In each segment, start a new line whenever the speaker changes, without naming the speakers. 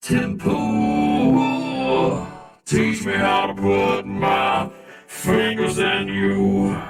tempo. Teach me how to put my fingers in you.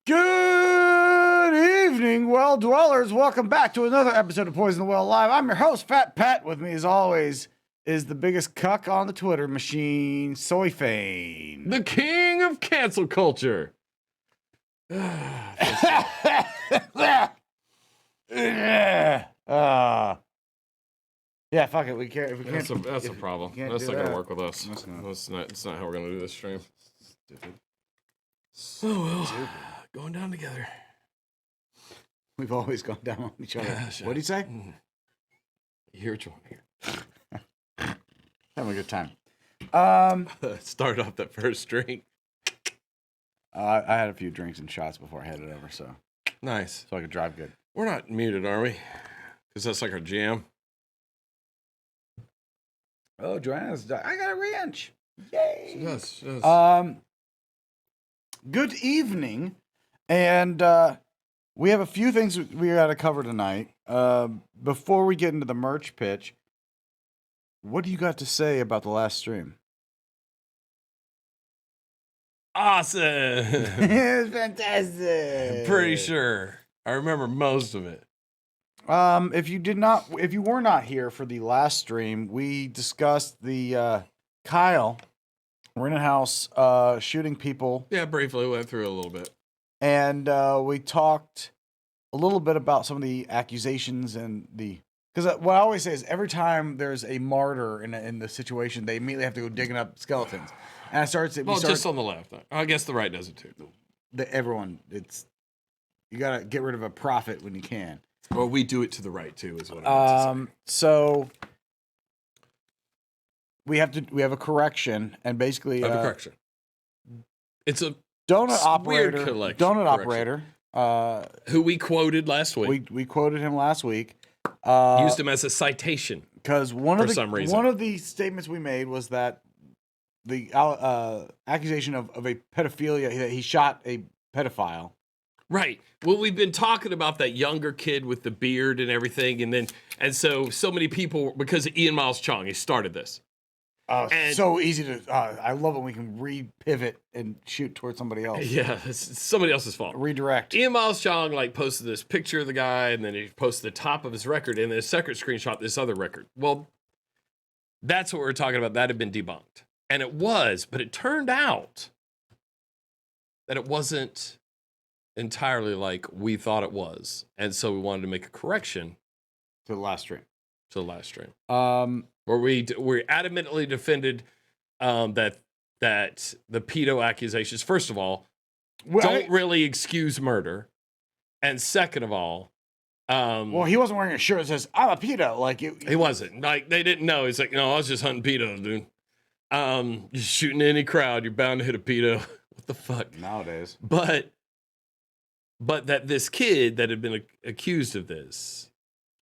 Good evening, well dwellers. Welcome back to another episode of Poison the Well Live. I'm your host, Fat Pat. With me, as always, is the biggest cuck on the Twitter machine, Soy Fane.
The king of cancel culture.
Yeah, fuck it. We can't. If we can't
That's a problem.
can't
That's
do
not gonna
that.
work with us.
That's not.
It's not how we're gonna do this stream.
Stupid.
Oh well, going down together.
We've always gone down on each other.
Yeah, sure.
What did he say?
You're joining.
Having a good time.
Start off that first drink.
I had a few drinks and shots before I headed over, so
Nice.
I could drive good.
We're not muted, are we? Because that's like our jam.
Oh, Joanna's. I got a ranch. Yay!
Yes.
Good evening, and we have a few things we got to cover tonight. Before we get into the merch pitch, what do you got to say about the last stream?
Awesome.
It's fantastic.
Pretty sure I remember most of it.
If you were not here for the last stream, we discussed the Kyle Rittenhouse shooting people,
Yeah, briefly went through a little bit.
and we talked a little bit about some of the accusations and because what I always say is every time there's a martyr in the situation, they immediately have to go digging up skeletons, and I started.
Well, just on the left. I guess the right does it too.
Everyone. You gotta get rid of a prophet when you can.
Well, we do it to the right too, is what I meant to say.
So we have a correction, and basically
I have a correction. It's a
donut
It's weird
operator.
collection-
Donut
correction.
operator.
who we quoted last week.
We quoted him last week.
Used him as a citation.
Because
for some reason.
one of the statements we made was that the accusation of a pedophilia, that he shot a pedophile.
Right. Well, we've been talking about that younger kid with the beard and everything, and so many people, because of Ian Miles Chong, he started this. And-
So easy to. I love when we can re-pivot and shoot towards somebody else.
Yeah, it's somebody else's fault.
Redirect.
Ian Miles Chong posted this picture of the guy, and then he posted the top of his record, and then a second screenshot this other record. Well, that's what we're talking about. That had been debunked, and it was, but it turned out that it wasn't entirely like we thought it was, and so we wanted to make a correction
To the last stream.
to the last stream,
Well,
where we adamantly defended that the pedo accusations, first of all, don't really excuse murder, and second of all,
he wasn't wearing a shirt that says "I'm a pedo." Like
he wasn't. Like, they didn't know. He's like, no, I was just hunting pedos, dude. You're shooting any crowd, you're bound to hit a pedo. What the fuck?
nowadays.
But that this kid that had been accused of this,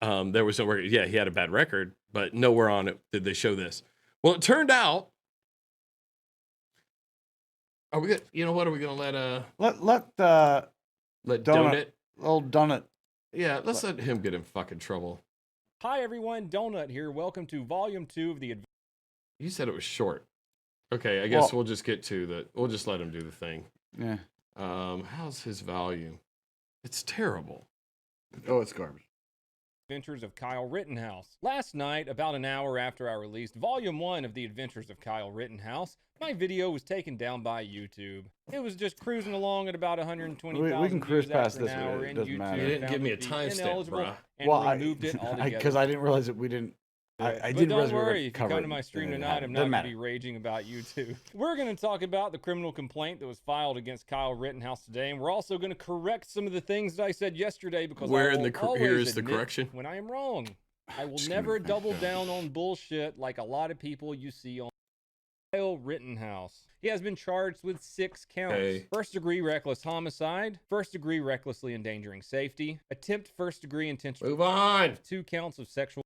there was no record. Yeah, he had a bad record, but nowhere on it did they show this. Well, it turned out. Are we good? You know what? Are we gonna let
Let
Donut?
old donut.
Yeah, let's let him get in fucking trouble.
Hi everyone, Donut here. Welcome to Volume 2 of the
You said it was short. Okay, I guess
Well-
we'll just get to the. We'll just let him do the thing.
Yeah.
How's his volume? It's terrible.
Oh, it's garbage.
Adventures of Kyle Rittenhouse. Last night, about an hour after I released Volume 1 of The Adventures of Kyle Rittenhouse, my video was taken down by YouTube. It was just cruising along at about 120,000
We can cruise
views
past
after
this,
an hour,
it
and
doesn't
YouTube
matter.
You didn't
found
give me
it
a
to be
timestamp,
ineligible
bruh.
and removed it altogether.
Because I didn't realize that we didn't. I
But
didn't
don't
realize we were
worry,
gonna
if you
cover
come
it.
to my stream
Yeah,
tonight, I'm not
doesn't
going to
matter.
be raging about you too. We're going to talk about the criminal complaint that was filed against Kyle Rittenhouse today, and we're also going to correct some of the things that I said yesterday because
Where
I
in
will
the cor-
always
here is the
admit
correction?
when I am wrong. I will
Just
never
kidding.
double down on bullshit like a lot of people you see on Kyle Rittenhouse. He has been charged with 6 counts.
Okay.
First-degree reckless homicide, first-degree recklessly endangering safety, attempt first-degree intentional
Move on.
2 counts of sexual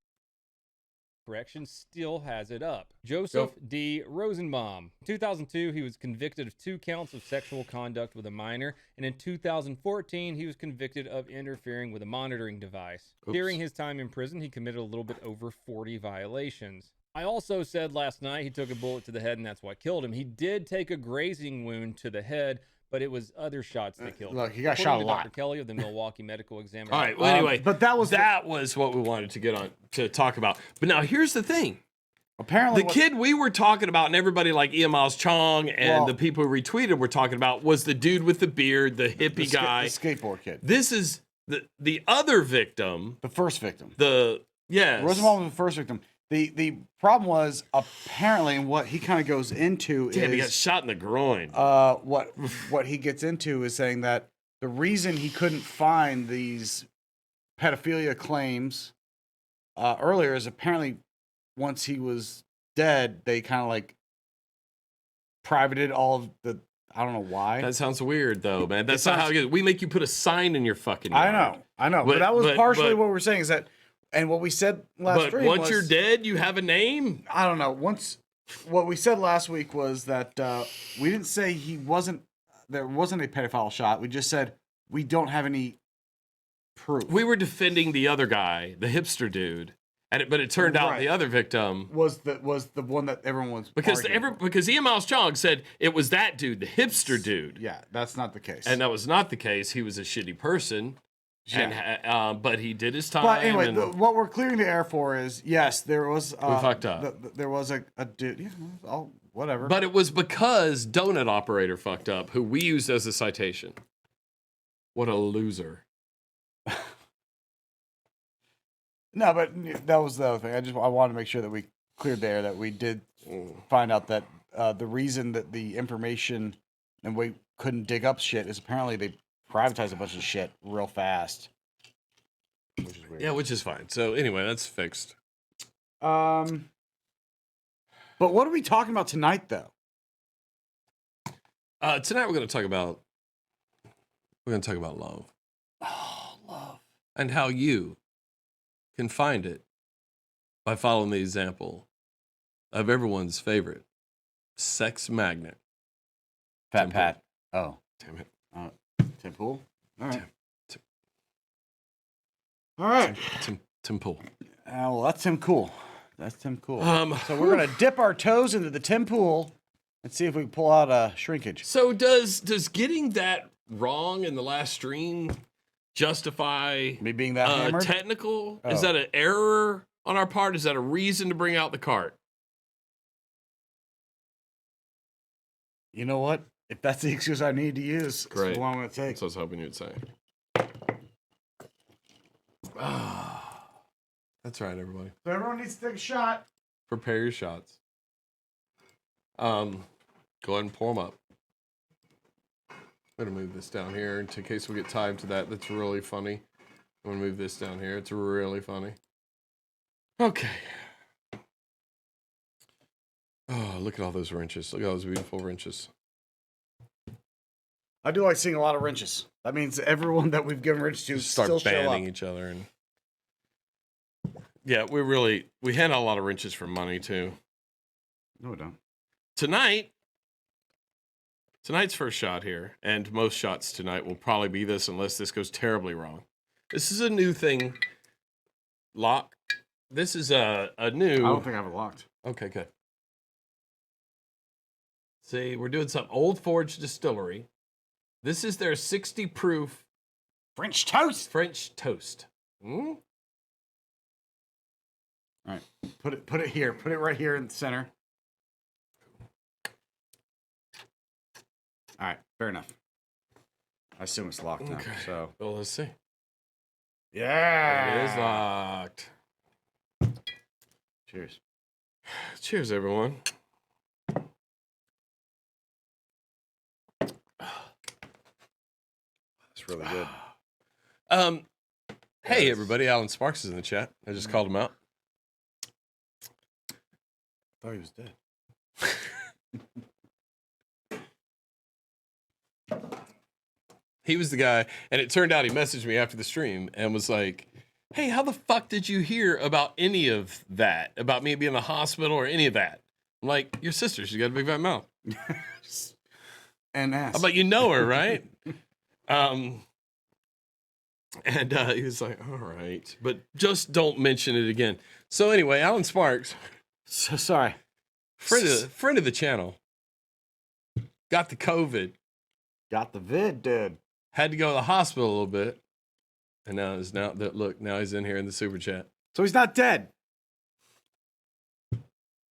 correction still has it up. Joseph D. Rosenbaum. In 2002, he was convicted of 2 counts of sexual conduct with a minor, and in 2014, he was convicted of interfering with a monitoring device.
Oops.
During his time in prison, he committed a little bit over 40 violations. I also said last night he took a bullet to the head, and that's what killed him. He did take a grazing wound to the head, but it was other shots that killed him.
Look, he got
According
shot a
to
lot.
Dr. Kelly of the Milwaukee Medical Examiner.
All right. Well, anyway,
but that was
what we wanted to get on to talk about. But now here's the thing:
apparently
the kid we were talking about, and everybody like Ian Miles Chong and
Well-
the people who retweeted were talking about, was the dude with the beard, the hippie guy.
the skateboard kid,
This is the other victim.
the first victim.
Yes.
Rosenbaum was the first victim. The problem was apparently, and what he kind of goes into
Damn, he got
is
shot in the groin.
what he gets into is saying that the reason he couldn't find these pedophilia claims earlier is apparently once he was dead, they kind of like privated all of the. I don't know why.
That sounds weird, though, man. That's
It
not how
sounds-
it is. We make you put a sign in your fucking
I
yard.
know, but that was
But-
partially
but-
what we're saying is that, and what we said last
But
stream
once
was,
you're dead, you have a name.
I don't know. Once what we said last week was that we didn't say he wasn't. There wasn't a pedophile shot. We just said we don't have any proof.
We were defending the other guy, the hipster dude, but it turned out
Right.
the other victim
was the one that everyone was
because Ian Miles Chong said it was that dude, the hipster dude,
Yeah, that's not the case.
and that was not the case. He was a shitty person, and but he did his time.
But anyway,
and-
what we're clearing the air for is yes, there was
fucked up.
there was a dude. Yeah, all whatever.
But it was because Donut Operator fucked up, who we used as a citation. What a loser.
no, but that was the other thing. I wanted to make sure that we cleared the air that we did find out that the reason that the information and we couldn't dig up shit is apparently they privatized a bunch of shit real fast, which is weird.
Yeah, which is fine. So anyway, that's fixed.
But what are we talking about tonight, though?
Tonight we're going to talk about love
Oh, love.
and how you can find it by following the example of everyone's favorite sex magnet.
Fat
Tim
Pat. Oh,
Damn it.
Tim Pool. All right.
Tim-
All right.
Tim Pool.
Well, that's Tim Cool. That's Tim Cool.
Um,
So we're gonna dip our toes into the Tim Pool and see if we can pull out a shrinkage.
So does getting that wrong in the last stream justify
Me being that hammered.
technical? Is
Oh.
that an error on our part? Is that a reason to bring out the cart?
You know what? If that's the excuse I need to use,
Great.
it's the one I'm gonna take.
That's what I was hoping you'd say. That's right, everybody.
So everyone needs to take a shot.
Prepare your shots. Go ahead and pour them up. I'm gonna move this down here in case we get time to that. That's really funny. I'm gonna move this down here. It's really funny. Okay. Oh, look at all those wrenches. Look at all those beautiful wrenches.
I do like seeing a lot of wrenches. That means everyone that we've given wrenches to
Just start
still show
banding
up.
each other and yeah, we hand out a lot of wrenches for money too.
No, we don't.
Tonight's first shot here, and most shots tonight will probably be this unless this goes terribly wrong. This is a new thing. Lock. This is a new.
I don't think I have it locked.
Okay, good. See, we're doing some Old Forge Distillery. This is their 60 proof
French toast.
French toast. Hmm?
All right, put it here. Put it right here in the center. All right, fair enough. I assume it's locked now.
Okay.
So
Well, let's see.
yeah,
It is locked.
Cheers.
Cheers, everyone.
It's really good.
Hey, everybody. Alan Sparks is in the chat. I just called him out.
I thought he was dead.
He was the guy, and it turned out he messaged me after the stream and was like, hey, how the fuck did you hear about any of that? About me being in the hospital or any of that? I'm like, your sister, she's got a big fat mouth.
And ass.
I'm like, you know her, right? And he was like, all right, but just don't mention it again. So anyway, Alan Sparks,
So sorry.
friend of the channel, got the COVID,
Got the vid, dude.
had to go to the hospital a little bit, and now he's in here in the super chat.
So he's not dead.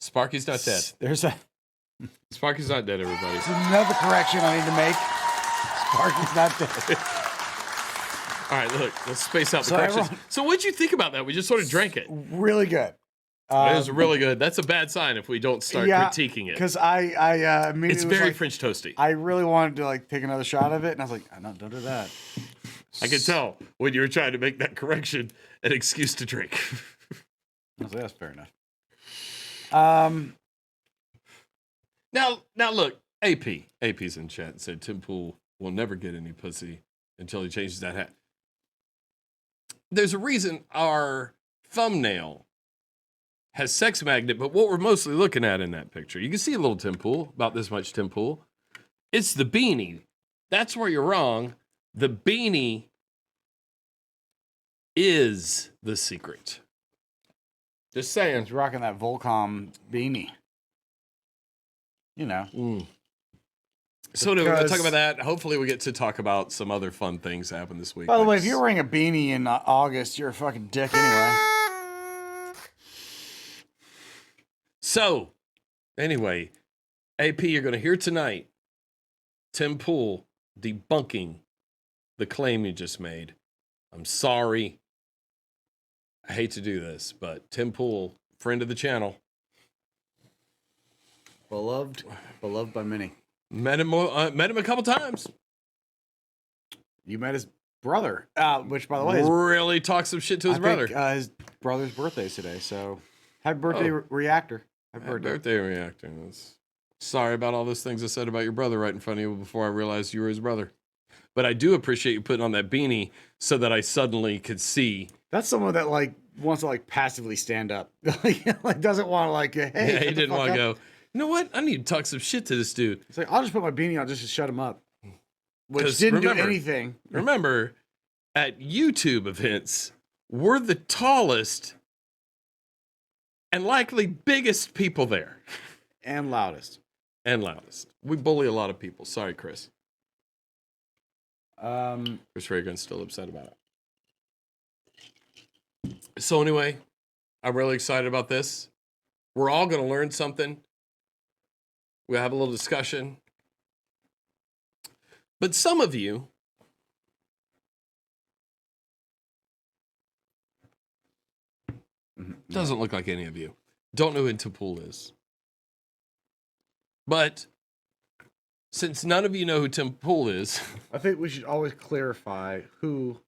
Sparky's not dead.
There's
Sparky's not dead, everybody.
another correction I need to make. Sparky's not dead.
All right, look, let's space out the
So
corrections.
everyone-
So what'd you think about that? We just sort of drank it.
Really good.
It was really good. That's a bad sign if we don't start critiquing it.
Because I immediately
It's
was
very
like,
French toasty.
I really wanted to like take another shot of it, and I was like, no, don't do that.
I could tell when you were trying to make that correction an excuse to drink.
So that's fair enough.
Now look, AP's in chat and said Tim Pool will never get any pussy until he changes that hat. There's a reason our thumbnail has Sex Magnet, but what we're mostly looking at in that picture, you can see a little Tim Pool, about this much Tim Pool. It's the beanie. That's where you're wrong. The beanie is the secret. Just saying.
He's rocking that Volcom beanie. You know.
So anyway, we're going to talk
Because-
about that. Hopefully we get to talk about some other fun things that happened this week.
By the way, if
Thanks.
you're wearing a beanie in August, you're a fucking dick anyway.
So, anyway, AP, you're going to hear tonight Tim Pool debunking the claim you just made. I'm sorry. I hate to do this, but Tim Pool, friend of the channel,
Beloved by many.
met him a couple times.
You met his brother, which, by the way,
Really talked some shit to his brother.
his brother's birthday's today. So, happy birthday, Reactor. Happy
Happy
birthday.
birthday reacting. Sorry about all those things I said about your brother right in front of you before I realized you were his brother. But I do appreciate you putting on that beanie so that I suddenly could see.
That's someone that like wants to like passively stand up. Like doesn't want to like, hey,
Yeah,
shut
he
the
didn't
fuck
want to
up.
go, you know what? I need to talk some shit to this dude.
It's like, I'll just put my beanie on just to shut him up. Which
'Cause
didn't
remember-
do anything.
Remember, at YouTube events, we're the tallest and likely biggest people there
And loudest.
and loudest. We bully a lot of people. Sorry, Chris. Chris Reagan's still upset about it. So anyway, I'm really excited about this. We're all going to learn something. We'll have a little discussion. But some of you doesn't look like any of you. Don't know who Tim Pool is. But since none of you know who Tim Pool is,
I think we should always clarify who.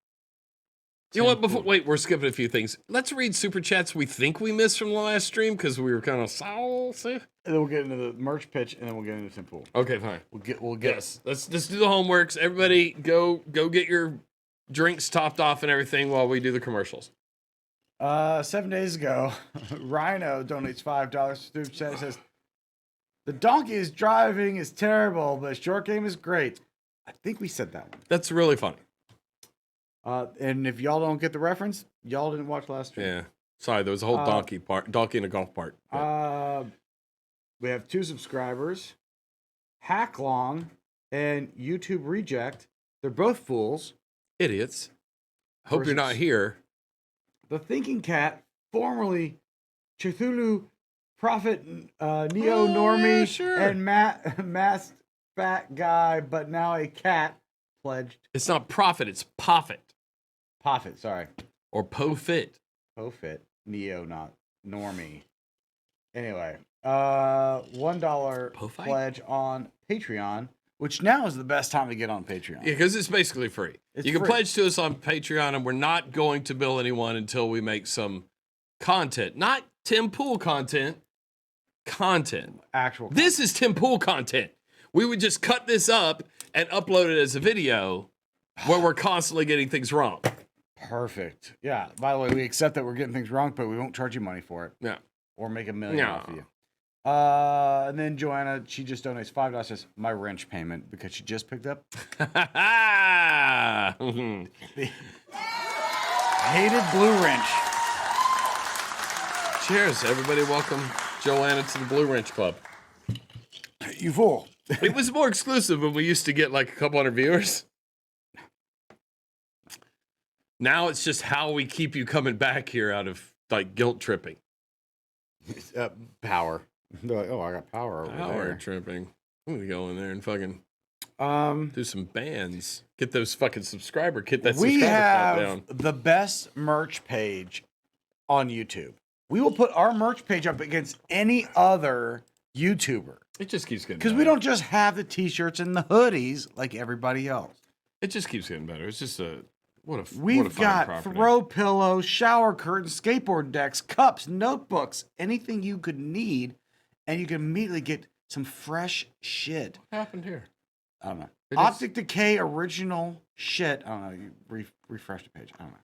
you know what?
Tim
Before
Pool-
wait, we're skipping a few things. Let's read super chats we think we missed from the last stream because we were kind of saucy.
And then we'll get into the merch pitch, and then we'll get into Tim Pool.
Okay, fine.
We'll get.
Yes, let's do the homeworks. Everybody, go get your drinks topped off and everything while we do the commercials.
7 days ago, Rhino donates $5 to chat. It says, "The donkey is driving is terrible, but short game is great." I think we said that one.
That's really funny.
And if y'all don't get the reference, y'all didn't watch last stream.
Yeah. Sorry, there was a whole donkey in a golf part. but-
We have 2 subscribers, Hacklong and YouTube Reject. They're both fools.
Idiots. Hope you're not
Versus-
here.
The Thinking Cat, formerly Cthulhu Prophet, Neo
Oh,
Normie,
yeah, sure.
and masked fat guy, but now a cat, pledged.
It's not profit, it's Poffit
Poffit, sorry.
or Pofit.
Pofit. Neo, not Normie. Anyway, $1
Pofite?
pledge on Patreon, which now is the best time to get on Patreon.
Yeah, because it's basically free.
It's
You can
free.
pledge to us on Patreon, and we're not going to bill anyone until we make some content. Not Tim Pool content.
Actual.
This is Tim Pool content. We would just cut this up and upload it as a video where we're constantly getting things wrong.
Perfect. Yeah. By the way, we accept that we're getting things wrong, but we won't charge you money for it.
Yeah.
Or make $1 million
No.
off of you. And then Joanna, she just donates $5. Says my wrench payment because she just picked up hated blue wrench.
Cheers, everybody. Welcome Joanna to the Blue Wrench Club.
You fool.
It was more exclusive when we used to get like a couple hundred viewers. Now it's just how we keep you coming back here out of like guilt tripping.
Power. They're like, oh, I got power over
Power
there.
tripping. I'm gonna go in there and fucking
Um,
do some bands. Get those fucking subscriber. Get that
we
subscriber count
have
down.
the best merch page on YouTube. We will put our merch page up against any other YouTuber
It just keeps getting
because
better.
we don't just have the t-shirts and the hoodies like everybody else.
It just keeps getting better. It's just a what a fine
We've got
property.
throw pillows, shower curtains, skateboard decks, cups, notebooks, anything you could need, and you can immediately get some fresh shit.
What happened here?
I don't know.
It is-
Optic Decay original shit. I don't know. You refresh the page. I don't know.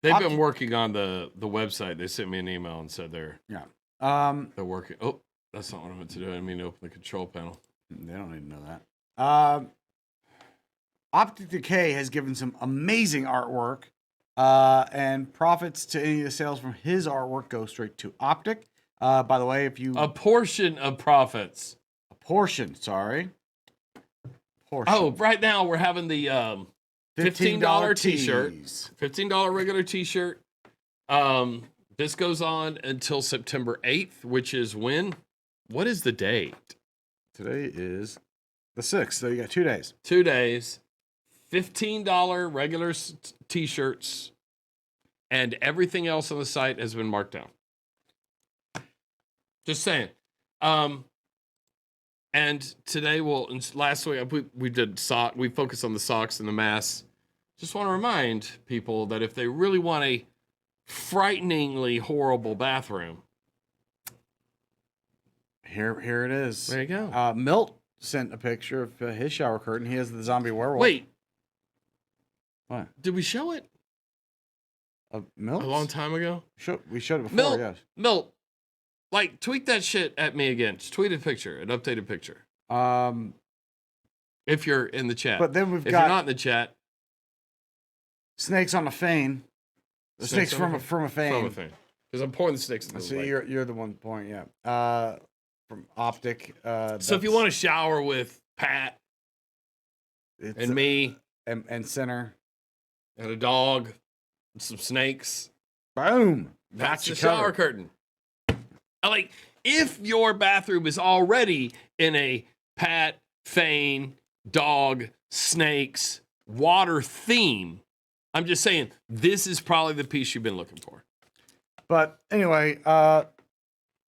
They've
Optic-
been working on the website. They sent me an email and said they're working. Oh, that's not what I meant to do. I didn't mean to open the control panel.
They don't need to know that. Optic Decay has given some amazing artwork, and profits to any of the sales from his artwork go straight to Optic. By the way, if you
A portion of profits.
portion.
Oh, right now we're having the $15 t-shirt.
tees.
$15 regular t-shirt. This goes on until September 8th, which is when? What is the date?
Today is the 6th, so you got 2 days.
2 days. $15 regular t-shirts, and everything else on the site has been marked down. Just saying. And today, last week we did we focused on the socks and the masks. Just want to remind people that if they really want a frighteningly horrible bathroom,
Here it is.
there you go.
Milt sent a picture of his shower curtain. He has the zombie werewolf.
Wait,
What?
did we show it
Milt?
a long time ago?
We showed it before,
Milt,
yes.
Milt, like, tweet that shit at me again. Just tweet a picture, an updated picture. If you're in the chat.
But then we've
if
got
you're not in the chat,
snakes on a fane. The snakes from a
from
fane.
a thing. Because I'm pouring the sticks in
I
the
see
lake.
you're the one point, yeah. From Optic.
So if you want to shower with Pat and me
and Center,
and a dog and some snakes,
boom,
that's
got you
the shower
covered.
curtain. Like, if your bathroom is already in a Pat, Fane, dog, snakes, water theme, I'm just saying, this is probably the piece you've been looking for.
But anyway, go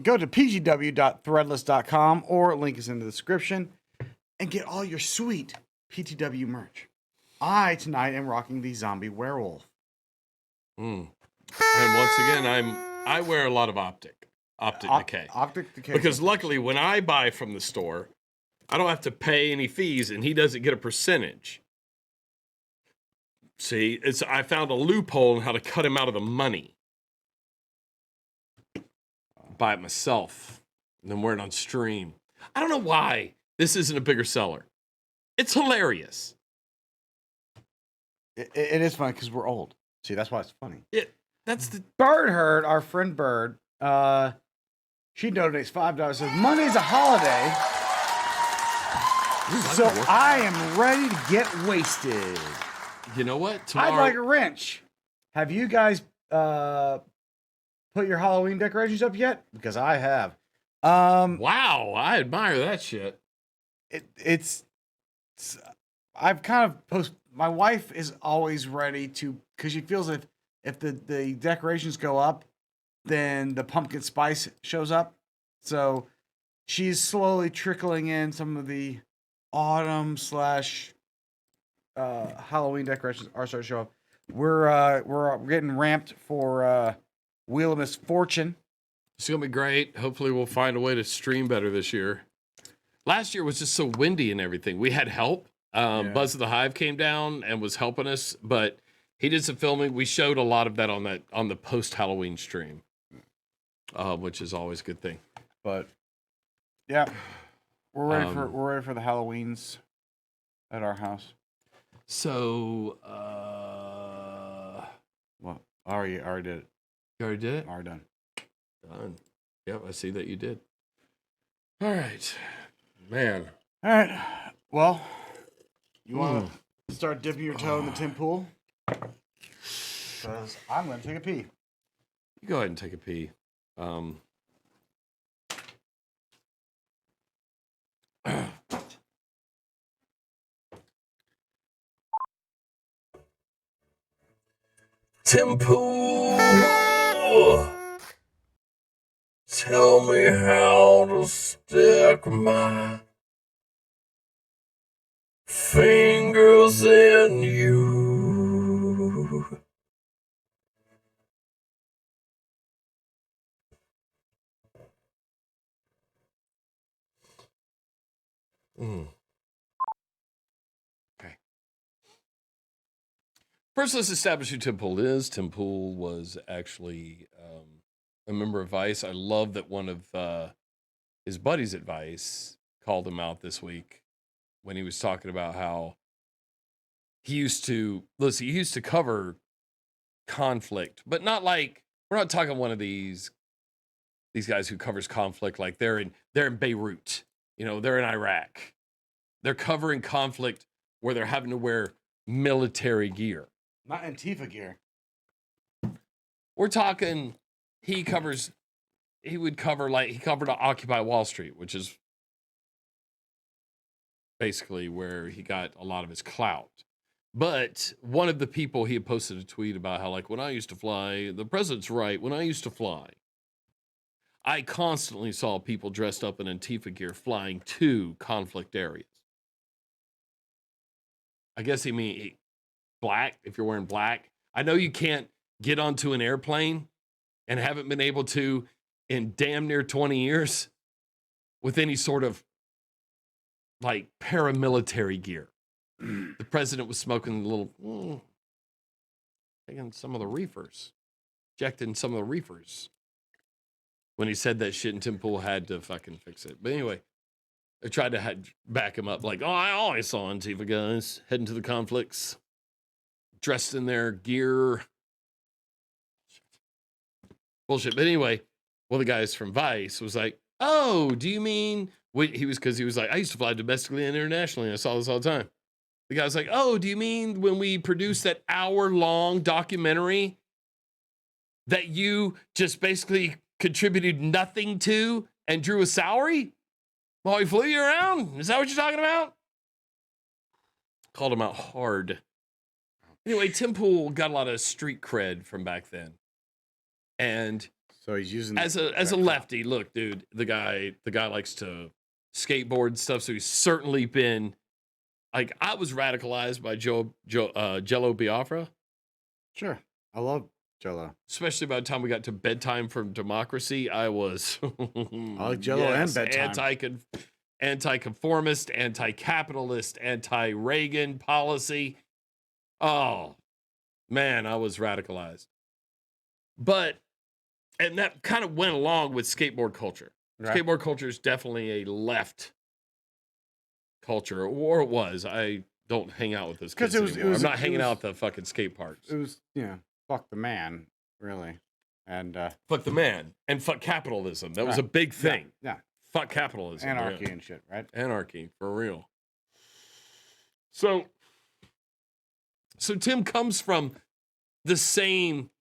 to pgw.threadless.com or link is in the description and get all your sweet PTW merch. I tonight am rocking the zombie werewolf.
And once again, I wear a lot of Optic Decay.
Optic Decay.
Because luckily, when I buy from the store, I don't have to pay any fees, and he doesn't get a percentage. See, I found a loophole in how to cut him out of the money. Buy it myself, and then wear it on stream. I don't know why this isn't a bigger seller. It's hilarious.
It is funny because we're old. See, that's why it's funny.
That's the
Bird Herd, our friend Bird, she donates $5. Says Monday's a holiday, so I am ready to get wasted.
You know what? Tomorrow,
I'd like a wrench. Have you guys put your Halloween decorations up yet? Because I have.
Wow, I admire that shit.
It's I've kind of my wife is always ready to, because she feels if the decorations go up, then the pumpkin spice shows up. So she's slowly trickling in some of the autumn / Halloween decorations are starting to show up. We're getting ramped for Wheel of Misfortune.
It's gonna be great. Hopefully, we'll find a way to stream better this year. Last year was just so windy and everything. We had help. Buzz of the Hive came down and was helping us, but he did some filming. We showed a lot of that on the post Halloween stream, which is always a good thing.
But yeah, we're ready for the Halloweens at our house.
So,
Well, I already did it.
you already did it?
Already done.
Done. Yep, I see that you did. All right, man.
All right. Well, you want to start dipping your toe in the Tim pool? Because I'm going to take a pee.
You go ahead and take a pee. Tim Pool, tell me how to stick my fingers in you. Okay. First, let's establish who Tim Pool is. Tim Pool was actually a member of Vice. I love that one of his buddies at Vice called him out this week when he was talking about how he used to cover conflict, but not like, we're not talking one of these guys who covers conflict like they're in Beirut, they're in Iraq. They're covering conflict where they're having to wear military gear.
Not Antifa gear.
We're talking he covered Occupy Wall Street, which is basically where he got a lot of his clout. But one of the people, he had posted a tweet about how, like, when I used to fly, the president's right, when I used to fly, I constantly saw people dressed up in Antifa gear flying to conflict areas. I guess he mean black, if you're wearing black. I know you can't get onto an airplane and haven't been able to in damn near 20 years with any sort of like paramilitary gear. The president was smoking a little, taking some of the reefers, injecting some of the reefers when he said that shit, and Tim Pool had to fucking fix it. But anyway, I tried to back him up like, I always saw Antifa guys heading to the conflicts, dressed in their gear. Bullshit. But anyway, one of the guys from Vice was like, oh, do you mean, because he was like, I used to fly domestically and internationally, and I saw this all the time. The guy was like, oh, do you mean when we produced that hour-long documentary that you just basically contributed nothing to and drew a salary while we flew you around? Is that what you're talking about? Called him out hard. Anyway, Tim Pool got a lot of street cred from back then. And
so he's using
as a lefty, look, dude, the guy likes to skateboard and stuff, so he's certainly been, like, I was radicalized by Jello Biafra.
Sure. I love Jello.
Especially by the time we got to Bedtime from Democracy, I was
I like Jello and Bedtime.
Anti-conformist, anti-capitalist, anti-Reagan policy. Oh, man, I was radicalized. And that kind of went along with skateboard culture. Right. Skateboard culture is definitely a left culture, or it was. I don't hang out with those kids anymore. I'm not hanging out at the fucking skate parks.
It was, fuck the man, really. And
fuck the man and fuck capitalism. That was a big thing.
Yeah.
Fuck capitalism.
Anarchy and shit, right?
Anarchy, for real. So Tim comes from the same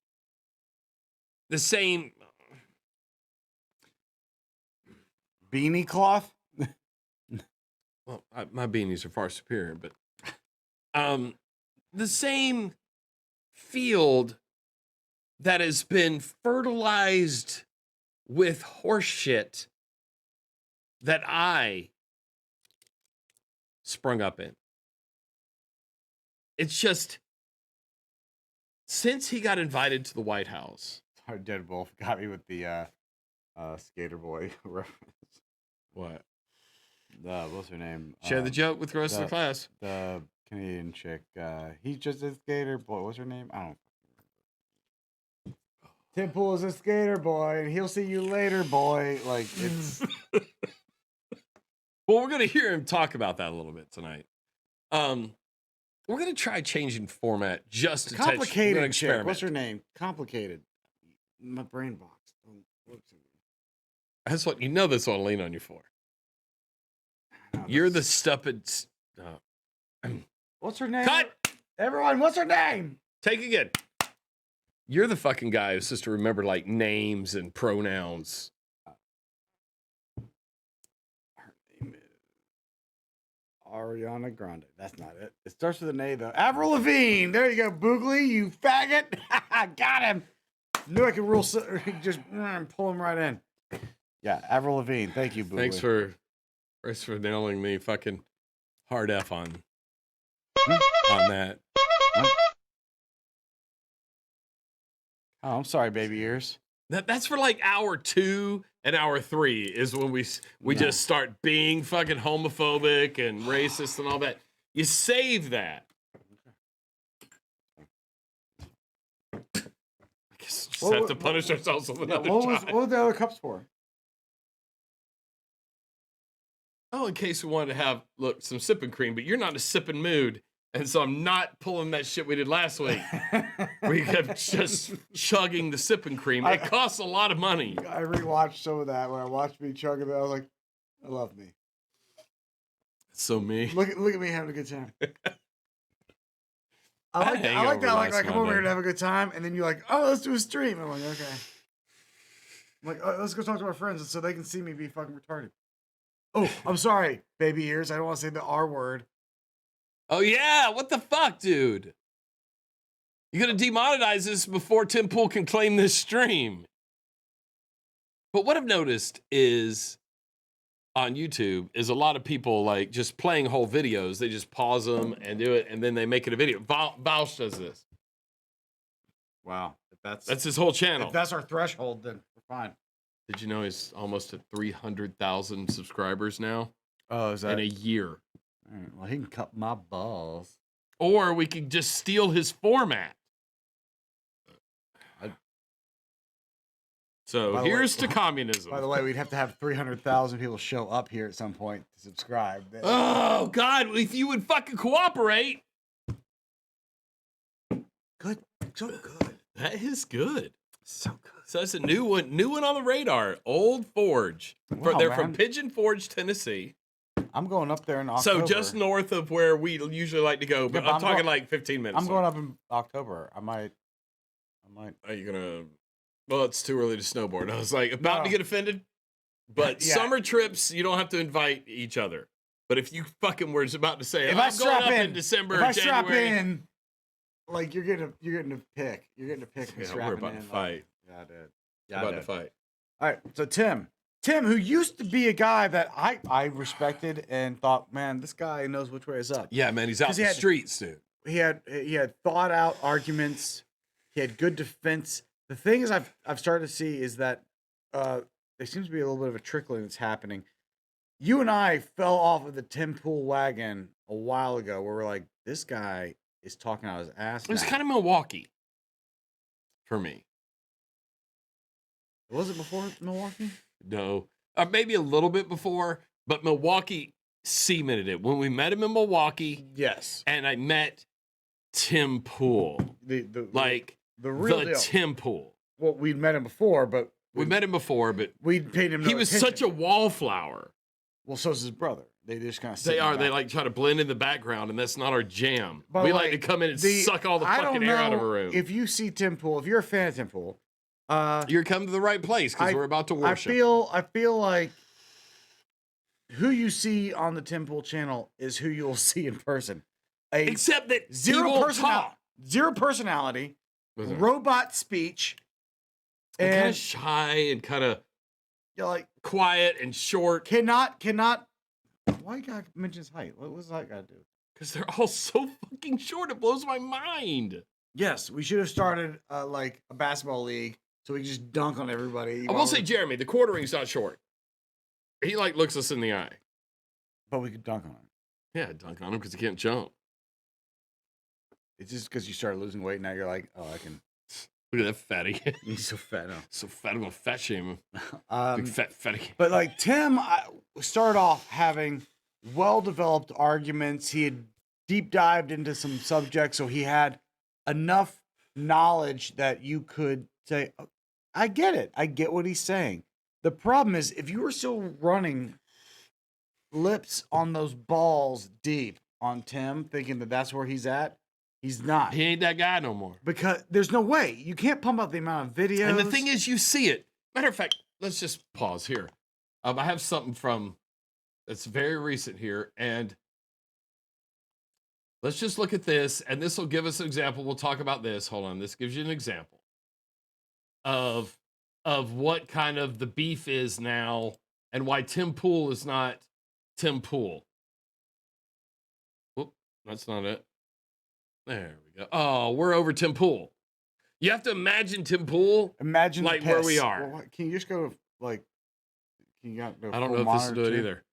beanie cloth.
Well, my beanies are far superior, but the same field that has been fertilized with horse shit that I sprung up in. It's just, since he got invited to the White House.
Sorry, Dead Wolf got me with the Skater Boy reference.
What?
What's her name?
Share the joke with the rest of the class.
The Canadian chick. He's just a skater boy. What's her name? I don't know. Tim Pool is a skater boy, and he'll see you later, boy. Like, it's...
Well, we're going to hear him talk about that a little bit tonight. We're going to try changing format just to
complicated chick. What's her name? Complicated. My brain box.
That's what you know. That's what I lean on you for. No, you're the stupid.
What's her name?
Cut.
Everyone, what's her name?
Take again. You're the fucking guy who's supposed to remember like names and pronouns.
Her name is Ariana Grande. That's not it. It starts with an A though. Avril Lavigne. There you go, Boogly. You faggot. Got him. Knew I could just pull him right in. Yeah, Avril Lavigne. Thank you, Boogly.
Thanks for nailing the fucking hard F on that.
Oh, I'm sorry, baby ears.
That's for like hour 2 and hour 3 is when we
No.
just start being fucking homophobic and racist and all that. You save that. I guess we just
What
have
wa-
to punish ourselves with
Yeah,
another
what
shot.
were the other cups for?
Oh, in case we wanted to have some sipping cream, but you're not in a sipping mood, and so I'm not pulling that shit we did last week. We kept just chugging the sipping cream. It costs a lot of money.
I rewatched some of that when I watched me chugging it. I was like, I love me.
So me.
Look at me having a good time. I
had
like
a
that. I like
hangover
that. Like,
last
come over here
Monday.
to have a good time, and then you're like, oh, let's do a stream. I'm like, okay. I'm like, oh, let's go talk to our friends so they can see me be fucking retarded. Oh, I'm sorry, baby ears. I don't want to say the R word.
Oh yeah, what the fuck, dude? You're gonna demonetize this before Tim Pool can claim this stream. But what I've noticed is on YouTube is a lot of people like just playing whole videos. They just pause them and do it, and then they make it a video. Bausch does this.
Wow, if
That's his whole channel.
if that's our threshold, then we're fine.
Did you know he's almost at 300,000 subscribers now
Oh, is
in a year?
Well, he can cut my balls.
Or we could just steal his format. So
By the way-
here's to communism.
By the way, we'd have to have 300,000 people show up here at some point to subscribe.
Oh God! If you would fucking cooperate,
Good, so good,
that is good.
so good.
So that's a new one on the radar. Old Forge.
Wow,
They're from
man.
Pigeon Forge, Tennessee.
I'm going up there in October.
So just north of where we usually like to go, but
Yeah, but
I'm talking like 15 minutes.
I'm going up in October. I might.
Are you gonna? Well, it's too early to snowboard. I was like about to
No.
get offended, but
Yeah.
summer trips you don't have to invite each other. But if you fucking were about to say,
If
I'm
I
going
strap
up in
in,
December,
if I
January,
strap in, like you're getting to pick. You're getting to pick.
yeah,
strapping
we're about
in,
to
like-
fight.
yeah, I did.
We're
Yeah, I
about to
did.
fight.
All right, so Tim, who used to be a guy that I respected and thought, man, this guy knows which way is up.
Yeah, man, he's out
'Cause
in
he
the
had-
streets, dude.
He had thought out arguments. He had good defense. The thing is, I've started to see is that there seems to be a little bit of a trickling that's happening. You and I fell off of the Tim Pool wagon a while ago, where we're like, this guy is talking out his ass.
It was
now.
kind of Milwaukee for me.
Was it before Milwaukee?
No, maybe a little bit before, but Milwaukee cemented it. When we met him in Milwaukee,
Yes.
and I met Tim Pool, like
the real
the
deal.
Tim Pool.
Well, we'd met him before, but
We met him before, but
we paid him.
he
no
was
attention.
such a wallflower.
Well, so's his brother. They just kind of.
They are. They like try to blend in the background, and that's not our jam.
By the
We
way,
like to come in and suck all the
I
fucking
don't
air out of a
know
room.
If you see Tim Pool, if you're a fan of Tim Pool,
You're coming to the right place because we're about to worship.
I feel like who you see on the Tim Pool channel is who you'll see in person. A
Except that he
zero
won't
personality,
talk.
zero personality,
Was it?
robot speech,
And kind
and
of shy and kind of
you're like
quiet and short
cannot. Why you gotta mention his height? What was that got to do?
because they're all so fucking short. It blows my mind.
Yes, we should have started like a basketball league so we could just dunk on everybody.
I will say, Jeremy, the quartering's not short. He like looks us in the eye.
but we could dunk on him.
Yeah, dunk on him because he can't jump.
It's just because you started losing weight. Now you're like, oh, I can.
Look at that fatty.
He's so fat now.
So fat, I'm gonna fat shame him. Big fat fatty.
But like Tim started off having well-developed arguments. He had deep dived into some subjects, so he had enough knowledge that you could say, "Oh, I get it. I get what he's saying." The problem is if you were still running lips on those balls deep on Tim, thinking that that's where he's at, he's not.
He ain't that guy no more.
Because there's no way. You can't pump up the amount of videos.
And the thing is, you see it. Matter of fact, let's just pause here. I have something from that's very recent here, and let's just look at this, and this will give us an example. We'll talk about this. Hold on, this gives you an example of what kind of the beef is now, and why Tim Pool is not Tim Pool. Whoop, that's not it. There we go. Oh, we're over Tim Pool. You have to imagine Tim Pool.
Imagine
like
piss.
where we are.
Well, can you just go like? Can you got
I don't know if this will do it either.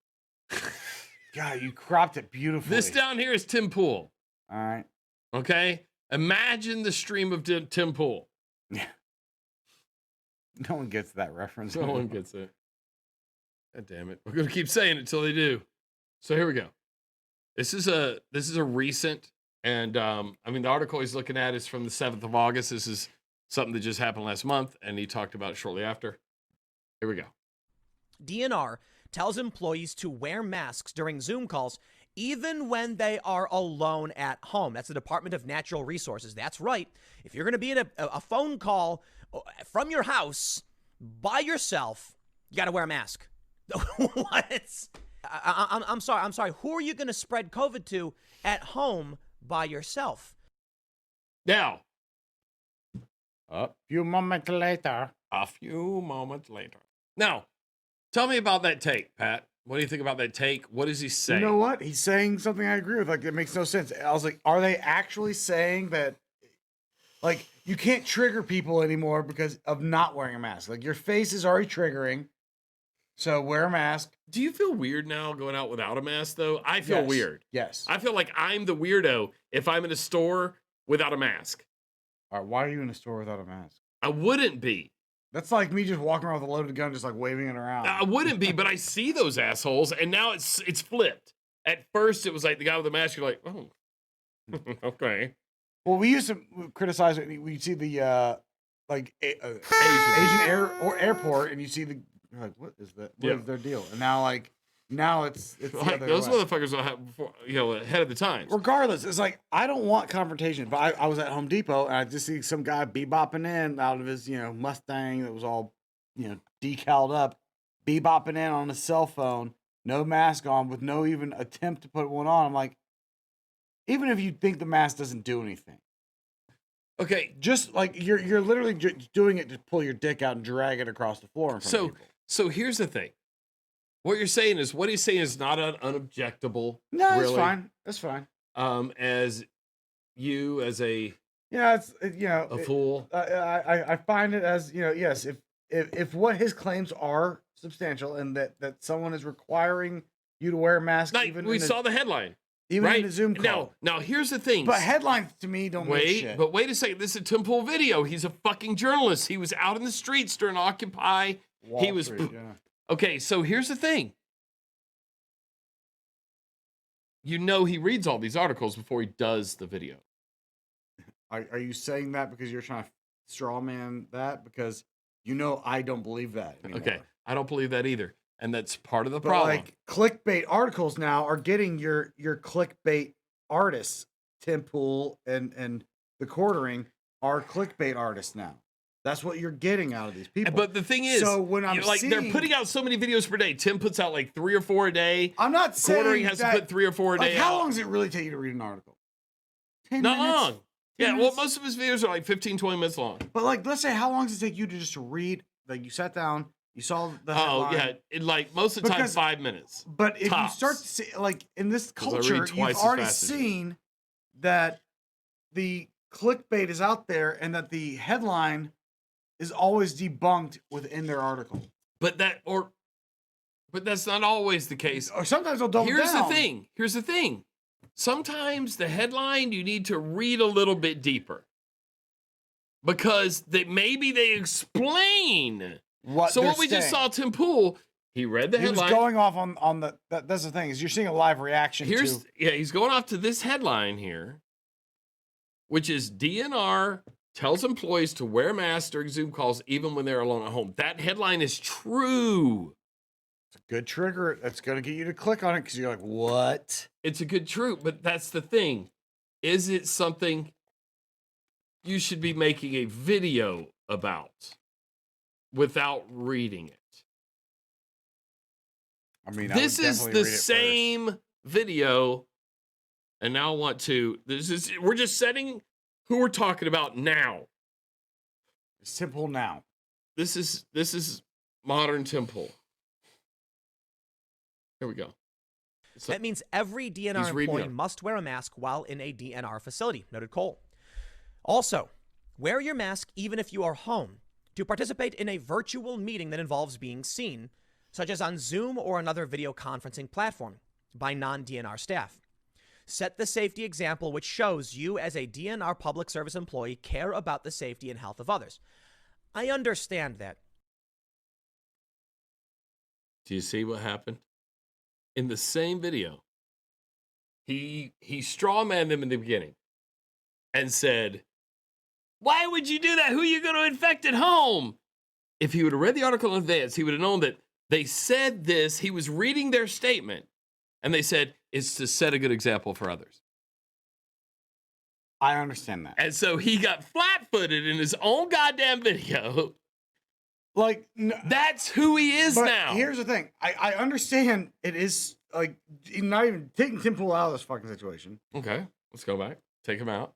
God, you cropped it beautifully.
This down here is Tim Pool.
All right.
Okay? Imagine the stream of Tim Pool.
Yeah. No one gets that reference.
No one gets it. God damn it. We're going to keep saying it till they do. So here we go. This is a recent, and I mean, the article he's looking at is from the 7th of August. This is something that just happened last month, and he talked about it shortly after. Here we go.
DNR tells employees to wear masks during Zoom calls, even when they are alone at home. That's the Department of Natural Resources. That's right. If you're going to be in a phone call from your house by yourself, you got to wear a mask. What? I'm sorry. Who are you going to spread COVID to at home by yourself?
Now,
A few moments later.
Now, tell me about that take, Pat. What do you think about that take? What does he say?
You know what? He's saying something I agree with. Like, it makes no sense. I was like, are they actually saying that, like, you can't trigger people anymore because of not wearing a mask? Like, your face is already triggering, so wear a mask.
Do you feel weird now going out without a mask, though? I feel
Yes.
weird.
Yes.
I feel like I'm the weirdo if I'm in a store without a mask.
All right, why are you in a store without a mask?
I wouldn't be.
That's like me just walking around with a loaded gun, just like waving it around.
I wouldn't be, but I see those assholes, and now it's flipped. At first, it was like the guy with the mask. You're like, oh, okay.
Well, we used to criticize it. We see the Asian airport, and you see the you're like, what is that? What is their deal? And now it's the
Like,
other
those
way.
motherfuckers are ahead of the times.
Regardless, it's like I don't want confrontation. But I was at Home Depot and I just see some guy bebopping in out of his Mustang that was all decaled up, bebopping in on his cell phone, no mask on, with no even attempt to put one on. I'm like, even if you think the mask doesn't do anything,
Okay,
just like you're literally doing it to pull your dick out and drag it across the floor in front of people.
so here's the thing. What you're saying is what he's saying is not unobjectable.
No, that's
really.
fine. That's fine.
As you as a
It's
fool.
I find it as yes, if what his claims are substantial and that someone is requiring you to wear a mask,
Like,
even
we
in
saw the headline.
even
right?
in the Zoom call.
Now here's the thing.
But headlines to me don't mean shit.
But wait a second. This is a Tim Pool video. He's a fucking journalist. He was out in the streets during Occupy.
Wall Street, yeah.
Okay, so here's the thing. He reads all these articles before he does the video.
Are you saying that because you're trying to straw man that? Because I don't believe that anymore.
Okay, I don't believe that either. And that's part of the
But
problem.
like clickbait articles now are getting your clickbait artists. Tim Pool and the Quartering are clickbait artists now. That's what you're getting out of these people.
But the thing is,
so when I'm
they're putting out so many videos per day. Tim puts out like 3 or 4 a day.
I'm not saying
Quartering has to put 3 or 4 a
like,
day.
how
out.
long does it really take you to read an article? 10
Not
minutes?
long.
10
Yeah, well,
minutes?
most of his videos are like 15, 20 minutes long.
But like, let's say, how long does it take you to just read? Like, you sat down, you saw the
Oh,
headline.
yeah. Most of the time,
Because-
5 minutes.
But if
Tops.
you start to see, like, in this
'Cause I read
culture,
twice
you've
as
already
fast as you.
seen that the clickbait is out there and that the headline is always debunked within their article.
But that's not always the case.
Or sometimes they'll double
Here's
down.
the thing. Sometimes the headline you need to read a little bit deeper. Because maybe they explain.
What
So
they're
what we just
saying.
saw Tim Pool, he read the
He was
headline.
going off on the. That's the thing is you're seeing a live reaction.
He's going off to this headline here, which is DNR tells employees to wear masks during Zoom calls even when they're alone at home. That headline is true.
It's a good trigger. That's going to get you to click on it because you're like, what?
It's a good truth, but that's the thing. Is it something you should be making a video about without reading it?
I mean,
This is the same video, and now I want to. We're just setting who we're talking about now.
Simple now.
This is modern Tim Pool. Here we go. So,
That means every DNR
He's reading
employee
them.
must wear a mask while in a DNR facility, noted Cole. Also, Wear your mask even if you are home. To participate in a virtual meeting that involves being seen, such as on Zoom or another video conferencing platform, by non-DNR staff. Set the safety example which shows you as a DNR public service employee care about the safety and health of others. I understand that.
Do you see what happened? In the same video, he strawmanned them in the beginning and said, why would you do that? Who are you going to infect at home? If he would have read the article in advance, he would have known that they said this. He was reading their statement, and they said, it's to set a good example for others.
I understand that.
And so he got flat-footed in his own goddamn video.
Like,
That's who he is
but
now.
here's the thing. I understand it is, like, not even taking Tim Pool out of this fucking situation.
Okay, let's go back. Take him out.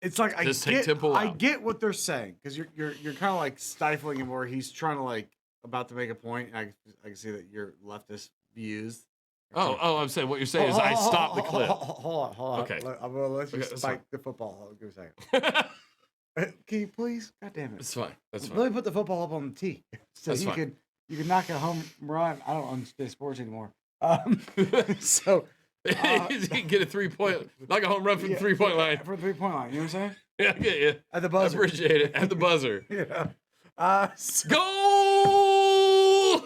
It's like,
Just take Tim Pool
I
out.
get what they're saying, because you're kind of, like, stifling him where he's trying to, like, about to make a point. I can see that your leftist views.
Oh, I'm saying what you're saying is I stopped the clip.
Hold on.
Okay.
I'm going to let you
Okay, that's
spike
fine.
the football. Hold on, give me a second. Can you please? God damn it.
That's fine. That's fine.
Let me put the football up on the tee, so
That's fine.
you can knock a home run. I don't understand sports anymore. So
You can get a 3-point, like a home run from the 3-point line.
for the 3-point line. You know what I'm saying?
Yeah, I get you.
At the
I
buzzer.
appreciate it. At the buzzer.
Yeah. So,
Goal!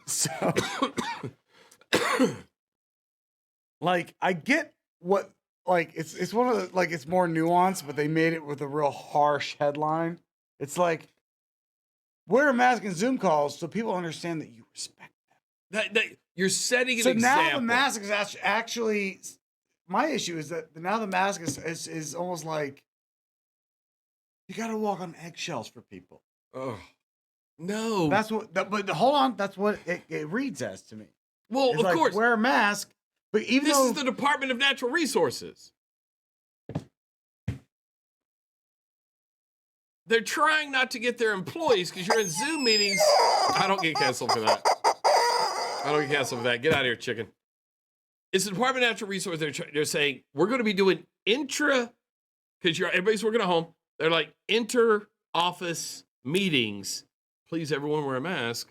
so like I get what, like it's one of the, like, it's more nuanced, but they made it with a real harsh headline. It's like, wear a mask in Zoom calls so people understand that you respect
That you're setting an
so
example.
now the mask is actually, my issue is that now the mask is almost like you got to walk on eggshells for people.
Oh, no.
That's what. But hold on, that's what it reads as to me.
well,
It's
of
like,
course.
wear a mask, but even
This
though
is the Department of Natural Resources. They're trying not to get their employees because you're in Zoom meetings. I don't get canceled for that. I don't get canceled for that. Get out of here, chicken. It's the Department of Natural Resources. They're saying we're going to be doing because everybody's working at home. They're like inter-office meetings. Please, everyone wear a mask.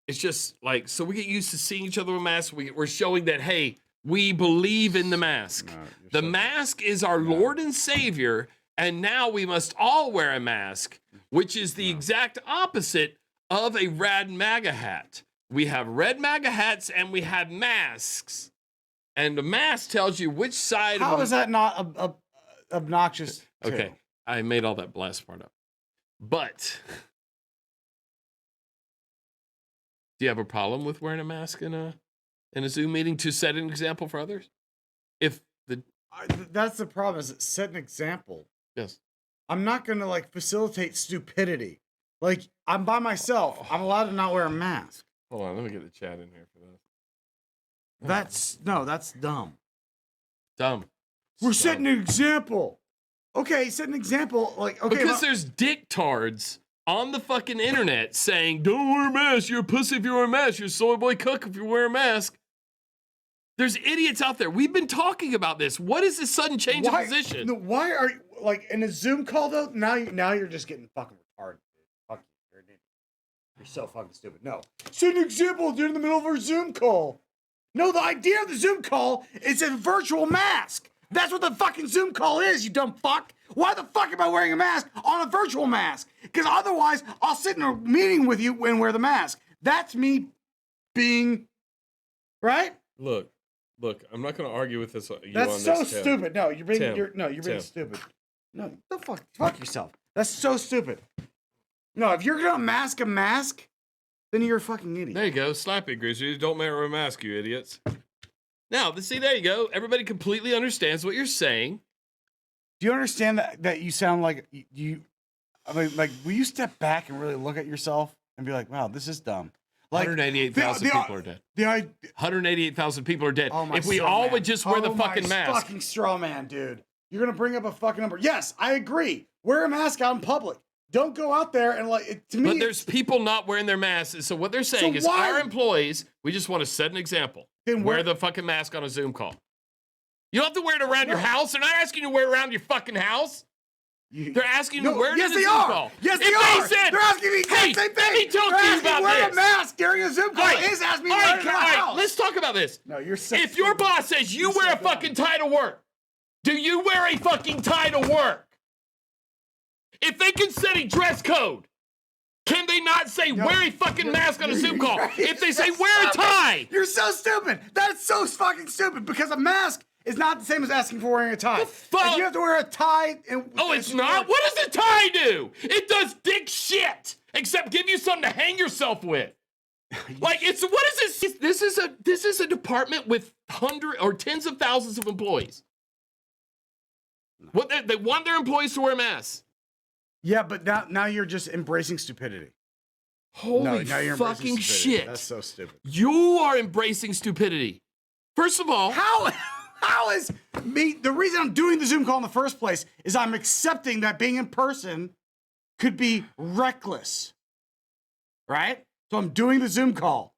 It's just like, so we get used to seeing each other with masks. We're showing that, hey, we believe in the mask. The mask is our Lord and Savior, and now we must all wear a mask, which is the exact opposite of a rad MAGA hat. We have red MAGA hats and we have masks. And the mask tells you which side
how
of
is that not obnoxious? too?
Okay, I made all that last part up. But do you have a problem with wearing a mask in a Zoom meeting to set an example for others? If the
That's the problem. Is it set an example?
yes,
I'm not gonna like facilitate stupidity. Like, I'm by myself. I'm allowed to not wear a mask.
hold on, let me get the chat in here for this.
That's dumb.
Dumb.
We're
Dumb.
setting an example. Okay, set an example. Like, okay,
Because there's dicktards on the fucking internet saying, don't wear a mask, you're a pussy if you wear a mask, you're a soy boy cook if you wear a mask. There's idiots out there. We've been talking about this. What is this sudden change of position?
No, why are you, like, in a Zoom call though? Now you're just getting fucking retarded. Dude. Fuck you. You're an idiot. You're so fucking stupid. No, set an example, dude, in the middle of our Zoom call. No, the idea of the Zoom call is a virtual mask. That's what the fucking Zoom call is, you dumb fuck. Why the fuck am I wearing a mask on a virtual mask? Because otherwise, I'll sit in a meeting with you and wear the mask. That's me being, right?
Look, I'm not going to argue with this.
That's so stupid. No, you're being,
Tim,
you're being
Tim.
stupid. No, the fuck yourself. That's so stupid. No, if you're gonna mask a mask, then you're a fucking idiot.
There you go. Slap it, Grizzlies. Don't wear a mask, you idiots. Now, see, there you go. Everybody completely understands what you're saying.
Do you understand that you sound like you? I mean, like, will you step back and really look at yourself and be like, "Wow, this is dumb." Like,
188,000 people are dead. 188,000 people are dead.
Oh my
If we
straw
all
man.
would just wear the
Oh my
fucking mask.
Fucking straw man, dude. You're gonna bring up a fucking number. Yes, I agree. Wear a mask out in public. Don't go out there and to me.
But there's people not wearing their masks. So what they're saying is
why-
our employees, we just want to set an example.
Then
Wear
wear-
the fucking mask on a Zoom call. You don't have to wear it around your house. They're not asking you to wear it around your fucking house. They're asking you to wear it in the Zoom call.
Yes, they
If
are.
They said,
they're asking me the
hey,
same thing.
let me talk
They're
to you
asking
about
wear
this.
a mask during a Zoom call. Is asking me to wear it in the house.
Let's talk about this.
No, you're so
If your
stupid.
boss says you wear a fucking tie to work, do you wear a fucking tie to work? If they can set a dress code, can they not say wear a fucking mask on a Zoom call? If they say wear a tie,
You're so stupid. That's so fucking stupid because a mask is not the same as asking for wearing a tie.
fuck?
If you have to wear a tie.
oh, it's not? What does a tie do? It does dick shit, except give you something to hang yourself with. Like, it's, what is this? This is a department with hundreds or tens of thousands of employees. What they want their employees to wear masks.
Yeah, but now you're just embracing stupidity.
Holy
now you're embracing
fucking
stupidity.
shit.
That's so stupid.
You are embracing stupidity. First of all,
How is me? The reason I'm doing the Zoom call in the first place is I'm accepting that being in person could be reckless, right? So I'm doing the Zoom call.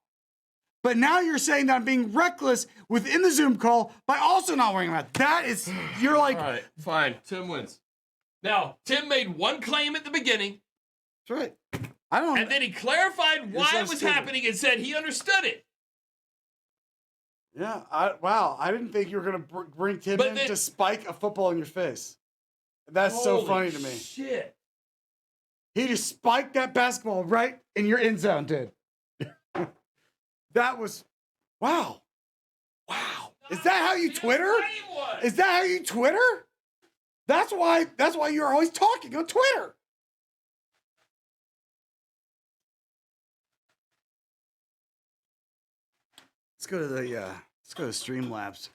But now you're saying that I'm being reckless within the Zoom call by also not wearing a mask. That is, you're like,
all right, fine. Tim wins. Now, Tim made one claim at the beginning,
that's right. I don't.
and then he clarified why
so
it was
stupid.
happening and said he understood it.
Yeah. Wow. I didn't think you were gonna bring Tim
But
in
then-
to spike a football in your face. That's so
Holy
funny to me.
Shit.
He just spiked that basketball right in your end zone, dude. That was, wow. Wow. Is that how you Twitter? Is that how you Twitter? That's why you're always talking on Twitter. Let's go to Streamlabs.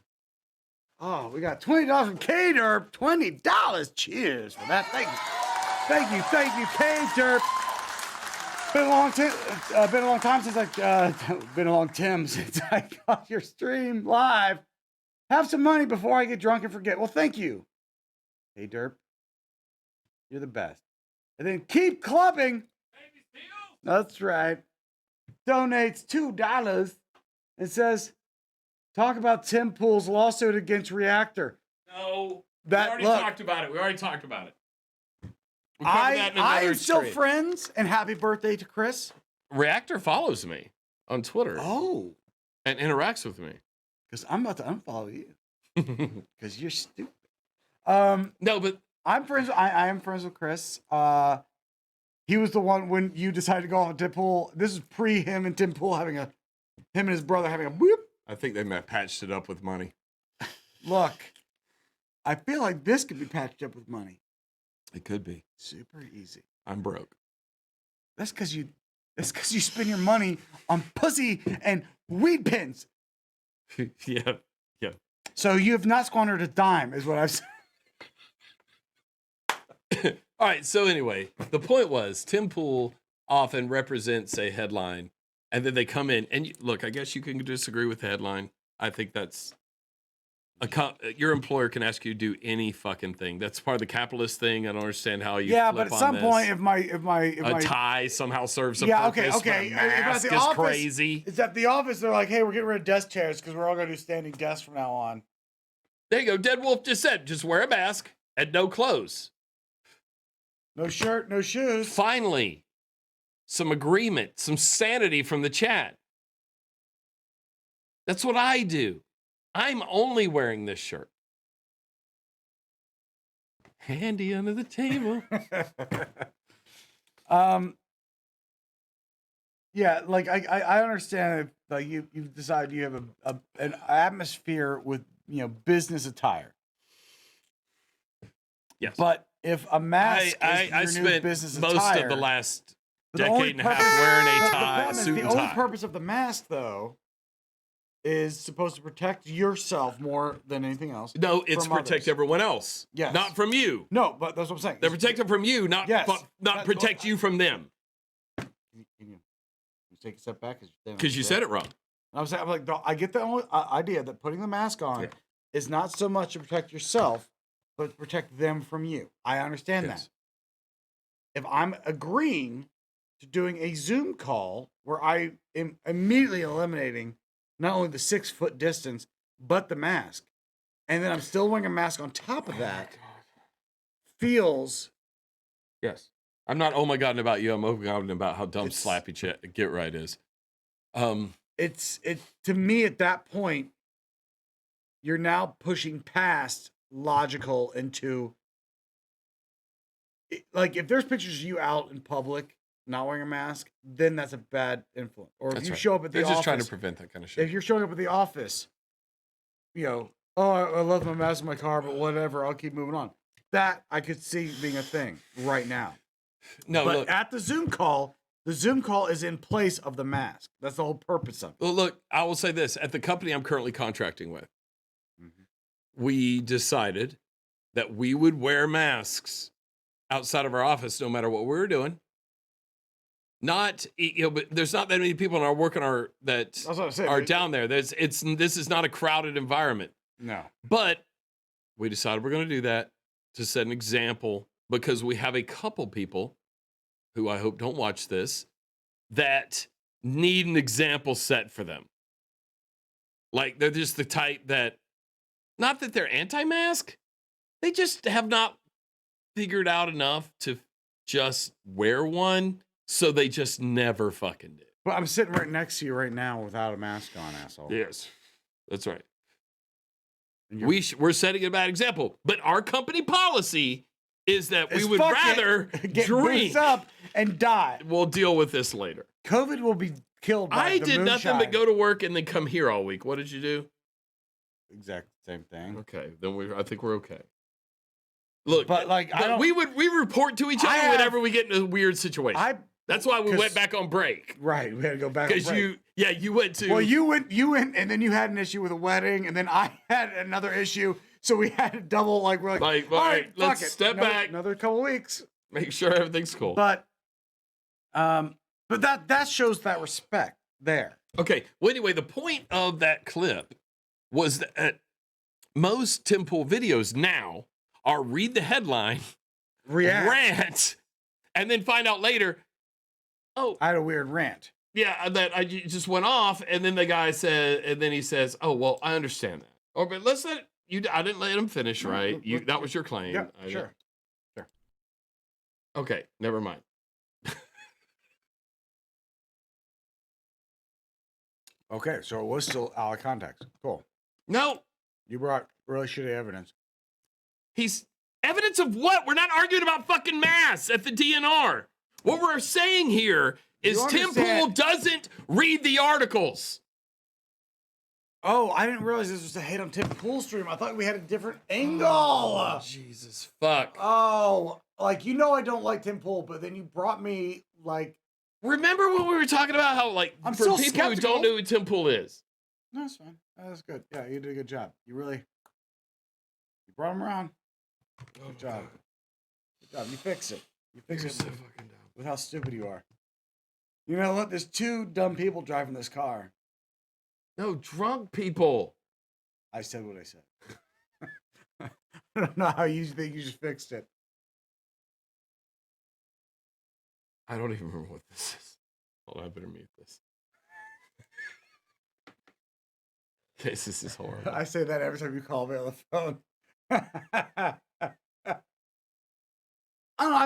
Oh, we got $20 from K-Derp. $20. Cheers for that. Thank you, K-Derp. Been a long time since since I got your stream live. Have some money before I get drunk and forget. Well, thank you. Hey, Derp. You're the best. And then keep clubbing. That's right. Donates $2 and says, talk about Tim Pool's lawsuit against Reactor.
No. We
That-
already
look.
talked about it. We already talked about it. We covered that in
I
another
am still
stream.
friends, and happy birthday to Chris.
Reactor follows me on Twitter
Oh,
and interacts with me.
because I'm about to unfollow you because you're stupid.
No, but
I'm friends. I am friends with Chris. He was the one when you decided to go on Tim Pool. This is pre him and Tim Pool him and his brother having a whoop.
I think they patched it up with money.
Look, I feel like this could be patched up with money.
It could be.
Super easy.
I'm broke.
That's because you spend your money on pussy and weed pins.
Yeah.
So you have not squandered a dime, is what I've said.
All right. So anyway, the point was Tim Pool often represents a headline, and then they come in and look. I guess you can disagree with the headline. I think that's your employer can ask you to do any fucking thing. That's part of the capitalist thing. I don't understand how you.
Yeah,
flip
but at
on
some
this.
point, if my
a tie somehow serves a
yeah,
purpose.
okay.
But a
If at
mask
the
is
office-
crazy.
It's at the office. They're like, hey, we're getting rid of desk chairs because we're all gonna do standing desks from now on.
There you go. Dead Wolf just said, just wear a mask and no clothes.
No shirt, no shoes.
Finally, some agreement, some sanity from the chat. That's what I do. I'm only wearing this shirt. Handy under the table.
Yeah, like I understand if like you decide you have an atmosphere with business attire.
Yes.
But if a mask
I
is your new
spent
business
most
attire,
of the last
but the only
decade and a half
purpose-
wearing a
the
tie,
problem is
suit
the
and
only
tie.
purpose of the mask, though, is supposed to protect yourself more than anything else.
No, it's
from
protect
others.
everyone else.
Yes.
Not from you.
No, but that's what I'm saying.
They're protected from you, not
Yes.
not
That's
protect
what-
you from them.
Can you take a step back
Because you said it wrong.
I'm saying, I'm like, I get the only idea that putting the mask on
Yeah.
is not so much to protect yourself, but to protect them from you. I understand
Yes.
that. If I'm agreeing to doing a Zoom call where I am immediately eliminating not only the 6 foot distance, but the mask, and then I'm still wearing a mask on top of that, feels
Yes. I'm not oh my god about you. I'm oh my god about how dumb
It's-
Slappy Get Right is.
it to me at that point, you're now pushing past logical into like if there's pictures of you out in public not wearing a mask, then that's a bad influence. Or if
That's
you
right.
show up at the
They're
office,
just trying to prevent that kind of shit.
if you're showing up at the office, you know, oh, I left my mask in my car, but whatever, I'll keep moving on. That I could see being a thing right now.
No,
But
look.
at the Zoom call is in place of the mask. That's the whole purpose of it.
Well, look, I will say this. At the company I'm currently contracting with, we decided that we would wear masks outside of our office no matter what we were doing. Not, but there's not that many people in our working that
That's what I'm saying.
are down there. This is not a crowded environment.
No.
But we decided we're going to do that to set an example because we have a couple people who I hope don't watch this that need an example set for them. Like they're just the type that, not that they're anti-mask, they just have not figured out enough to just wear one, so they just never fucking did.
But I'm sitting right next to you right now without a mask on, asshole.
Yes, that's right.
And you're-
We're setting a bad example, but our company policy is that we
Is
would
fuck
rather
it, get
drink.
boots up and die.
We'll deal with this later.
COVID will be killed by
I
the
did nothing
moonshine.
but go to work and then come here all week. What did you do?
Exact same thing.
Okay, then I think we're okay. Look,
But, like, I don't-
we report to each
I
other
have-
whenever we get in a weird situation. That's why we
'cause-
went back on break.
Right, we had to go back. on
Because
break.
you went to.
Well, you went, and then you had an issue with a wedding, and then I had another issue, so we had to double. Like we're like,
all right,
fuck
let's
it.
step back.
Another couple weeks.
Make sure everything's cool.
But that shows that respect there.
Okay. Well, anyway, the point of that clip was that most Tim Pool videos now are read the headline,
React.
rant, and then find out later, oh,
I had a weird rant.
yeah, that I just went off, and then the guy said, and then he says, oh, well, I understand that. Or, but let's let you. I didn't let him finish,
No,
right?
look,
That was your claim.
Yeah,
I
sure.
Okay, never mind.
Okay, so it was still out of context. Cool.
No,
You brought really shitty evidence.
he's evidence of what? We're not arguing about fucking masks at the DNR. What we're saying here is
You
Tim Pool
understand-
doesn't read the articles.
Oh, I didn't realize this was a hate on Tim Pool stream. I thought we had a different angle.
Jesus fuck.
Oh, like I don't like Tim Pool, but then you brought me like.
Remember when we were talking about how, like,
I'm
for
still
people who
skeptical.
don't know who Tim Pool is,
No, it's fine. That's good. Yeah, you did a good job. You brought him around. Good job. Good job. You fix it. You fix
you're
it
so fucking dumb.
with how stupid you are. You know what? There's two dumb people driving this car.
No, drunk people.
I said what I said. I don't know how you think you just fixed it.
I don't even remember what this is. Hold on, I better mute this. Okay, this is horrible.
I say that every time you call me on the phone. I don't know.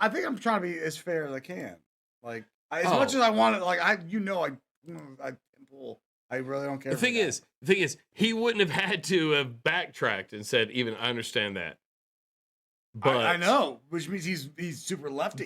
I think I'm trying to be as fair as I can. Like as much
Oh.
as I want it. Like I really don't care.
The thing is, he wouldn't have had to have backtracked and said, even I understand that. But
I know, which means he's super lefty.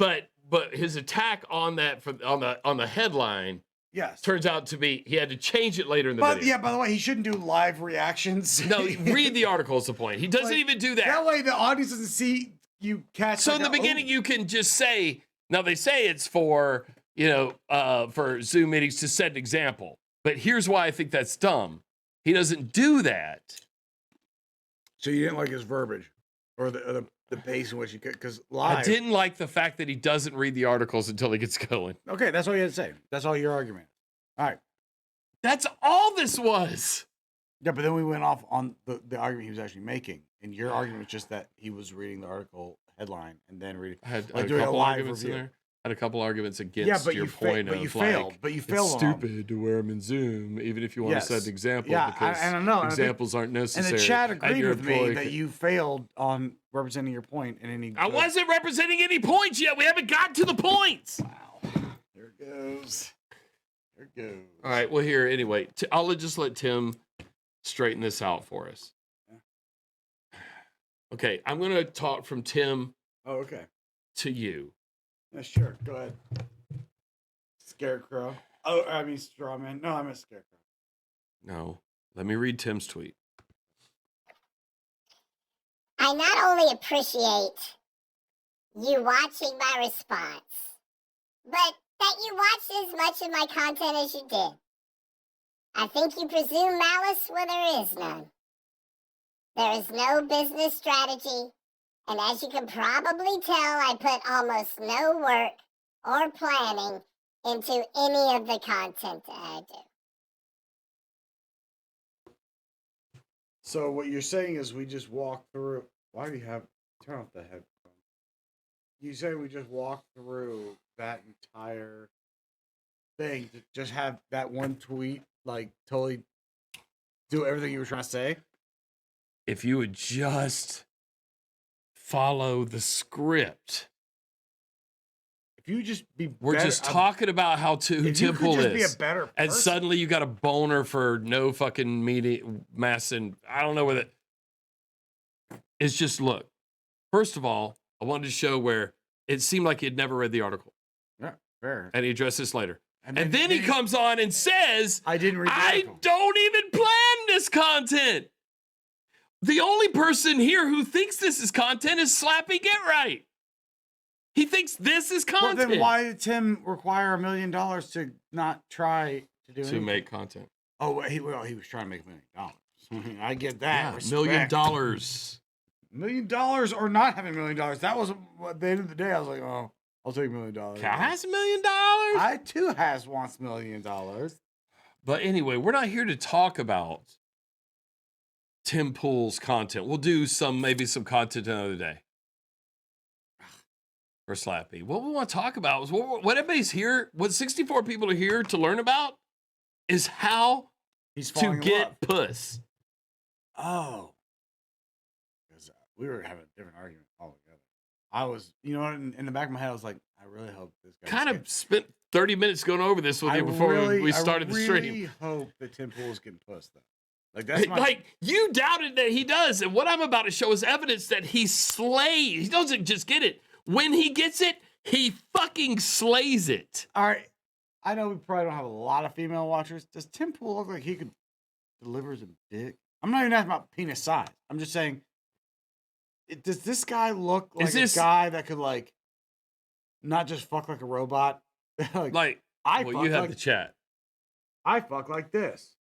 But his attack on that on the headline
yes,
turns out to be he had to change it later in the
but
video.
yeah. By the way, he shouldn't do live reactions.
No, read the article is the point. He doesn't
Like,
even do that.
That way, the audience doesn't see you catch.
So
like
in the
a,
beginning,
"Oh."
you can just say, now they say it's for, for Zoom meetings to set an example. But here's why I think that's dumb. He doesn't do that.
So you didn't like his verbiage or the pace in which he could, because live.
I didn't like the fact that he doesn't read the articles until he gets going.
Okay, that's all you had to say. That's all your argument. All right.
That's all this was.
Yeah, but then we went off on the argument he was actually making, and your argument was just that he was reading the article headline and then reading.
I had
Like
a
doing a
couple
live
arguments in
review.
there. had a couple arguments against
Yeah, but
your
you
point
but
of
you failed.
like,
But you
it's
failed on them.
stupid to wear them in Zoom, even if you want
Yes.
to set an example,
Yeah,
because
I know, and I think-
examples aren't
And
necessary.
the chat
And
agreed
your
with me
employee
that
could-
you failed on representing your point in any.
I wasn't representing any points yet. We haven't got to the points.
Wow. There it goes. There it goes.
All right. Well, here anyway. I'll just let Tim straighten this out for us. Okay, I'm gonna talk from Tim
Oh, okay.
to you.
Yeah, sure. Go ahead. Scarecrow. Oh, I mean Strawman. No, I'm a Scarecrow.
No, let me read Tim's tweet.
I not only appreciate you watching my response, but that you watched as much of my content as you did. I think you presume malice where there is none. There is no business strategy, and as you can probably tell, I put almost no work or planning into any of the content that I do.
So what you're saying is we just walk through. Why do you have turn off the headphone? You say we just walk through that entire thing to just have that one tweet like totally do everything you were trying to say?
If you would just follow the script.
If you just be
We're
better,
just talking about who
if you
Tim
could
Pool
just
is.
be a better person.
And suddenly you got a boner for no fucking media mass, and I don't know where that. It's just, look, first of all, I wanted to show where it seemed like he'd never read the article,
Yeah, fair.
and he addressed this later.
And
And then he comes on and says,
I didn't read the
I
article.
don't even plan this content. The only person here who thinks this is content is Slappy Get Right. He thinks this is
Well,
content.
then why did Tim require $1 million to not try to do
to
anything?
make content?
Oh, he was trying to make $1 million. I get that.
Yeah, $1
Respect.
million.
$1 million or not having $1 million. That was at the end of the day. I was like, oh, I'll take $1 million.
Cal has $1 million.
I too wants $1 million.
But anyway, we're not here to talk about Tim Pool's content. We'll do maybe some content another day. Or Slappy. What we want to talk about is what everybody's here, what 64 people are here to learn about is how
He's
to
falling in
get
love.
puss.
Oh, because we were having a different argument altogether. I was, you know, in the back of my head, I was like, I really hope this guy
Kind of spent 30 minutes going over this with you before we started the
I
stream.
really hope that Tim Pool's getting pussed though. Like that's my
Like, you doubted that he does. And what I'm about to show is evidence that he slays. He doesn't just get it. When he gets it, he fucking slays it.
All right. I know we probably don't have a lot of female watchers. Does Tim Pool look like he could deliver a dick? I'm not even asking about penis size. I'm just saying, does this guy look like a guy that could like not just fuck like a robot?
Like,
I
well,
fuck
you have
like
the chat.
I fuck like this.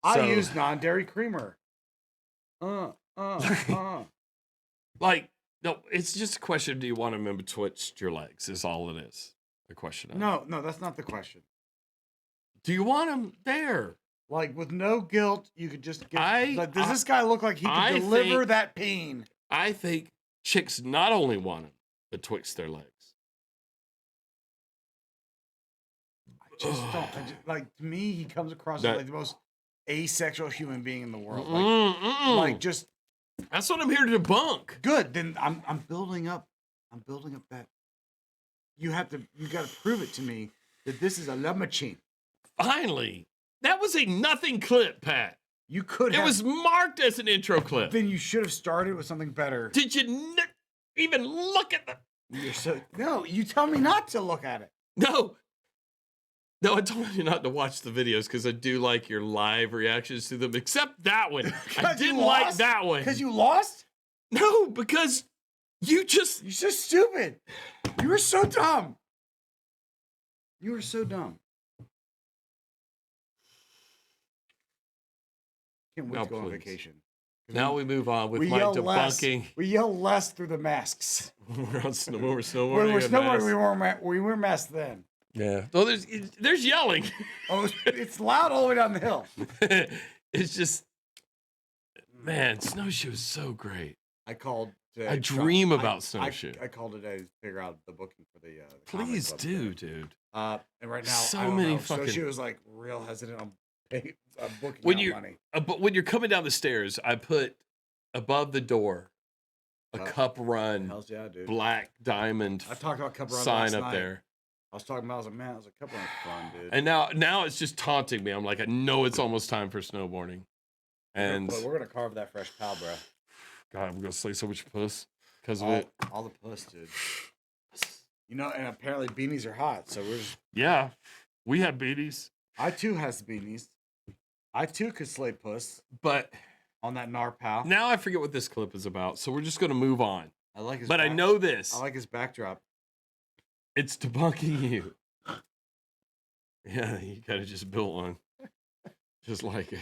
So-
I use non-dairy creamer.
Like, no, it's just a question. Do you want him in betwixt your legs? Is all it is. The question. Of.
No, that's not the question.
Do you want him there?
Like with no guilt, you could just get. Like, does
I-
this guy look like he
I
can deliver
think-
that peen?
I think chicks not only want him betwixt their legs.
Like to me, he comes across
That-
as like the most asexual human being in the world.
Like,
Just
that's what I'm here to debunk.
good. Then I'm building up. I'm building up that. You got to prove it to me that this is a love machine.
Finally, that was a nothing clip, Pat.
You could.
It was marked as an intro clip.
Then you should have started with something better.
Did you even look at the?
You're so no. You tell me not to look at it.
No, I told you not to watch the videos because I do like your live reactions to them, except that one. I
'Cause you
didn't like
lost?
that one.
Because you lost.
No, because you just.
You're so stupid. You were so dumb. You were so dumb. Can't wait
Now,
to go on
please.
vacation.
Now we move on with
We
my
yell less.
debunking.
We yell less through the masks.
We're on snowboard.
When
Snowboarding.
we're
in
snowboarding,
masks.
we were masked then.
Yeah. Oh, there's yelling.
Oh, it's loud all the way down the hill.
It's just, man, snowshoe is so great.
I called today.
I dream about
I
snowshoe.
called today to figure out the booking for the.
Please
comedy
do,
club.
dude.
And right now,
So
I don't
many
know.
fucking-
Snowshoe was like real hesitant on booking
When
out
you
money.
but when you're coming down the stairs, I put above the door a cup run
Hell's yeah, dude.
black diamond
I talked about Cup Run
sign
last
up
night.
there.
I was talking about. I was like, man, it was a Cup Run fun, dude.
And now it's just taunting me. I'm like, I know it's almost time for snowboarding. And
But we're gonna carve that fresh pal, bro.
God, I'm gonna slay so much puss because of
All,
it.
all the puss, dude. You know, and apparently beanies are hot, so we're just.
Yeah, we have beanies,
I too has beanies. I too could slay puss
but
on that Nar pal.
now I forget what this clip is about. So we're just gonna move on.
I like his.
But I
back-
know this.
I like his backdrop.
It's debunking you. Yeah, you kind of just built one, just like it.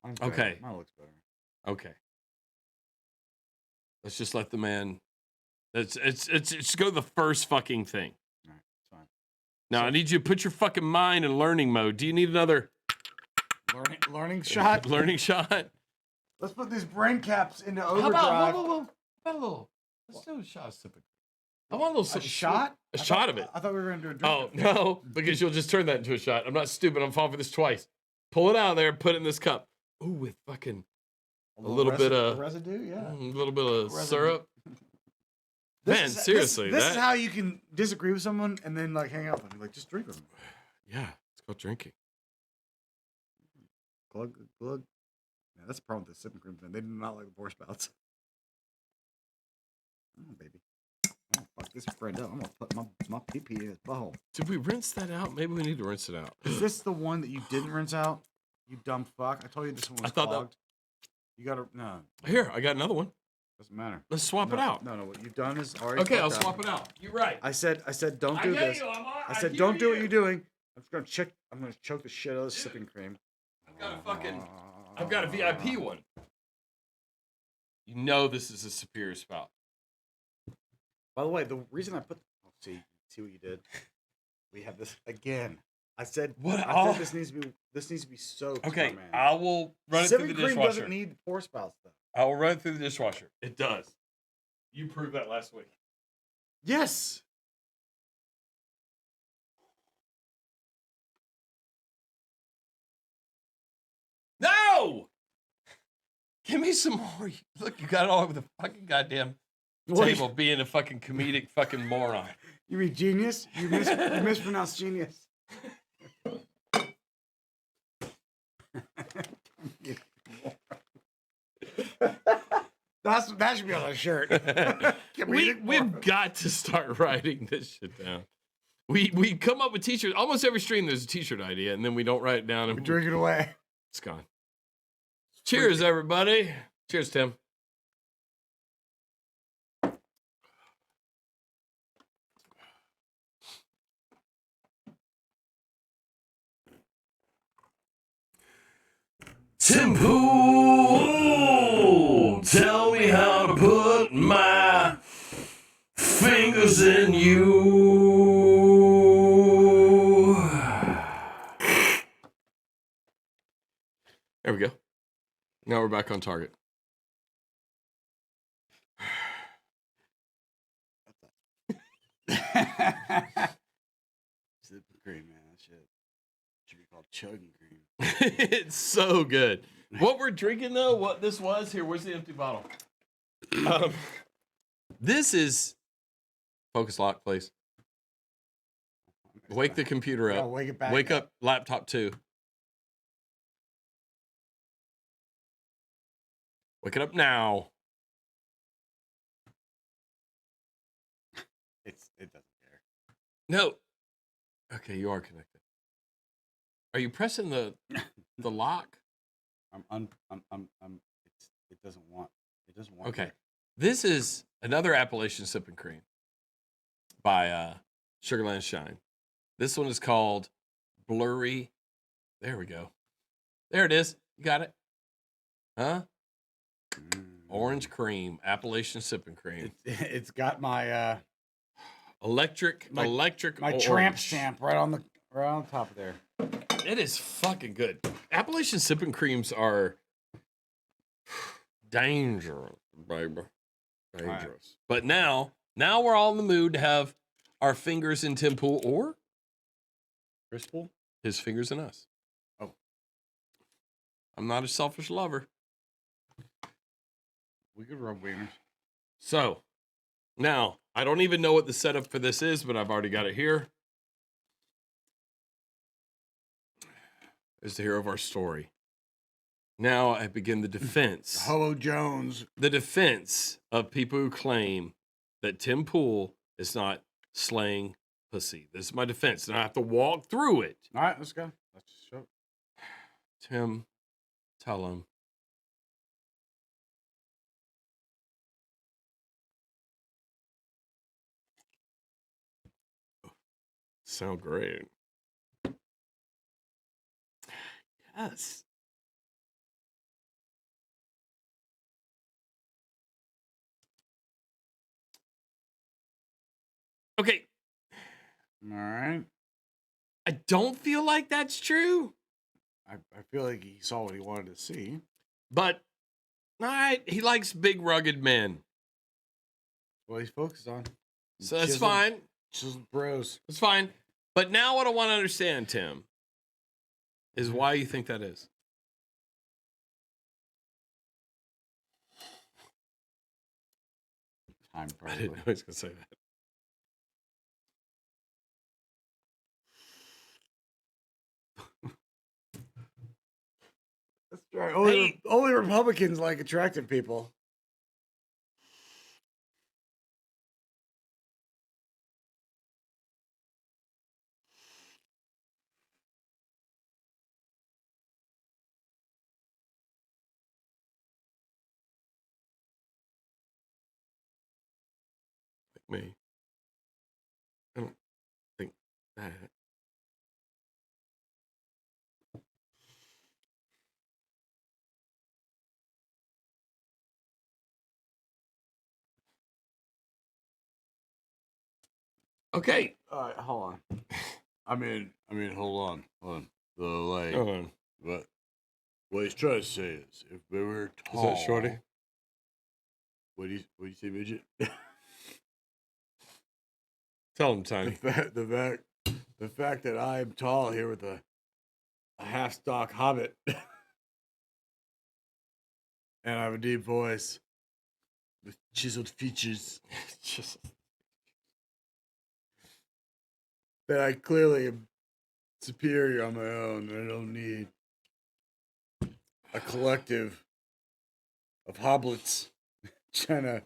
Mine's better.
Okay.
Mine looks better.
Okay. Let's just let the man. It's go to the first fucking thing.
All right, it's fine.
Now I need you to put your fucking mind in learning mode. Do you need another
Learning shot.
learning shot?
Let's put these brain caps into
How
overdrive.
about whoa. How about a little? Let's do a shot of sipping. I want a little
A
something
shot?
A
I
shot
thought-
of it.
I thought we were gonna do a drink.
Oh no, because you'll just turn that into a shot. I'm not stupid. I'm falling for this twice. Pull it out of there. Put it in this cup. Ooh, with fucking a little bit of
residue. Yeah.
a little bit of
Residue.
syrup.
This
Man,
is-
seriously,
this
that
is how you can disagree with someone and then like hang out with them. Like just drink with them.
yeah, it's called drinking.
Glug glug. Yeah, that's the problem with the sipping cream thing. They do not like the pour spouts. Oh, baby. Oh, fuck this friend up. I'm gonna put my pee pee in his butthole.
Did we rinse that out? Maybe we need to rinse it out.
Is this the one that you didn't rinse out? You dumb fuck. I told you this one was
I thought that-
clogged. You gotta no.
Here, I got another one.
Doesn't matter.
Let's swap
no,
it out.
No, what you've done is already.
Okay, I'll
fucked up.
swap it out. You're right.
I said don't
I
do
get
this.
you.
I said don't do what you're doing. I'm just gonna check. I'm gonna choke the shit out of this sipping cream.
I've got a VIP one. You know this is a superior spout.
By the way, the reason I put see what you did. We have this again. I said
What?
I
Oh.
said this needs to be soaked.
Okay,
my man.
I will run it through the
Sipping cream
dishwasher.
doesn't need pour spouts though.
I will run it through the dishwasher. It does. You proved that last week.
Yes.
No! Give me some more. Look, you got it all over the fucking goddamn
What?
table being a fucking comedic fucking moron.
You mean genius? You mispronounced genius. That should be on a shirt. Comedic
We've
moron.
got to start writing this shit down. We come up with t-shirts. Almost every stream there's a t-shirt idea, and then we don't write it down, and
We drink it away.
it's gone. Cheers, everybody. Cheers, Tim. Tim Pool, tell me how to put my fingers in you. There we go. Now we're back on target.
Sipping cream, man. That shit should be called chugging cream.
It's so good. What we're drinking though, what this was here, where's the empty bottle? This is focus lock, please. Wake the computer
Oh,
up.
wake it back.
Wake up laptop 2. Wake it up now.
It doesn't care.
No. Okay, you are connected. Are you pressing the lock?
It doesn't want. It doesn't want.
Okay. This is another Appalachian Sipping Cream by Sugarland Shine. This one is called Blurry. There we go. There it is. You got it. Huh? Orange cream, Appalachian Sipping Cream.
It's got my
Electric
my
orange.
tramp stamp right on top of there.
It is fucking good. Appalachian Sipping Creams are dangerous. Baby.
right.
Dangerous. But now we're all in the mood to have our fingers in Tim Pool or
Chris Pool?
his fingers in us.
Oh.
I'm not a selfish lover.
We could rub wieners.
So now I don't even know what the setup for this is, but I've already got it here. There's the hero of our story. Now I begin the defense.
Ho Jones.
The defense of people who claim that Tim Pool is not slaying pussy. This is my defense, and I have to walk through it.
All right, let's go. Let's show it.
Tim, tell him. Sound great. Yes. Okay,
All right.
I don't feel like that's true,
I feel like he saw what he wanted to see.
but all right, he likes big, rugged men.
What he's focused on.
So that's
Chiseled-
fine.
Chiseled bros.
It's fine. But now what I want to understand, Tim, is why you think that is.
Time
I
probably.
didn't know he was going to say that.
That's right. Only,
Hey.
only Republicans like attractive people.
Like me. I don't think that. Okay.
All right, hold on. I mean, hold on. The like,
Hold on.
what he's trying to say is, if we were
Is
tall,
that Shorty?
What do you say, midget?
Tell him, Tiny.
the fact that I am tall here with a half stock hobbit, and I have a deep voice with chiseled features,
Just
that I clearly am superior on my own. I don't need a collective of hoblets trying to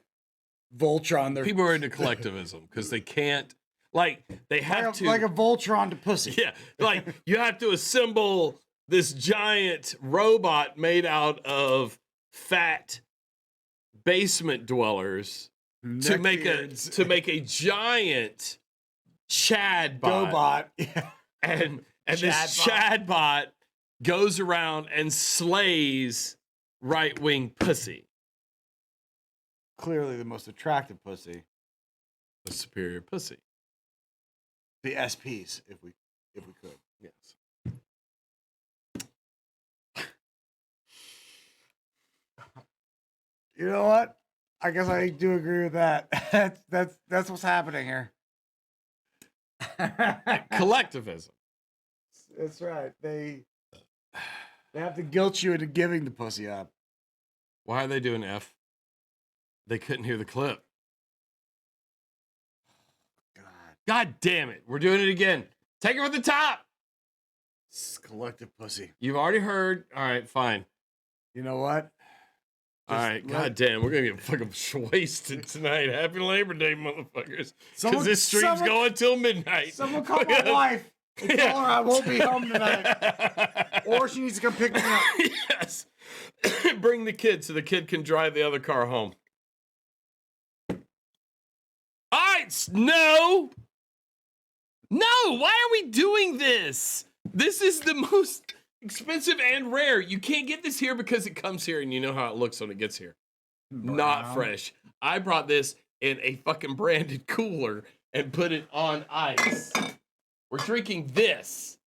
Voltron their
people are into collectivism because they can't, like, they have to.
like a Voltron to pussy.
Yeah, like you have to assemble this giant robot made out of fat basement dwellers to make a giant Chad bot.
GoBot. Yeah.
And this
Chadbot.
Chad bot goes around and slays right wing pussy.
Clearly the most attractive pussy.
A superior pussy.
The SPs, if we could.
Yes.
You know what? I guess I do agree with that. That's what's happening here.
Collectivism.
That's right. They have to guilt you into giving the pussy up.
Why are they doing F? They couldn't hear the clip.
God,
God damn it. We're doing it again. Take it from the top.
it's collective pussy.
You've already heard. All right, fine.
You know what?
All
Just
right,
let-
god damn, we're gonna get fucking wasted tonight. Happy Labor Day, motherfuckers.
Someone-
Because this stream's
someone-
going till midnight.
Someone call my wife and tell her I won't be home tonight, or she needs to come pick me up.
Yes. Bring the kid so the kid can drive the other car home. All right, no. No, why are we doing this? This is the most expensive and rare. You can't get this here because it comes here and you know how it looks when it gets here. Not
Brown.
fresh. I brought this in a fucking branded cooler and put it on ice. We're drinking this.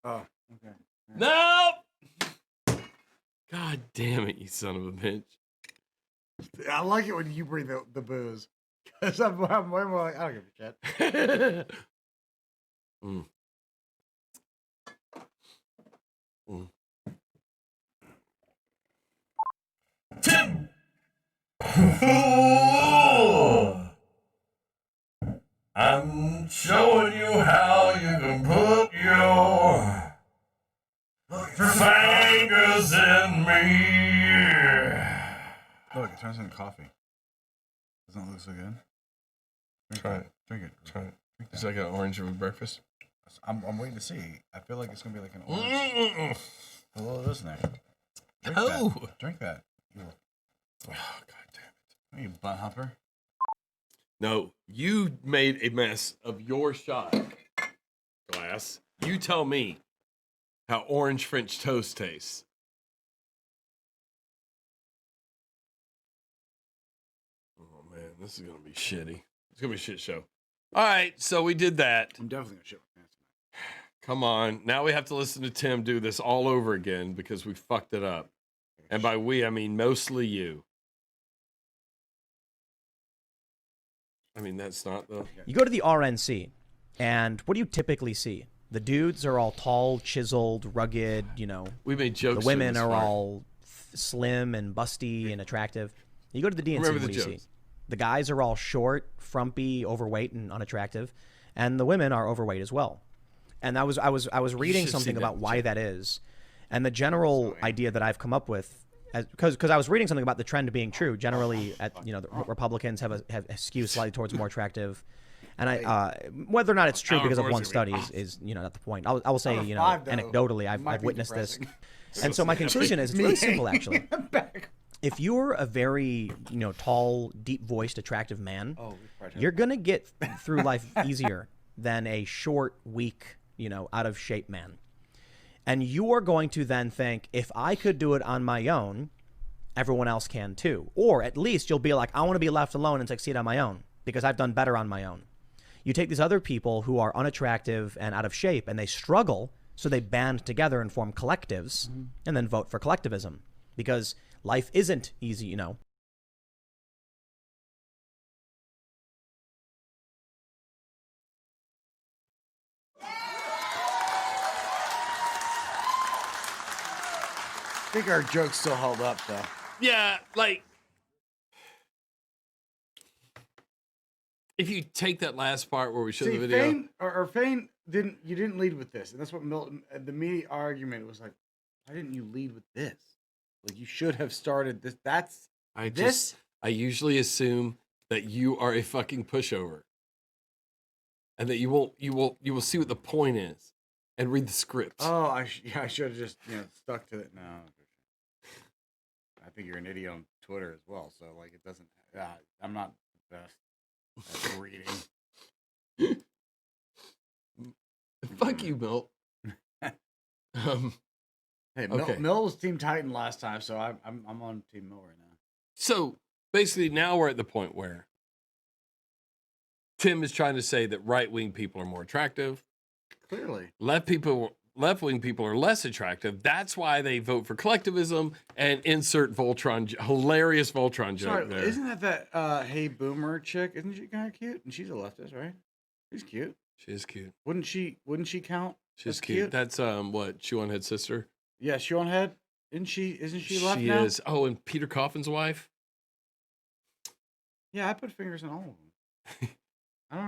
Oh, okay.
Nope. God damn it, you son of a bitch.
I like it when you bring the booze. Because I'm way more like, I don't give a shit.
Mm. Mm.
Tim. I'm showing you how you can put your fingers in me.
Look, it turns into coffee. Doesn't it look so good?
Try it.
Drink it.
Try it.
Drink
It's
that.
like an orange with breakfast.
I'm waiting to see. I feel like it's gonna be like an orange.
Mm-mm.
A little of this in there. Drink
No.
that. Drink that. You,
Oh, God damn it.
you butt humper.
No, you made a mess of your shot glass. You tell me how orange French toast tastes. Oh man, this is gonna be shitty. It's gonna be a shit show. All right, so we did that.
I'm definitely gonna shit my pants.
Come on, now we have to listen to Tim do this all over again because we fucked it up. And by we, I mean mostly you. I mean, that's not the.
You go to the RNC, and what do you typically see? The dudes are all tall, chiseled, rugged, you know.
We made jokes.
The women
in this
are
part.
all slim and busty and attractive. You go to the DNC,
Remember
what
the
do you see?
jokes.
The guys are all short, frumpy, overweight, and unattractive, and the women are overweight as well. And I was reading
should see
something
that
about
in
why
chat.
that is, and the general idea that I've come up with, because I was reading something about the trend being true. Generally, the Republicans have a skew slightly towards more attractive. And whether or not it's true
Our
because of
boys
one
are
study
gonna
is not the point. I will say,
Out of five, though,
anecdotally,
it might
I've
be
witnessed this.
depressing.
And so my conclusion is it's really simple, actually.
Back.
If you're a very, tall, deep-voiced, attractive man,
Oh,
you're gonna get through life easier than a short, weak, out of shape man. And you are going to then think, if I could do it on my own, everyone else can too. Or at least you'll be like, I want to be left alone and succeed on my own because I've done better on my own. You take these other people who are unattractive and out of shape and they struggle, so they band together and form collectives and then vote for collectivism because life isn't easy,
I think our joke's still held up, though.
Yeah, like if you take that last part where we showed
See,
the video.
Fane or Fane didn't lead with this, and that's what Milton. The media argument was like, why didn't you lead with this? Like you should have started this. That's
I usually assume that you are a fucking pushover. And that you will see what the point is and read the script.
Oh, I should have just stuck to it. No, I think you're an idiot on Twitter as well. So like it doesn't. I'm not the best at reading.
Fuck you, Milt.
Hey,
Okay.
Mill was Team Titan last time, so I'm on Team Mill right now.
So basically now we're at the point where Tim is trying to say that right-wing people are more attractive.
Clearly.
Left-wing people are less attractive. That's why they vote for collectivism and insert hilarious Voltron joke
Sorry,
there.
isn't that Hey Boomer chick? Isn't she kind of cute? And she's a leftist, right? She's cute.
She is cute.
Wouldn't she count?
She's
as
cute. That's what Chew on Head's sister.
Yeah, Sean Head. Isn't she left
She
now?
is. Oh, and Peter Coffin's wife.
Yeah, I put fingers in all of them. I don't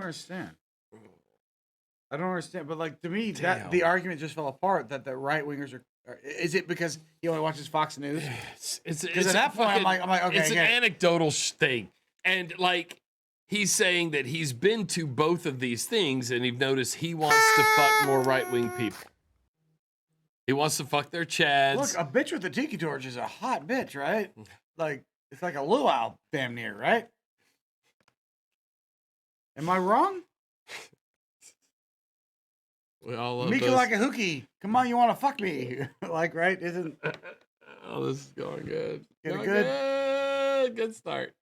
understand. But like to me, that
Damn.
the argument just fell apart. That the right wingers are. Is it because he only watches Fox News?
It's
at
a
that point, I'm
fucking-
like, okay,
it's an
okay.
anecdotal thing, and like he's saying that he's been to both of these things, and you've noticed he wants to fuck more right wing people. He wants to fuck their chads.
Look, a bitch with a tiki torch is a hot bitch, right? Like it's like a luau, damn near, right? Am I wrong?
We all love
Mika
those.
like a hookie. Come on, you want to fuck me? Like, right? Isn't
Oh, this is going good.
Going
Going good. Good start.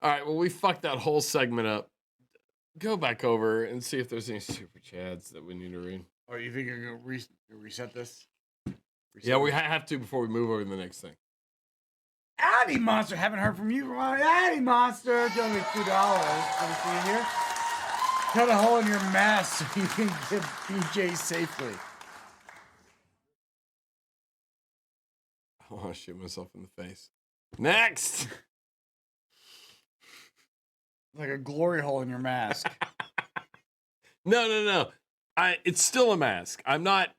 All right. Well, we fucked that whole segment up. Go back over and see if there's any super chats that we need to read.
or you think you're gonna reset this?
Yeah, we have to before we move over to the next thing.
Addy Monster, haven't heard from you. Addy Monster, give me $2. Let me see you here. Cut a hole in your mask so you can get BJ safely.
I want to shoot myself in the face. Next.
Like a glory hole in your mask.
No. It's still a mask. I'm not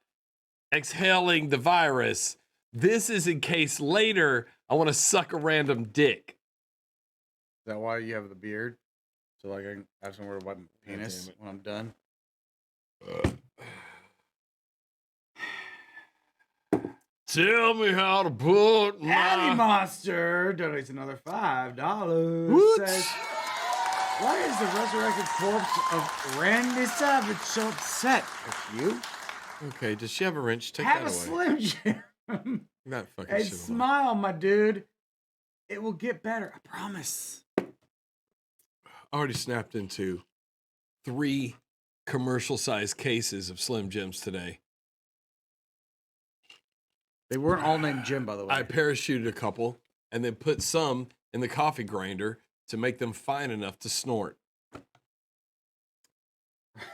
exhaling the virus. This is in case later I want to suck a random dick.
Is that why you have the beard? So like I just want to wipe my penis
damn it.
when I'm done.
Tell me how to put
Addy
my...
Monster donates another $5.
What?
Says, why is the resurrected corpse of Randy Savage so upset with you?
Okay, does she have a wrench? Take
Have a
that away.
Slim Jim.
That fucking
Hey,
shit away.
smile, my dude. It will get better. I promise.
I already snapped into 3 commercial-sized cases of Slim Jims today.
They weren't all named Jim, by the way.
I parachuted a couple and then put some in the coffee grinder to make them fine enough to snort.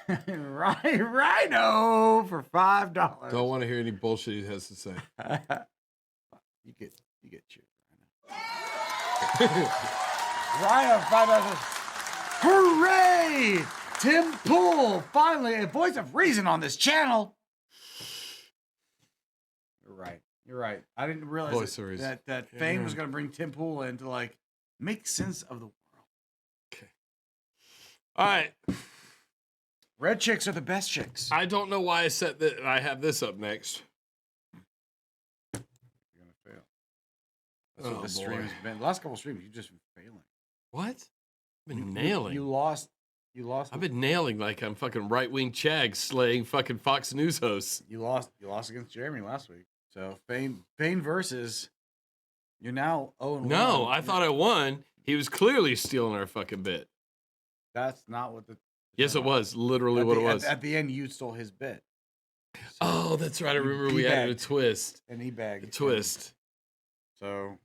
Rhino for $5.
Don't want to hear any bullshit he has to say.
You get you. Rhino $5. Hooray! Tim Pool, finally a voice of reason on this channel. You're right. I didn't realize
Voice of reason.
that
Yeah,
Fame
you're
was
right.
going to bring Tim Pool in to like make sense of the world.
Okay. All right.
Red chicks are the best chicks.
I don't know why I set that. I have this up next.
You're gonna fail. That's
Oh,
what this stream
boy.
has been. The last couple streams, you've just been failing.
What? I've been
You
nailing.
lost.
I've been nailing like I'm fucking right-wing Chag slaying fucking Fox News hosts.
You lost against Jeremy last week. So Fane versus. You're now 0-1.
No, I thought I won. He was clearly stealing our fucking bit.
That's not what the.
Yes, it was literally
At
what
the-
it was.
At the end, you stole his bit.
Oh, that's right. I
You
remember we added a
teabagged.
twist.
And he bagged.
A twist.
So,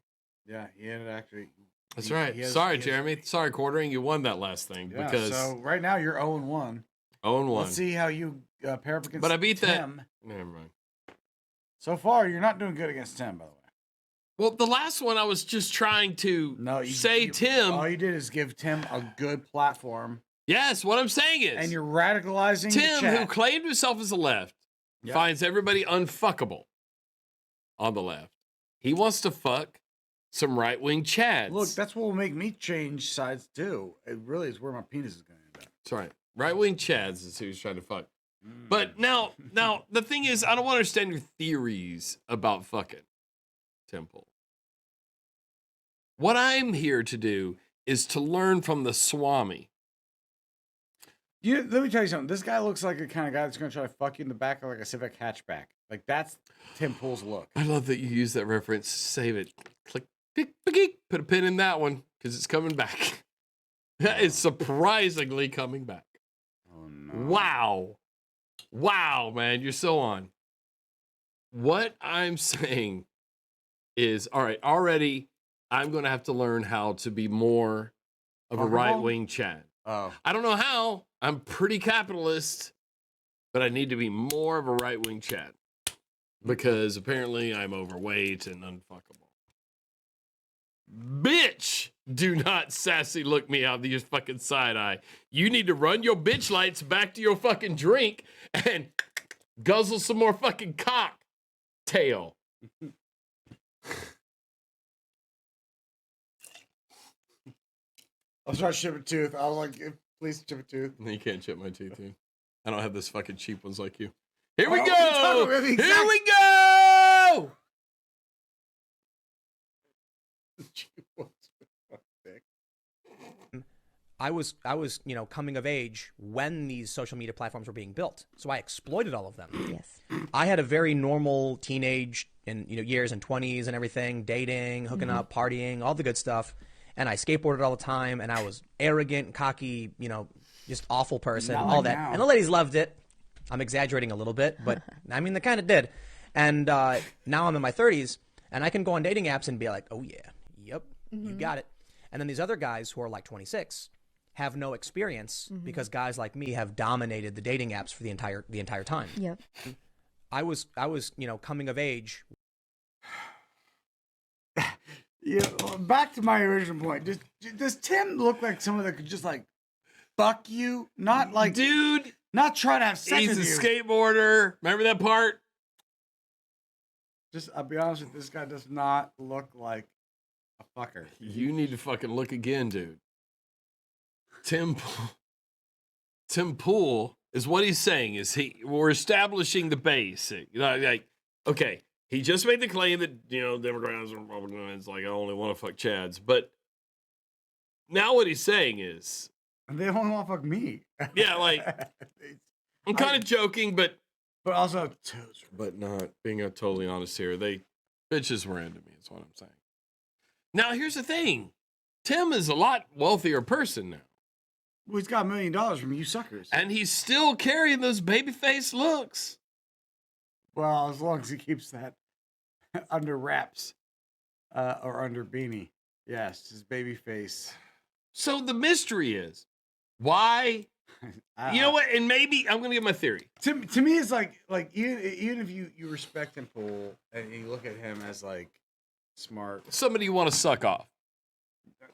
yeah, he ended actually.
That's
he-
right.
he has-
Sorry,
he has-
Jeremy. Sorry, Quartering. You won that last thing
Yeah,
because
so right now you're 0-1.
0-1.
Let's see how you pair up against
But I beat that-
Tim.
Never mind.
So far, you're not doing good against Tim, by the way.
Well, the last one I was just trying to
No,
Tim.
All you did is give Tim a good platform,
Yes, what I'm saying is
and you're radicalizing the
Tim,
chat.
who claimed himself as the left,
Yeah.
finds everybody unfuckable on the left. He wants to fuck some right-wing Chads.
Look, that's what will make me change sides too. It really is where my penis is going to end up.
That's right. Right-wing Chads is who he's trying to fuck.
Mm.
But now the thing is, I don't want to understand your theories about fucking Temple. What I'm here to do is to learn from the Swami.
Let me tell you something. This guy looks like the kind of guy that's going to try to fuck you in the back of like a Civic hatchback. Like that's Tim Pool's look.
I love that you use that reference. Save it. Click, click, click. Put a pin in that one because it's coming back. That is surprisingly coming back.
Oh no!
Wow, man, you're so on. What I'm saying is, all right, already I'm going to have to learn how to be more of a
Fuckable?
right-wing Chad.
Oh,
I don't know how. I'm pretty capitalist, but I need to be more of a right-wing Chad because apparently I'm overweight and unfuckable. Bitch, do not sassy look me out of your fucking side eye. You need to run your bitch lights back to your fucking drink and guzzle some more fucking cocktail.
I'll start shipping tooth. I was like, please chip a tooth.
No, you can't chip my teeth, dude. I don't have this fucking cheap ones like you. Here we
Oh,
go.
we're talking about the
Here
exact-
we go.
I was, coming of age when these social media platforms were being built, so I exploited all of them.
Yes.
I had a very normal teenage and years and 20s and everything, dating, hooking up, partying, all the good stuff. And I skateboarded all the time, and I was arrogant, cocky, just awful person,
Not
all
like
that.
now.
And the ladies loved it. I'm exaggerating a little bit, but I mean, they kind of did. And now I'm in my 30s, and I can go on dating apps and be like, oh yeah, You got it. And then these other guys who are like 26 have no experience because guys like me have dominated the dating apps for the entire time.
Yep.
I was, coming of age.
Yeah, back to my original point. Does Tim look like someone that could just like fuck you? Not like
Dude,
not try to have sex
he's
with
a
you.
skateboarder. Remember that part?
I'll be honest with you, this guy does not look like a fucker.
You need to fucking look again, dude. Tim Pool is what he's saying is we're establishing the basic. Like, okay, he just made the claim that, Democrats and Republicans like I only want to fuck Chads, but now what he's saying is
They only want to fuck me.
Yeah, like I'm kind of joking, but
also
not being totally honest here. Bitches were into me, is what I'm saying. Now here's the thing. Tim is a lot wealthier person now.
well, he's got $1 million from you suckers.
And he's still carrying those babyface looks.
Well, as long as he keeps that under wraps or under beanie. Yes, his baby face.
So the mystery is why, you know what? And maybe I'm going to give my theory.
To me, it's like even if you respect Tim Pool and you look at him as like smart,
Somebody you want to suck off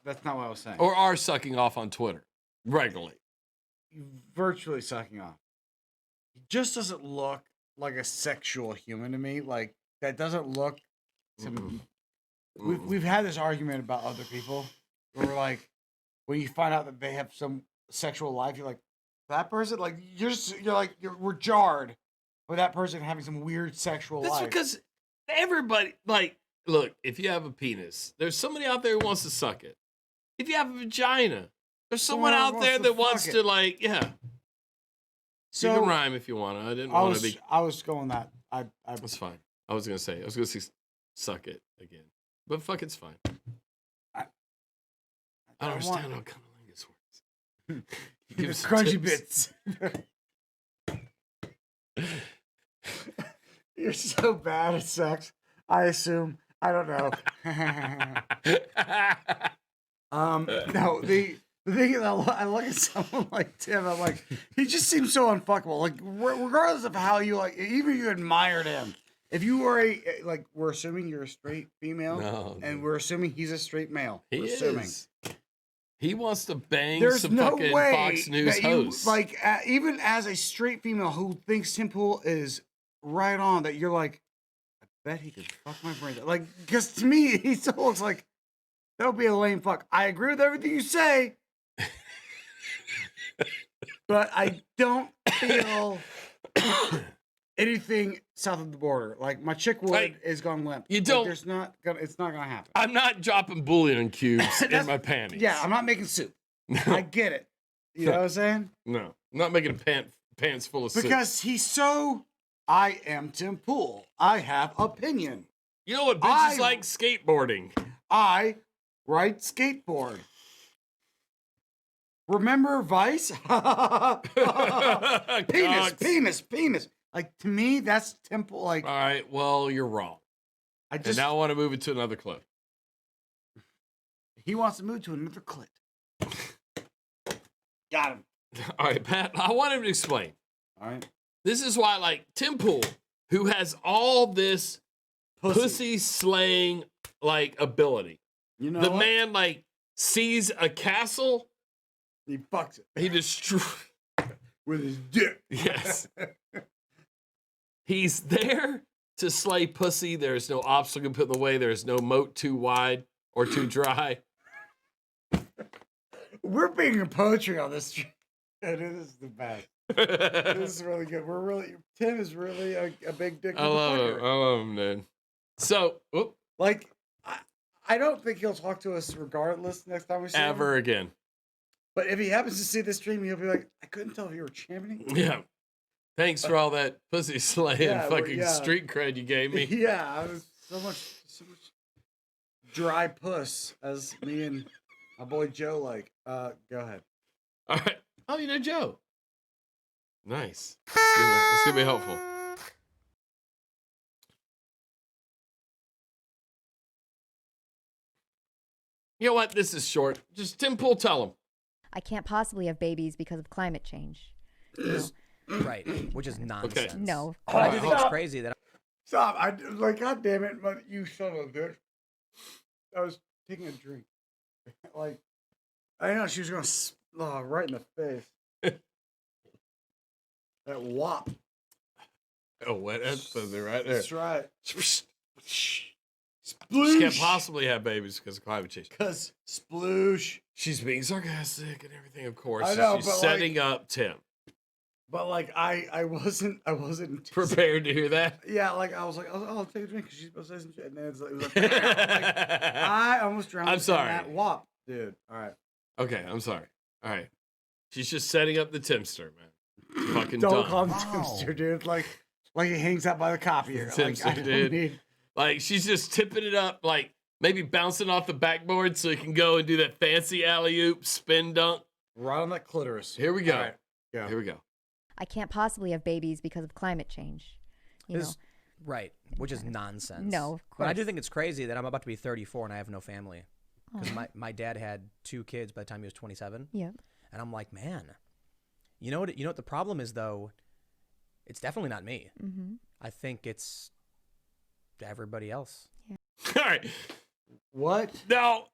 that's not what I was saying.
or are sucking off on Twitter regularly.
Virtually sucking off. He just doesn't look like a sexual human to me. Like that doesn't look to me. We've had this argument about other people where we're like, when you find out that they have some sexual life, you're like, that person, like we're jarred with that person having some weird sexual
That's
life.
because everybody, like, look, if you have a penis, there's somebody out there who wants to suck it. If you have a vagina, there's someone
Someone
out
wants
there
to
that wants
fuck
to,
it.
like, yeah.
So
You can rhyme if you want. I didn't
I
want to
was
be.
I was going that
That's fine. I was gonna say suck it again, but fuck, it's fine. I don't understand how cunnilingus works. He
the
gives
crunchy
tips.
bits. You're so bad at sex. I assume. I don't know. No, the thing is, I look at someone like Tim. I'm like, he just seems so unfuckable. Like, regardless of how you like, even if you admired him, if you were we're assuming you're a straight female,
No,
and
dude.
we're assuming he's a straight male.
He
we're assuming.
is. He wants to bang
There's
some
no
fucking
way
Fox News
that you
hosts.
like, even as a straight female who thinks Tim Pool is right on, that you're like, I bet he could fuck my brains out. Like, because to me, he still looks like that would be a lame fuck. I agree with everything you say, but I don't feel anything south of the border. Like my chick would
Like,
is gone limp.
you
Like,
don't-
it's not gonna happen.
I'm not dropping bullion cubes in
That's-
my panties.
Yeah, I'm not making soup.
No,
I get it. You know what I'm saying?
no, I'm not making pants full of soup.
Because he's so. I am Tim Pool. I have opinion.
You know what bitches
I-
like? Skateboarding.
I ride skateboard. Remember Vice? penis. Like to me, that's Tim Pool. Like
All right, well, you're wrong.
I
And
just
now I want to move it to another clip.
he wants to move to another clit. Got him.
All right, Pat, I want him to explain.
All right.
This is why, like, Tim Pool, who has all this pussy slaying, like, ability.
You know
The
what?
man, like, sees a castle,
He fucks it
he destroys.
with his dick.
Yes. He's there to slay pussy. There's no obstacle put in the way. There's no moat too wide or too dry.
We're being a poetry on this. And it is the best. This is really good. Tim is really a big dick.
I love him.
motherfucker.
I love him, dude. So, whoop,
Like, I don't think he'll talk to us regardless next time we see him.
ever again.
But if he happens to see this stream, he'll be like, I couldn't tell if you were championing.
Yeah. Thanks for all that pussy slaying
Yeah, well,
fucking
yeah.
street cred you gave me.
Yeah, I was so much dry puss as me and my boy Joe like. Go ahead.
All right. Oh, you know Joe. Nice. This gonna be helpful. You know what? This is short. Just Tim Pool, tell him.
I can't possibly have babies because of climate change.
Right, which is nonsense.
No.
But I do think it's crazy that
Stop! I like, God damn it, you son of a bitch! I was taking a drink. Like, I know she was gonna right in the face. That wop.
Oh, what? That's right there.
That's right.
She can't possibly have babies because of climate change.
Cause sploosh.
She's being sarcastic and everything, of course.
I know,
She's
but,
setting up Tim.
But like, I wasn't
Prepared to hear that?
Yeah, like I was like, oh, I'll take a drink because she's supposed to say some shit, and then it was like, I almost drowned.
I'm
in
sorry.
that wop, dude. All right.
Okay, I'm sorry. All right. She's just setting up the Timster, man. Fucking
Don't
dumb.
call him Timster, dude. Like he hangs out by the copier.
Timster,
like, I don't
dude.
need-
Like, she's just tipping it up, like maybe bouncing off the backboard so he can go and do that fancy alley-oop spin dunk.
Right on that clitoris.
Here we go.
All right. Yeah.
Here we go.
I can't possibly have babies because of climate change. You know.
right, which is nonsense.
No, of
But I
course.
do think it's crazy that I'm about to be 34 and I have no family. Because my dad had 2 kids by the time he was 27.
Yeah.
And I'm like, man, you know what the problem is though? It's definitely not me.
Mm-hmm.
I think it's everybody else.
All right.
What?
Now,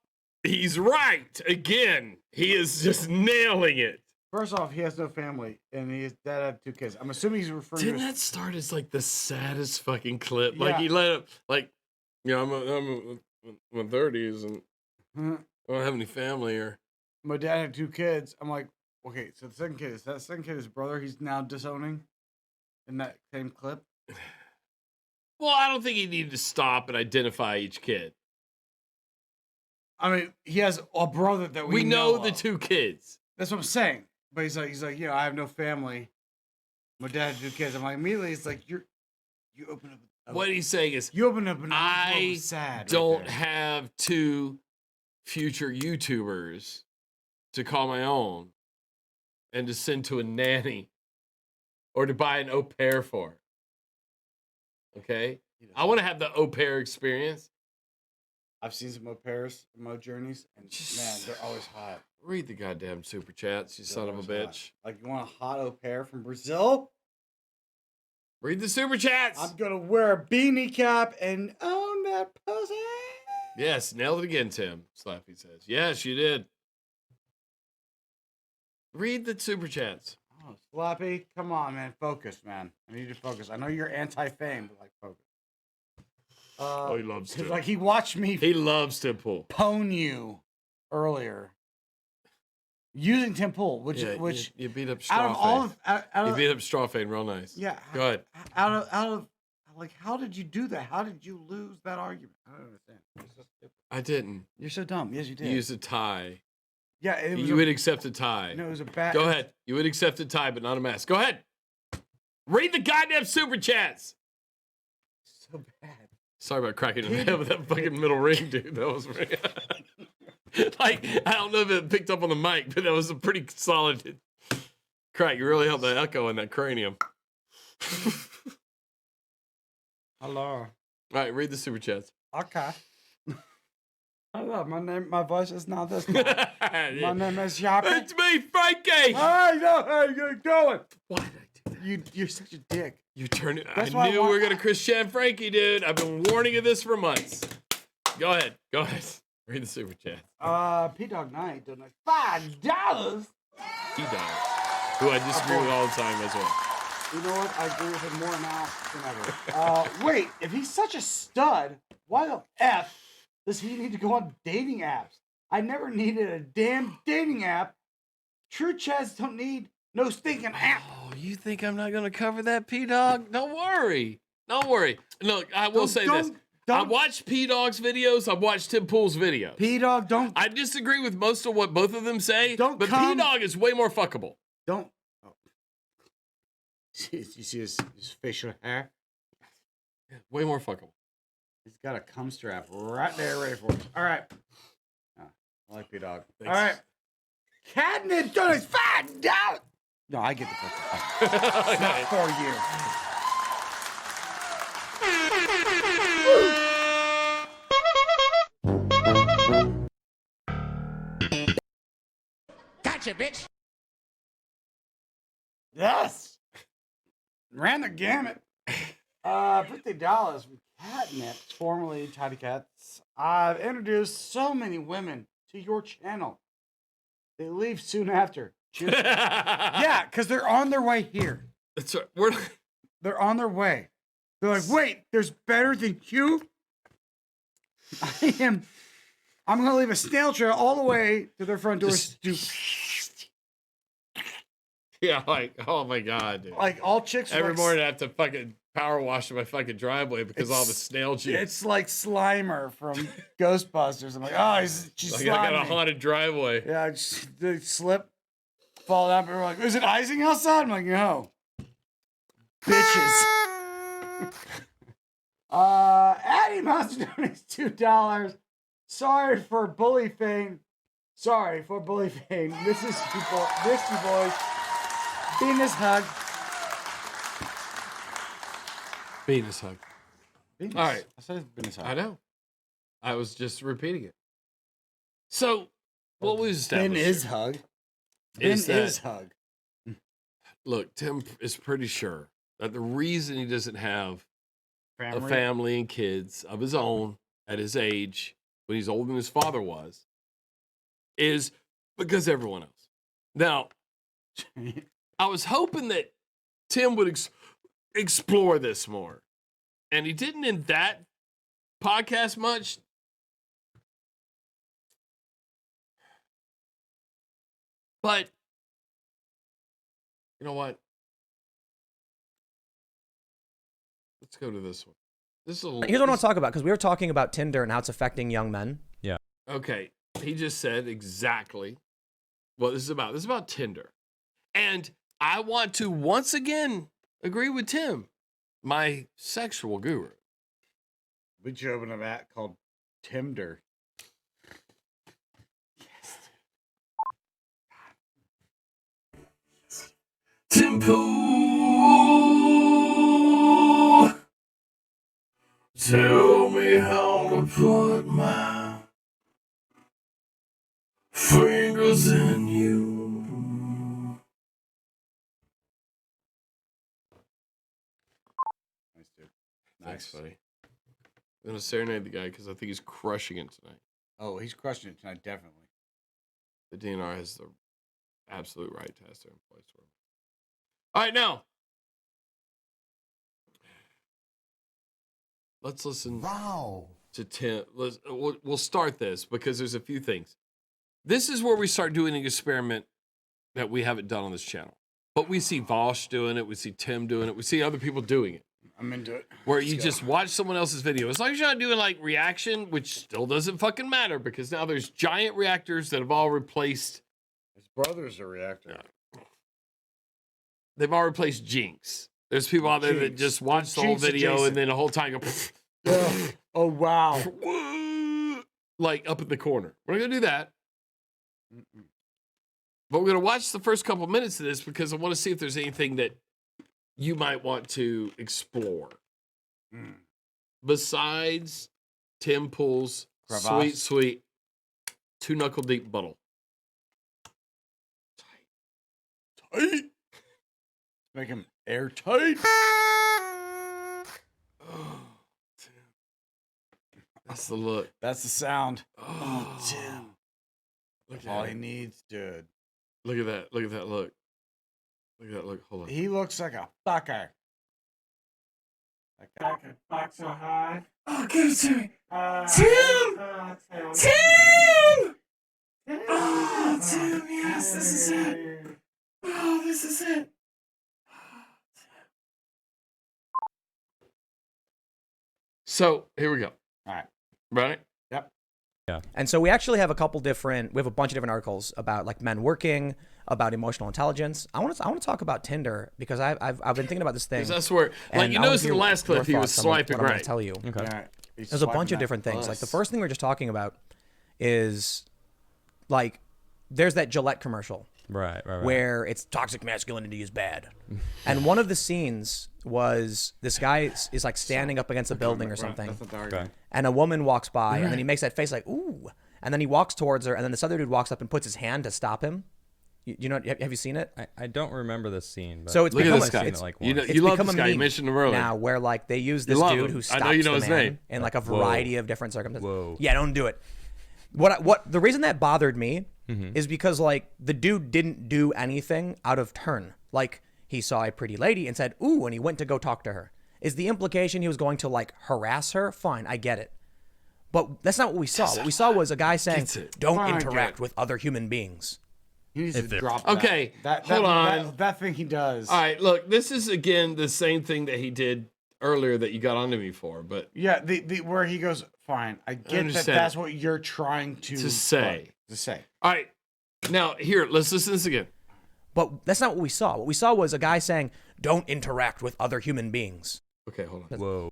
he's right. Again, he is just nailing it.
First off, he has no family, and his dad had 2 kids. I'm assuming he's referring
Didn't
to.
that start as like the saddest fucking clip? Like
Yeah.
he let him, like, you know, I'm in my 30s and
Hmm.
I don't have any family or.
My dad had 2 kids. I'm like, okay, so the second kid is that second kid his brother. He's now disowning in that same clip.
Well, I don't think he needed to stop and identify each kid.
I mean, he has a brother that
We know the
of.
2 kids.
That's what I'm saying. But he's like, you know, I have no family. My dad had 2 kids. I'm like, immediately, it's like you open up.
What he's saying is,
You open up an
I
envelope of sad. right
don't
there.
have 2 future YouTubers to call my own and to send to a nanny or to buy an au pair for. Okay? I want to have the au pair experience.
I've seen some au pairs in my journeys, and man, they're always hot.
Read the goddamn super chats, you
They're
son of a
always hot.
bitch.
Like, you want a hot au pair from Brazil?
Read the super chats.
I'm gonna wear a beanie cap and own that pussy.
Yes, nailed it again, Tim. Slappy says. Yes, you did. Read the super chats.
Oh, Slappy, come on, man, focus, man. I need you to focus. I know you're anti-fame, but like, focus.
Oh, he loves
'cause,
to.
like, he watched me
He loves to pull.
pwn you earlier using Tim Pool, which
Yeah,
which
you beat up
out of all
Strawfane.
of out
You
of,
beat up Strawfane real nice.
yeah,
Go ahead.
out of like, how did you do that? How did you lose that argument? I don't understand. You're so stupid.
I didn't.
You're so dumb. Yes, you did.
You used a tie.
Yeah, it was
You
a,
would accept a tie.
no, it was a bad.
Go ahead. You would accept a tie, but not a mask. Go ahead. Read the goddamn super chats.
So bad.
Sorry about cracking your head with that fucking middle ring, dude. That was like, I don't know if it picked up on the mic, but that was a pretty solid crack. You really held the echo in that cranium.
Hello.
All right, read the super chats.
Okay. Hello, my voice is not this. My name is Yappy.
It's me, Frankie.
I know how you're going.
Why did I do that?
You're such a dick.
You turned it.
That's
I
why I
knew
want-
we were gonna Christian Frankie, dude. I've been warning you this for months. Go ahead. Go ahead. Read the super chat.
P Dog Night donates $5.
T-Dog, who I disagree with all the time as well.
You know what? I agree with him more now than ever. Wait, if he's such a stud, why the F does he need to go on dating apps? I never needed a damn dating app. True Chads don't need no stinking app.
Oh, you think I'm not gonna cover that, P-Dog? Don't worry. Don't worry. Look, I will say this. I watched P-Dog's videos. I watched Tim Pool's videos.
P-Dog, don't.
I disagree with most of what both of them say,
Don't
but
come-
P-Dog is way more fuckable.
Don't. Oh. You see his facial hair?
Way more fuckable.
He's got a cum strap right there ready for us. All right. I like P-Dog. All
Thanks.
right. Catnip donates $5. No, I get the fuck. Not for you.
Gotcha, bitch.
Yes. Ran the gamut. $50 from Catnip, formerly Tidy Cats. I've introduced so many women to your channel. They leave soon after. Cheers. Yeah, because they're on their way here.
That's right.
They're on their way. They're like, wait, there's better than you? I'm gonna leave a snail trail all the way to their front door.
Yeah, like, oh my God, dude.
Like all chicks are
Every
like,
morning I have to fucking power wash my fucking driveway because all the snail juice.
It's like Slimer from Ghostbusters. I'm like, oh, she's
Like, I got a
slimy.
haunted driveway.
Yeah, they slip, fall down. People are like, is it icing outside? I'm like, no. Bitches. Addie Monster donates $2. Sorry for Bully Fane. Sorry for Bully Fane. Miss you boys. Venus hug.
Venus hug.
Venus.
All right.
I said Venus hug.
I know. I was just repeating it. So, what was established?
Ben is
here
hug.
is
Ben
that-
is hug.
Look, Tim is pretty sure that the reason he doesn't have a
Family.
family and kids of his own at his age, when he's older than his father was, is because everyone else. Now, I was hoping that Tim would explore this more, and he didn't in that podcast much. But you know what? Let's go to this one. This is a
Here's what I want to talk about, because we were talking about Tinder and how it's affecting young men.
Okay, he just said exactly what this is about. This is about Tinder. And I want to once again agree with Tim, my sexual guru.
We should open an app called Timder.
Temple, tell me how to put my fingers in you.
Nice, dude.
Thanks, buddy. I'm gonna serenade the guy because I think he's crushing it tonight.
Oh, he's crushing it tonight, definitely.
The DNR has the absolute right to ask their employees for him. All right, now let's listen.
Wow.
To Tim. We'll start this because there's a few things. This is where we start doing an experiment that we haven't done on this channel. But we see Vosh doing it. We see Tim doing it. We see other people doing it.
I'm into it.
Where
Let's
you
go.
just watch someone else's video. As long as you're not doing like reaction, which still doesn't fucking matter because now there's giant reactors that have all replaced.
His brother's a reactor.
They've all replaced Jinx. There's people out there that
Jinx.
just watch the whole
Jinx
video
adjacent.
and then the whole time go,
Ugh. Oh, wow.
like up in the corner. We're not gonna do that. But we're gonna watch the first couple minutes of this because I want to see if there's anything that you might want to explore. Besides Tim Pool's
Crevasse.
sweet 2-knuckle deep buttle. Tight.
Make him airtight.
Oh, Tim. That's the look.
That's the sound.
Oh,
Tim.
Look
All
at
he
it.
needs, dude.
Look at that. Look at that look. Look at that look. Hold on.
He looks like a fucker. Like a fuck so hard.
Oh, give it to me. Tim! Tim! Oh, Tim, yes, this is it. Oh, this is it.
So here we go.
All right.
Ready?
And so we actually have a bunch of different articles about like men working, about emotional intelligence. I want to talk about Tinder because I've been thinking about this thing.
'Cause that's where, like,
and
you
I wanna
noticed in the
hear
last
your
clip, he was
thoughts on what
swiping
I'm gonna
right.
tell you.
All right. He's
There's a bunch
swiping
of
that
different things. Like the
bus.
first thing we we're just talking about is like there's that Gillette commercial
Right.
where it's toxic masculinity is bad. And one of the scenes was this guy is like standing up against a building or something.
That's not the argument.
Okay.
And a woman walks by and then he makes that face like, ooh. And then he walks towards her and then this other dude walks up and puts his hand to stop him. You know, have you seen it?
I don't remember this scene. But
So it's
Look at
become
this
a,
guy.
it's,
like
You know,
it's
you love
become
this
a
guy. You
meme
mentioned him earlier.
now, where like they use this
love
dude
him.
who
I
stops
know you know
the
his
man
name.
in like a variety of different circumstances.
Whoa.
Yeah, don't do it. What the reason that bothered me is because like the dude didn't do anything out of turn. Like he saw a pretty lady and said, "Ooh," and he went to go talk to her. Is the implication he was going to like harass her? Fine, I get it. But that's not what we saw. What we saw was a guy saying,
Gets it.
"Don't
Fine, I get
interact
it.
with other human beings."
He needs to drop
Okay,
that.
hold on.
That thing he does.
All right, look, this is again the same thing that he did earlier that you got onto me for, but
Yeah, the where he goes, fine. I get that
understand.
that's what you're trying to
say.
To say.
all right. Now here, let's listen to this again.
But that's not what we saw. What we saw was a guy saying, "Don't interact with other human beings."
Okay, hold on.
Whoa.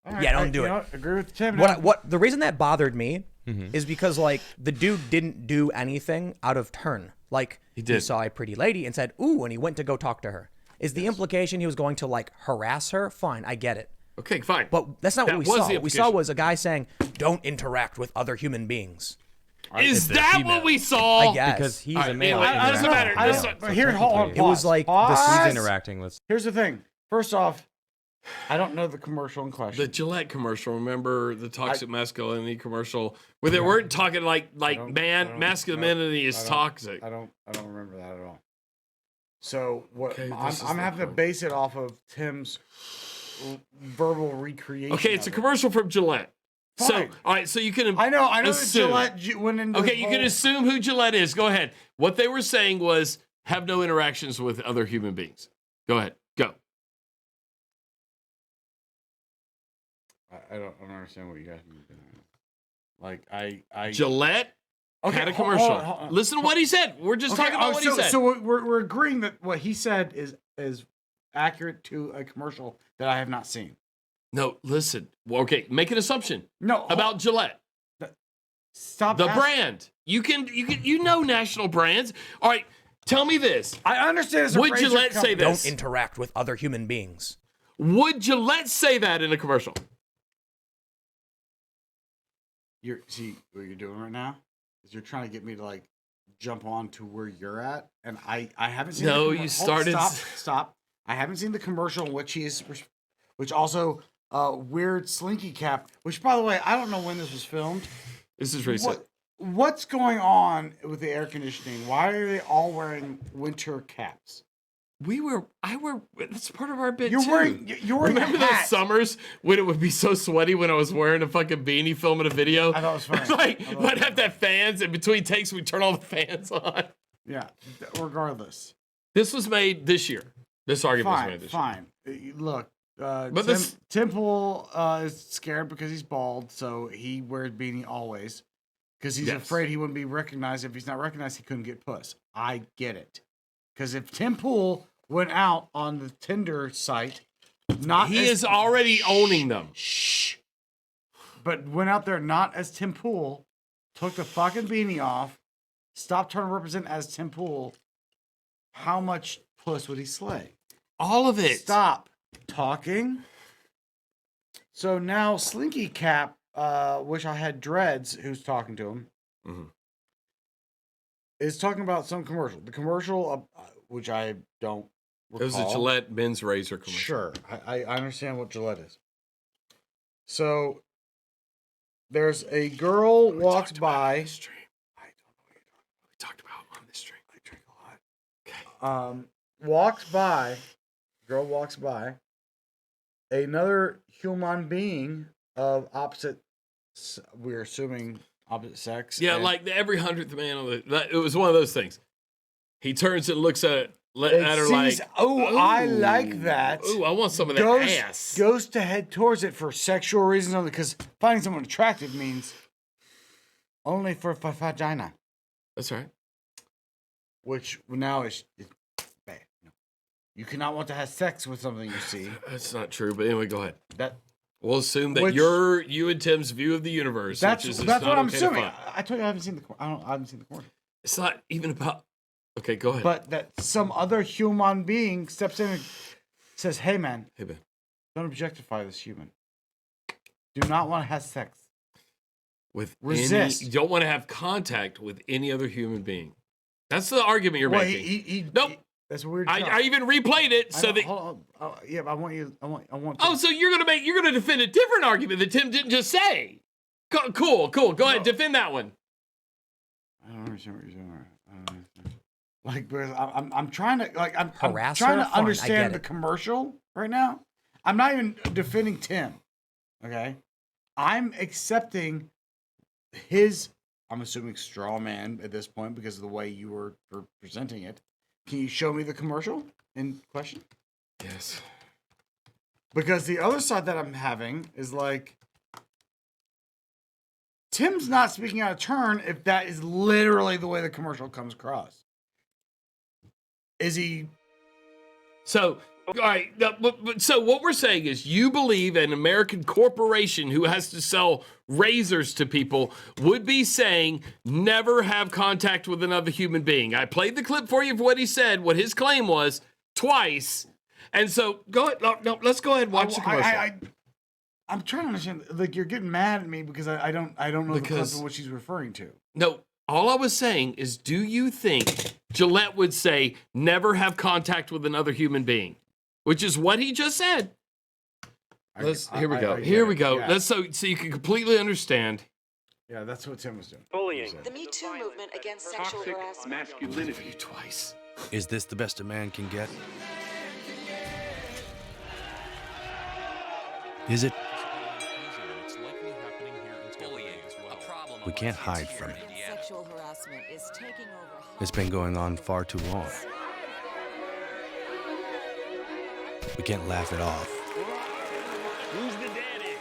All right,
Yeah, don't do
you
it.
know what? Agree with Tim. now.
What the reason that bothered me is because like the dude didn't do anything out of turn. Like he
did.
saw a pretty lady and said, "Ooh," and he went to go talk to her. Is the implication he was going to like harass her? Fine, I get it.
Okay, fine.
But that's not
That
what we
was
saw.
the
What we saw
implication.
was a guy saying, "Don't interact with other human beings."
Is
It's a
that
female.
what we saw?
I guess.
Because he's
All
a
right,
male.
anyway, it doesn't matter.
I
This-
don't- but here, hold on.
It was
pause.
like the
Pause.
He's interacting with.
Here's the thing. First off, I don't know the commercial in question.
The Gillette commercial, remember the toxic masculinity commercial where they weren't talking like masculinity is toxic.
I don't remember that at all. So what
Okay,
I'm
this is the
having to
point.
base it off of Tim's verbal recreation.
Okay, it's a
of it.
commercial from Gillette. So,
Fine.
all right, so you can
I know that
assume.
Gillette went into
Okay,
the
you can
whole-
assume who Gillette is. Go ahead. What they were saying was have no interactions with other human beings. Go ahead. Go.
I don't understand what you guys mean. Like I
Gillette
okay,
had a
hold-
commercial.
hold on.
Listen to what he said. We're just
Okay,
talking about what
so,
he said.
So we're agreeing that what he said is accurate to a commercial that I have not seen.
No, listen. Well, okay, make an assumption
No,
about Gillette.
stop
The
asking-
brand. You know national brands. All right, tell me this.
I understand. It's a
Would
razor
Gillette say
company.
this?
Don't interact with other human beings.
Would Gillette say that in a commercial?
See what you're doing right now is you're trying to get me to like jump on to where you're at, and I haven't seen.
No,
the
you
commer-
started-
Stop. I haven't seen the commercial in which which also weird slinky cap. Which, by the way, I don't know when this was filmed.
This is recent.
What's going on with the air conditioning? Why are they all wearing winter caps?
That's part of our bit
You're
too.
wearing
Remember
a
those
hat.
summers when it would be so sweaty when I was wearing a fucking beanie filming a video?
I thought it was funny.
Like,
I thought it
we'd
was
have to have fans, and between takes, we'd turn all the fans on.
Yeah. Regardless.
This was made this year. This argument was
Fine.
made this year.
Fine. Look.
But this-
Temple is scared because he's bald, so he wears beanie always because he's
Yes.
afraid he wouldn't be recognized. If he's not recognized, he couldn't get puss. I get it. Because if Tim Pool went out on the Tinder site,
He is already owning them.
Shh. But went out there not as Tim Pool, took the fucking beanie off, stopped trying to represent as Tim Pool. How much puss would he slay?
All of it.
Stop talking. So now Slinky Cap, which I had dreads, who's talking to him,
Mhm.
is talking about some commercial. The commercial, which I don't
It was a
recall.
Gillette men's razor commercial.
Sure, I understand what Gillette is. So there's a girl walks by.
I don't know what you're talking about. We talked about on this stream.
I drink a lot. Walks by. Girl walks by. Another human being of opposite. We're assuming opposite sex.
Yeah,
and
like every 100th man on it was one of those things. He turns and looks at her like,
sees, oh, I like that.
Ooh, I want some of that ass.
Goes to head towards it for sexual reasons only, because finding someone attractive means only for vagina,
That's right.
which now is bad. No. You cannot want to have sex with something you see.
That's not true, but anyway, go ahead.
That
We'll assume that
Which-
you and Tim's view of the universe.
that's
which is it's
that's
not
what I'm
okay to
assuming.
fuck.
I told you I haven't seen the. I haven't seen the commercial.
It's not even about. Okay, go ahead.
But that some other human being steps in and says, "Hey, man,
hey, man.
don't objectify this human. Do not want to have sex.
With
Resist.
you don't want to have contact with any other human being. That's the argument you're
Well,
making. Nope.
that's a weird.
I even replayed it so that.
Hold on. Oh, yeah, but I want you. I want.
Oh, so you're gonna defend a different argument that Tim didn't just say. Cool. Go ahead, defend that one.
I don't understand what you're saying. Like, because I'm trying to I'm
Harass
trying
her?
to
Fine, I
understand
get
the
it.
commercial right now. I'm not even defending Tim. Okay, I'm accepting his. I'm assuming straw man at this point because of the way you were presenting it. Can you show me the commercial in question?
Yes.
Because the other side that I'm having is like, Tim's not speaking out of turn if that is literally the way the commercial comes across. Is he?
So, all right. So what we're saying is, you believe an American corporation who has to sell razors to people would be saying never have contact with another human being. I played the clip for you of what he said, what his claim was twice, and so go ahead. No, let's go ahead and watch the commercial.
I'm trying to understand. Like, you're getting mad at me because I don't know the clip of what she's referring to.
No, all I was saying is, do you think Gillette would say never have contact with another human being, which is what he just said? Here we go.
Yeah.
Let's so you can completely understand.
Yeah, that's what Tim was doing.
Bullying.
The Me Too movement against sexual
Toxic
harassment.
masculinity.
You twice.
Is this the best a man can get? Is it? We can't hide from it.
Sexual harassment is taking over.
It's been going on far too long. We can't laugh it off.
Who's the daddy?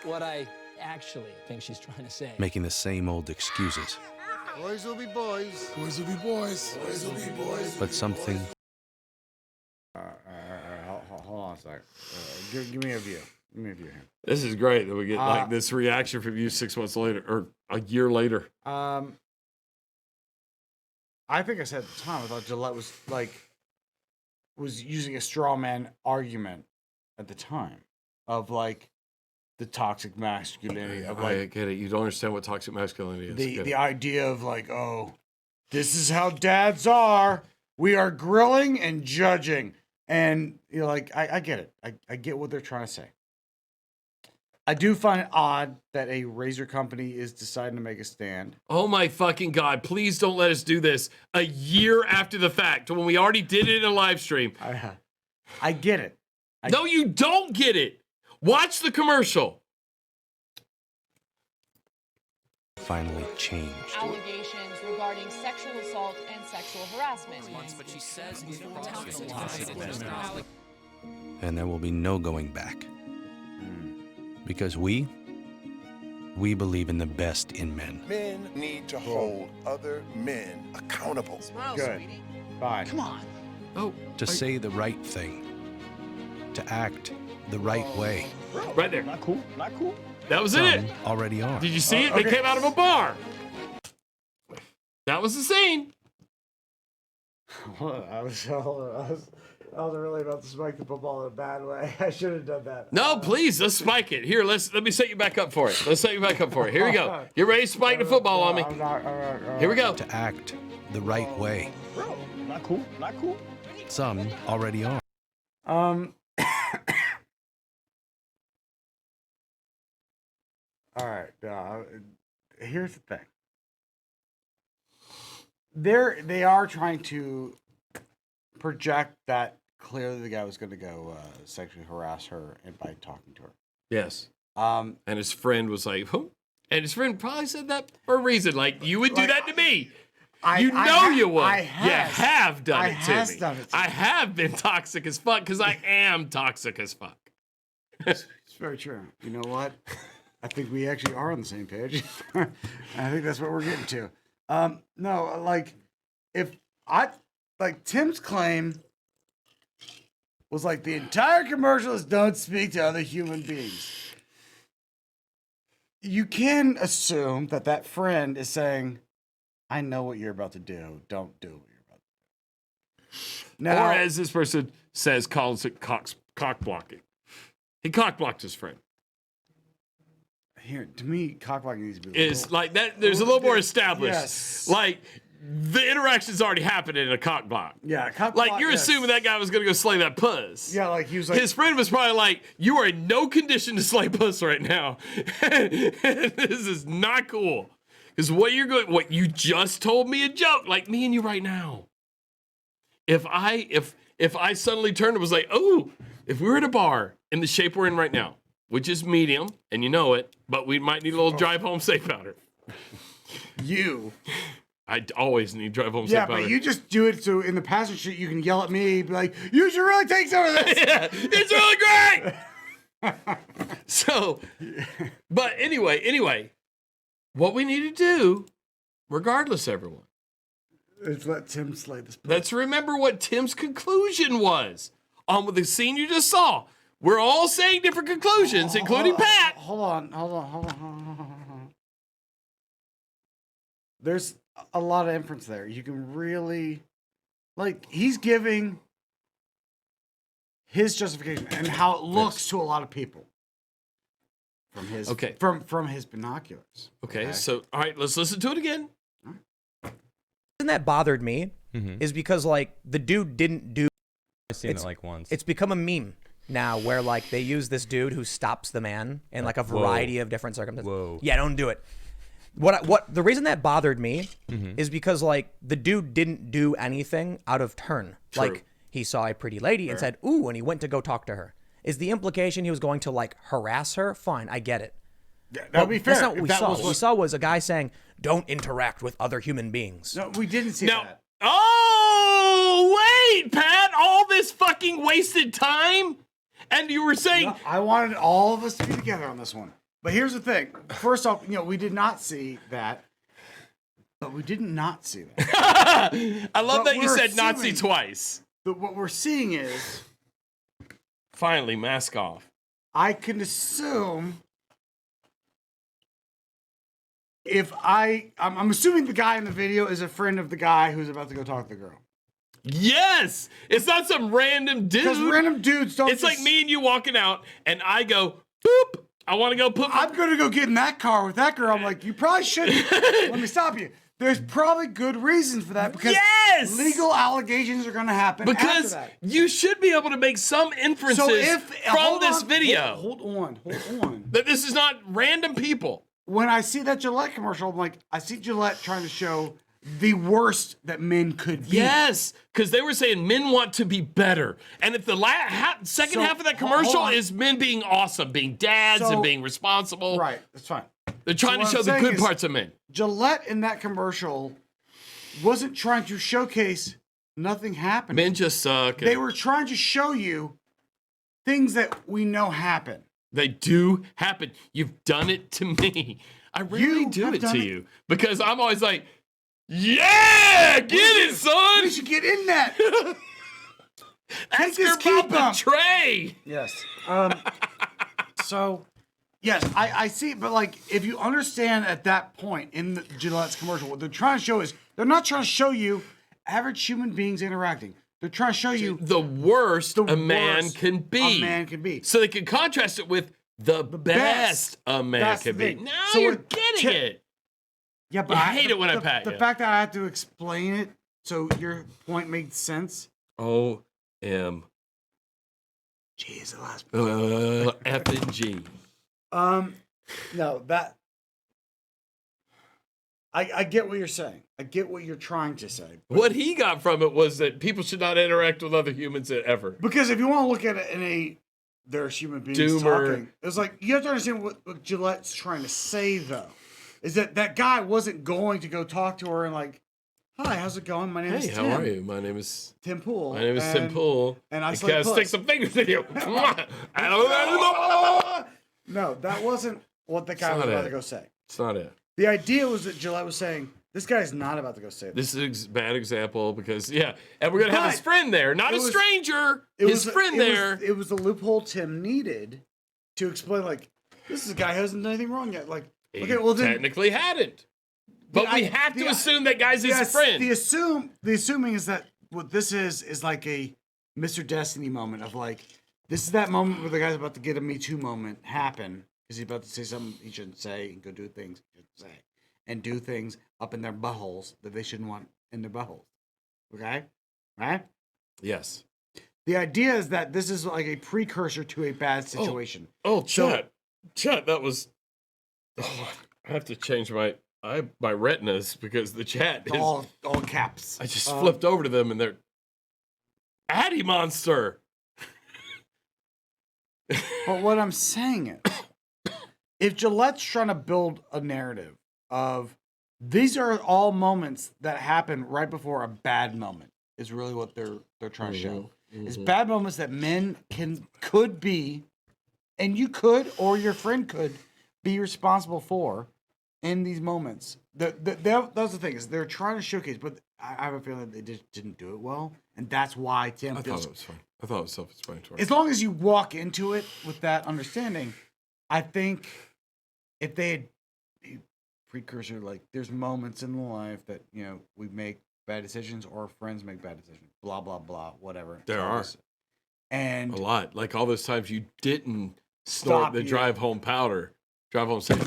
What I actually think she's trying to say.
Making the same old excuses.
Boys will be boys.
Boys will be boys. Boys will be boys.
But something
Hold on a sec. Give me a view. Give me a view here.
This is great that we get like this reaction from you 6 months later or a year later.
I think I said at the time I thought Gillette was using a straw man argument at the time of like the toxic masculinity of
I
like
get it. You don't understand what toxic masculinity is.
the idea of like, oh, this is how dads are. We are grilling and judging. And you're like, I get it. I get what they're trying to say. I do find it odd that a razor company is deciding to make a stand.
Oh my fucking God. Please don't let us do this a year after the fact when we already did it in a live stream.
I get it.
No, you don't get it. Watch the commercial.
finally changed.
Allegations regarding sexual assault and sexual harassment.
But she says
And there will be no going back. Because we believe in the best in men.
Men need to hold other men accountable.
Good. Fine.
Come on.
Oh,
To say the right thing. To act the right way.
right there.
Not cool. Not cool.
That was
Some
it.
already are.
Did you see it? They
okay.
came out of a bar. That was the scene.
I was really about to spike the football in a bad way. I should have done that.
No, please, let's spike it. Here, let me set you back up for it. Let's set you back up for it. Here we go. Get ready to spike the football on me. Here we go.
To act the right way.
Bro, not cool. Not cool.
Some already are.
All right. Here's the thing. They are trying to project that clearly the guy was going to go sexually harass her and by talking to her.
Yes.
Um,
And his friend was like, "Who?" And his friend probably said that for a reason. Like, you would do that to me. You would.
I
You have done it to
has
me.
done it to
I
me.
have been toxic as fuck because I am toxic as fuck.
It's very true. You know what? I think we actually are on the same page. I think that's what we're getting to. No, like Tim's claim was like the entire commercial is don't speak to other human beings. You can assume that friend is saying, I know what you're about to do. Don't do what you're about to do. Now,
Or as this person says, calls it cock blocking. He cock blocked his friend.
here, to me, cockblocking needs to be
Is like that. There's a little more established.
Yes.
Like the interaction's already happened in a cock block.
Yeah, cock
Like
block,
you're
yes.
assuming that guy was gonna go slay that puss.
Yeah, like he was like
His friend was probably like, "You are in no condition to slay puss right now. This is not cool." Because what you just told me a joke, like me and you right now. If I suddenly turned and was like, "Oh, if we were at a bar in the shape we're in right now, which is medium, and you know it, but we might need a little drive home safe powder." I always need drive home safe
yeah,
powder.
but you just do it so in the passenger seat you can yell at me, be like, "You should really take some of this."
Yeah, it's really great. So, but anyway, what we need to do, regardless, everyone,
Let's let Tim slay this.
let's remember what Tim's conclusion was on with the scene you just saw. We're all saying different conclusions, including Pat.
Hold on. There's a lot of inference there. You can really, like, he's giving his justification and how it looks to a lot of people from his from his binoculars.
Okay, so all right, let's listen to it again.
reason that bothered me is because like the dude didn't do.
I've seen it like once.
It's become a meme now where like they use this dude who stops the man in like a variety of different circumstances.
Whoa.
Yeah, don't do it. What the reason that bothered me is because like the dude didn't do anything out of turn.
True.
Like he saw a pretty lady and said, "Ooh," and he went to go talk to her. Is the implication he was going to like harass her? Fine, I get it.
That'd be fair.
That's not what
if
we
that
saw.
was
What we saw was a guy saying, "Don't interact with other human beings."
No, we didn't see that.
Oh, wait, Pat, all this fucking wasted time? And you were saying...
No, I wanted all of us to be together on this one. But here's the thing. First off, we did not see that. But we did not see that.
I love
But
that you
we're
said Nazi
assuming-
twice.
But what we're seeing is...
Finally, mask off.
I can assume... I'm assuming the guy in the video is a friend of the guy who's about to go talk to the girl.
Yes! It's not some random dude.
Because random dudes don't
It's like me and you walking out, and I go, boop, I want to go poop.
I'm going to go get in that car with that girl. I'm like, you probably shouldn't. Let me stop you. There's probably good reasons for that because
Yes!
legal allegations are going to happen
Because
after that.
you should be able to make some inferences
So if
from
hold
this
on,
video.
hold on.
That this is not random people.
When I see that Gillette commercial, I'm like, I see Gillette trying to show the worst that men could be.
Yes, because they were saying men want to be better. And if the second half of that commercial is men being awesome, being dads and being responsible.
Right, that's fine.
They're trying to
what
show
I'm
the
saying
good
is
parts of men.
Gillette in that commercial wasn't trying to showcase nothing happening.
Men just suck.
They were trying to show you things that we know happen.
They do happen. You've done it to me. I rarely do it to you because I'm always like, yeah, get it, son.
We should get in that.
Ask
this
her
key
about the
bump.
tray.
Yes. So, yes, I see, but like, if you understand at that point in the Gillette's commercial, what they're trying to show is they're not trying to show you average human beings interacting. They're trying to show you
the worst a man can be.
A man can be.
So they can contrast it with the best a man
That's
can
the
be.
thing.
Now
So
you're
it-
getting it.
Yeah, but
You
I
hate it when I pat
the
you.
fact that I have to explain it so your point made sense.
O-M.
G is the last.
F and G.
No, that. I get what you're saying. I get what you're trying to say.
What he got from it was that people should not interact with other humans ever.
Because if you want to look at it in a there's human beings
Doomer.
talking, it's like you have to understand what Gillette's trying to say though, is that guy wasn't going to go talk to her and like, hi, how's it going? My name is
Hey,
Tim.
how are you? My name is
Tim Pool.
My name is Tim Pool.
And I
gotta
slay
stick
puss.
some fingers in you.
No, that wasn't what the guy
It's
was
not
about
it.
to go say.
It's not it.
The idea was that Gillette was saying, this guy's not about to go say this.
This is a bad example because, yeah, and we're going to have his
But
friend there, not
it
a
was-
stranger,
It
his
was-
friend
it was-
there.
It was the loophole Tim needed to explain, like, this is a guy who hasn't done anything wrong yet. Like,
He
okay, well then,
technically hadn't. But we have to assume that guy's his
yes,
friend.
The assuming is that what this is like a Mr. Destiny moment of like, this is that moment where the guy's about to get a Me Too moment happen because he's about to say something he shouldn't say and go do things he shouldn't say. and do things up in their buttholes that they shouldn't want in their buttholes. Okay? Right?
Yes.
The idea is that this is like a precursor to a bad situation.
Oh, chat, that was. Oh, I have to change my retinas because the chat is
all caps.
I just flipped over to them and they're Addy Monster.
But what I'm saying is, if Gillette's trying to build a narrative of these are all moments that happen right before a bad moment, is really what they're trying to show. It's bad moments that men could be, and you could or your friend could be responsible for in these moments. That's the thing, is they're trying to showcase, but I have a feeling they just didn't do it well, and that's why Tim feels.
Thought it was fine. I thought it was self-explanatory.
As long as you walk into it with that understanding, I think if they had a precursor, like there's moments in life that, you know, we make bad decisions or friends make bad decisions, blah, blah, blah, whatever.
There are.
And
a lot. Like all those times you didn't snort the drive home safe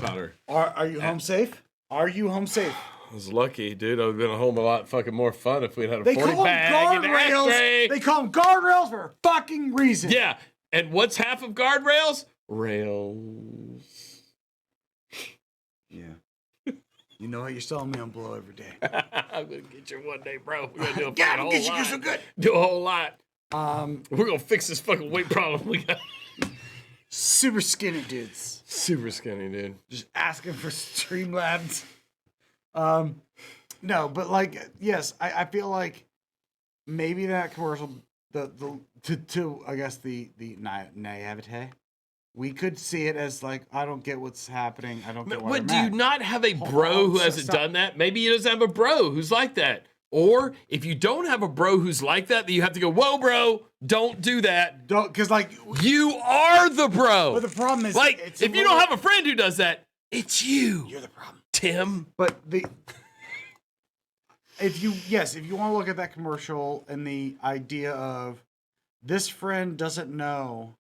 powder.
Are you home safe? Are you home safe?
I was lucky, dude. I would have been home a lot fucking more fun if we'd had a
They
40
call them
bag in the
guardrails.
ashtray.
They call them guardrails for a fucking reason.
Yeah. And what's half of guardrails? Rails.
Yeah. You know what? You're selling me on blow every day.
I'm gonna get you one day, bro. We're gonna do a
God,
fucking whole
get you
lot.
so good.
Do a whole lot.
We're
gonna fix this fucking weight problem we got.
Super skinny dudes.
Super skinny, dude.
Just asking for Streamlabs. No, but like, yes, I feel like maybe that commercial, to I guess the naivete, we could see it as like, I don't get what's happening. I don't get why
But
they're
do you
mad.
not have a bro who hasn't done that? Maybe he doesn't have a bro who's like that. Or if you don't have a bro who's like that, then you have to go, whoa, bro, don't do that.
Don't, because like
you are the bro.
But the problem is,
like,
it's
if you don't have a friend who does that, it's you.
You're the problem,
Tim.
But if you want to look at that commercial and the idea of this friend doesn't know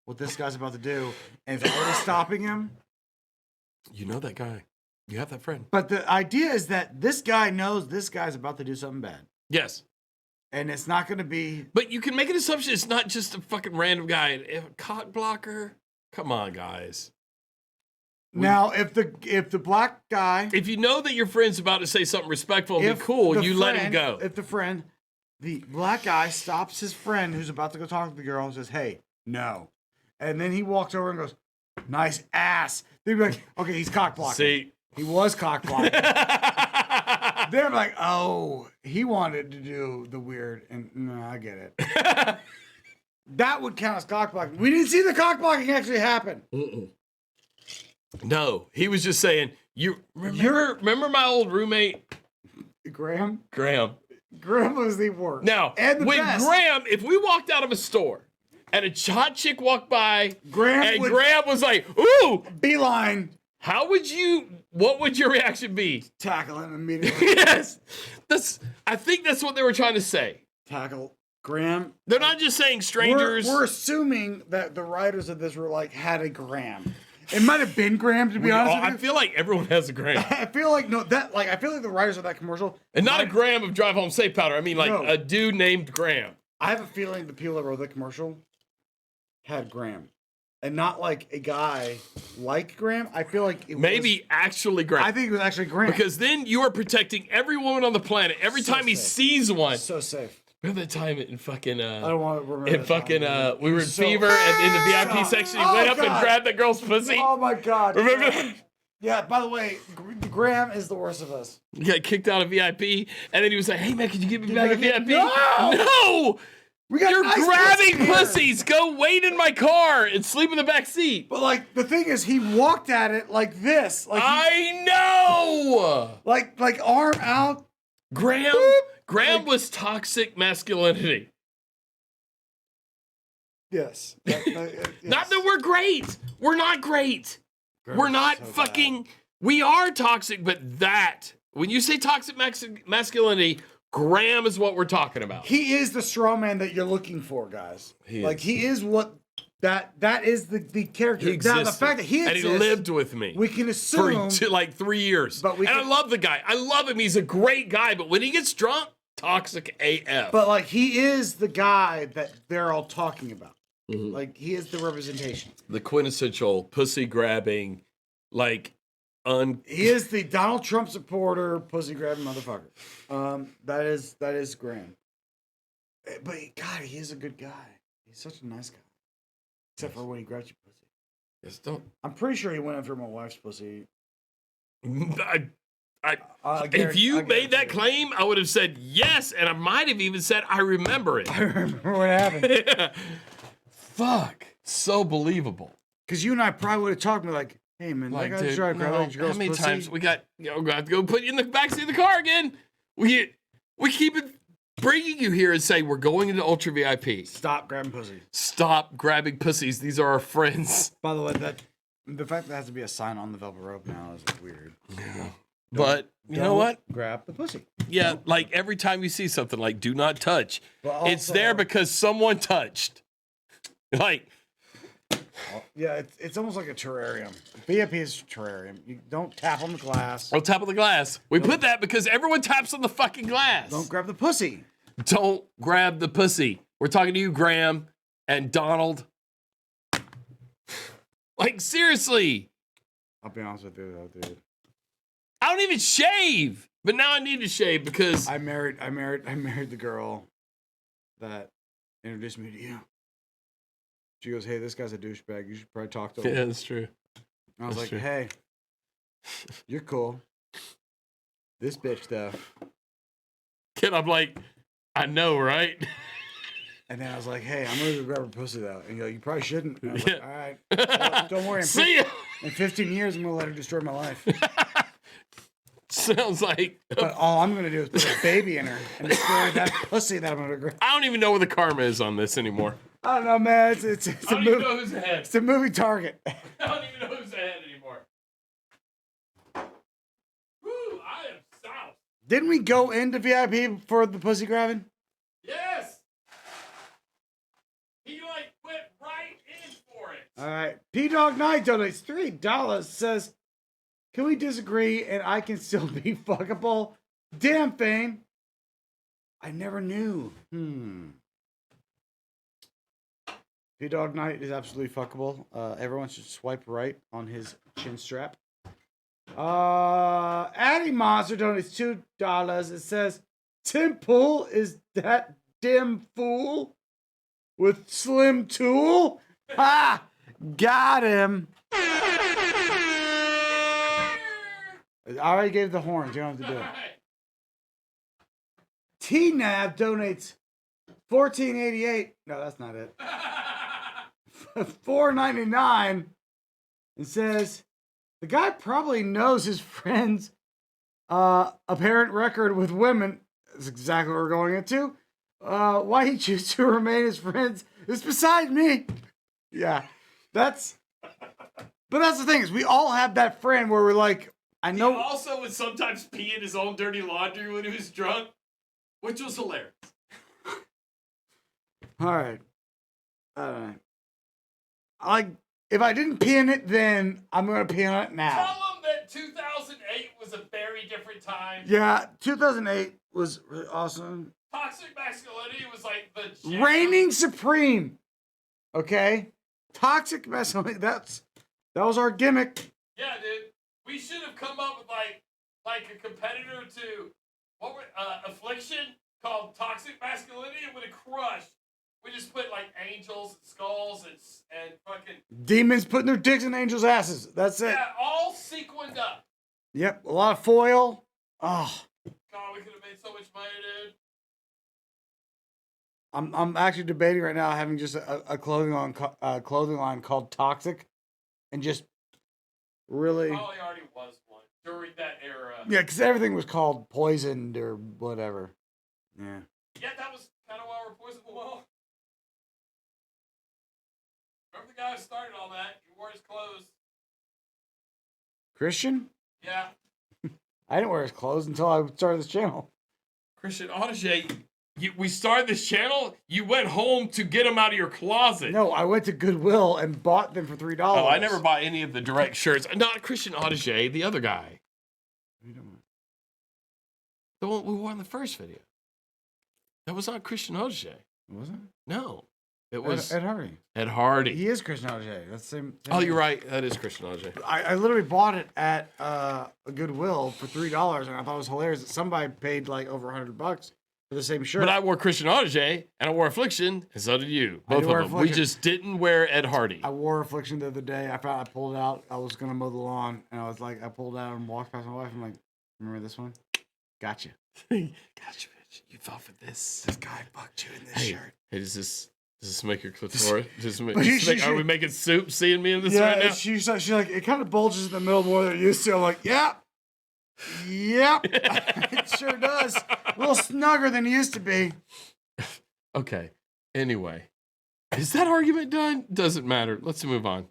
what this guy's about to do, and it's already stopping him.
You know that guy. You have that friend.
But the idea is that this guy knows this guy's about to do something bad.
Yes.
And it's not going to be.
But you can make an assumption it's not just a fucking random guy. A cock blocker? Come on, guys.
Now, if the black guy.
If you know that your friend's about to say something respectful and be cool, you let him go.
If the black guy stops his friend who's about to go talk to the girl and says, hey, no. And then he walks over and goes, nice ass. They'd be like, okay, he's cock blocking.
See?
He was cock blocking. They're like, oh, he wanted to do the weird. And no, I get it. That would count as cock blocking. We didn't see the cock blocking actually happen.
No, he was just saying, you remember my old roommate?
Graham?
Graham
was the worst.
Now,
and the
with
best.
Graham, if we walked out of a store and a hot chick walked by, Graham was like, ooh,
beeline.
What would your reaction be?
Tackle him immediately.
Yes. I think that's what they were trying to say.
Tackle Graham.
They're not just saying strangers.
We're assuming that the writers of this were like, had a Graham. It might have been Graham, to be honest with you.
I feel like everyone has a Graham.
I feel like the writers of that commercial.
And not a Graham of Drive Home Safe Powder. I mean, like
No.
a dude named Graham.
I have a feeling the people that wrote that commercial had Graham. And not like a guy like Graham. I feel like it was
actually Graham.
I think it was actually Graham.
Because then you are protecting every woman on the planet. Every time he sees one.
So safe.
Remember that time in fucking
I don't want to remember.
in
that
fucking
time.
we were in
So-
Fever and in the VIP section. He went up and
God.
grabbed that girl's pussy.
Oh my God.
Remember that?
Yeah, by the way, Graham is the worst of us.
He got kicked out of VIP, and then he was like, "Hey man, could you get me back at VIP?"
No!
No! You're
nice
grabbing
pussy here.
pussies. Go wait in my car and sleep in the back seat.
But like the thing is, he walked at it like this. Like
I know.
Like arm out.
Graham was toxic masculinity.
Yes.
Not that we're great. We're not great. We're not fucking. We are toxic, but that when you say toxic masculinity, Graham is what we're talking about.
He is the straw man that you're looking for, guys. He is what That is the character.
He existed.
Now, the fact that he
and
exists,
he lived with me.
we can assume
for like 3 years.
But
I love the guy. I love him. He's a great guy. But when he gets drunk, toxic AF.
But like he is the guy that they're all talking about.
Mm-hmm.
Like he is the representation.
The quintessential pussy grabbing, like
He is the Donald Trump supporter, pussy grabbing motherfucker. That is Graham. But God, he is a good guy. He's such a nice guy. Except for when he grabs your pussy.
Yes, don't.
I'm pretty sure he went after my wife's pussy.
If you made that claim, I would have said yes, and I might have even said I remember it.
I remember what happened.
Fuck, so believable.
Because you and I probably would have talked to me like, "Hey man,
Like,
I
dude,
try to grab
no,
your girl's
how many
pussy?"
times we got to go put you in the backseat of the car again? We keep it bringing you here and say we're going into Ultra VIP.
Stop grabbing pussy.
Stop grabbing pussies. These are our friends.
By the way, the fact that there has to be a sign on the velvet rope now is weird.
Yeah. But you know what?
Grab the pussy.
Yeah, like every time you see something like "do not touch,"
But
it's
also-
there because someone touched. Like,
Yeah, it's almost like a terrarium. VIP is a terrarium. You don't tap on the glass.
on top of the glass. We put that because everyone taps on the fucking glass.
Don't grab the pussy.
Don't grab the pussy. We're talking to you, Graham and Donald. Like, seriously.
I'll be honest with you though, dude.
I don't even shave, but now I need to shave because
I married the girl that introduced me to you. She goes, "Hey, this guy's a douchebag. You should probably talk to him."
yeah, that's true.
I was
That's
like,
true.
"Hey, you're cool. This bitch though."
And I'm like, I know, right?
And then I was like, "Hey, I'm gonna go grab her pussy though." And you're like, "You probably shouldn't." And I was
Yeah.
like, "All right, well, don't worry.
See ya.
In 15 years, I'm gonna let her destroy my life."
Sounds like
But all I'm gonna do is put a baby in her and destroy that pussy that I'm gonna grab.
I don't even know where the karma is on this anymore.
I don't know, man. It's
I
a
don't even
movie.
know who's ahead.
It's a movie target.
I don't even know who's ahead anymore. Woo, I am south.
Didn't we go into VIP for the pussy grabbing?
Yes. He like went right in for it.
All right. P Dog Knight donates $3. Says, "Can we disagree and I can still be fuckable?" Damn, Fane. I never knew. P Dog Knight is absolutely fuckable. Everyone should swipe right on his chin strap. Addy Monster donates $2. It says, "Tim Pool is that dim fool with Slim Tool." Ha! Got him. I already gave the horns. You don't have to do it. T-Nav donates $14.88. No, that's not it. $4.99 and says, "The guy probably knows his friend's apparent record with women." That's exactly what we're going into. Why he chooses to remain his friends is beside me. Yeah, but that's the thing is we all have that friend where we're like, I know.
He also would sometimes pee in his own dirty laundry when he was drunk, which was hilarious.
All right. Like, if I didn't pee in it then, I'm going to pee on it now.
Tell him that 2008 was a very different time.
Yeah, 2008 was really awesome.
Toxic masculinity was like the jam.
Reigning supreme. Okay? Toxic masculinity, that was our gimmick.
Yeah, dude. We should have come up with like a competitor to Affliction called Toxic Masculinity. It would have crushed. We just put like angels and skulls and fucking
Demons putting their dicks in angels' asses. That's it.
yeah, all sequined up.
Yep, a lot of foil. Oh,
God, we could have made so much money, dude.
I'm actually debating right now having just a clothing line called Toxic, and just really
Probably already was one during that era.
yeah, because everything was called Poisoned or whatever. Yeah.
Yeah, that was kind of why we're Poison the Well. Remember the guy who started all that? He wore his clothes.
Christian?
Yeah.
I didn't wear his clothes until I started this channel.
Christian Audige we started this channel. You went home to get them out of your closet.
No, I went to Goodwill and bought them for $3.
Oh, I never bought any of the direct shirts. Not Christian Audigier, the other guy. The one we wore in the first video. That was not Christian Audigier.
Was it?
No. It was
Ed Hardy.
Ed Hardy.
He is Christian Audigier. That's the same.
Oh, you're right. That is Christian Audigier.
I literally bought it at a Goodwill for $3, and I thought it was hilarious that somebody paid like over $100 for the same shirt.
But I wore Christian Audigier, and I wore Affliction, and so did you.
I
Both
did
of
wear
them. We
Affliction.
just didn't wear Ed Hardy.
I wore Affliction the other day. I pulled it out. I was gonna mow the lawn, and I pulled it out and walked past my wife. I'm like, remember this one? Gotcha.
Gotcha, bitch. You fell for this.
This guy fucked you in this shirt.
Hey, does this make your clitoris?
She-
Are we making soup seeing me in this
Yeah,
right now?
she's like, it kind of bulges in the middle more than it used to. I'm like, yep. It sure does. A little snugger than it used to be.
Okay. Anyway, is that argument done? Doesn't matter. Let's move on.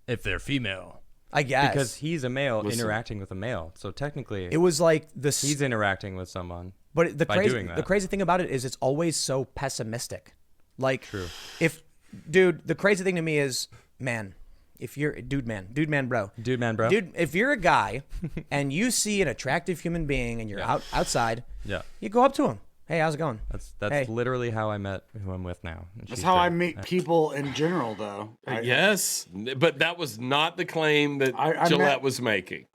If they're female.
I guess.
Because he's a male
Listen.
interacting with a male. So technically,
It was like this.
he's interacting with someone.
But the
by doing that.
crazy thing about it is it's always so pessimistic. Like,
True.
the crazy thing to me is, man, if you're dude man, bro,
Dude, man, bro.
dude, if you're a guy and you see an attractive human being and you're outside,
Yeah.
you go up to him. Hey, how's it going?
That's
Hey.
literally how I met who I'm with now. And
That's
she's
how I
great.
meet people in general, though.
Yes, but that was not the claim that
I
Gillette
meant-
was making.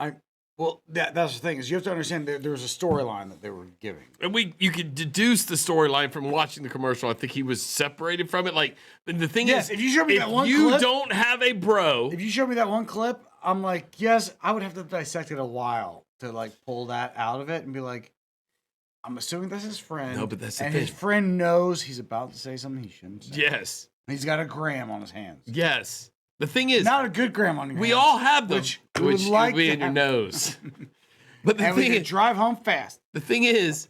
Well, that's the thing is you have to understand there was a storyline that they were giving.
And you could deduce the storyline from watching the commercial. I think he was separated from it. Like the thing
Yes,
is,
if you show me that one
you
clip-
don't have a bro,
If you show me that one clip, I'm like, yes, I would have to dissect it a while to like pull that out of it and be like, I'm assuming that's his friend.
No, but that's the
and
thing.
his friend knows he's about to say something he shouldn't say.
yes,
He's got a gram on his hands.
yes. The thing is,
Not a good gram on your
we
hands.
all have them,
which we would like
be
to
in your
have.
nose. But the
And we
thing
can
is,
drive home fast.
the thing is,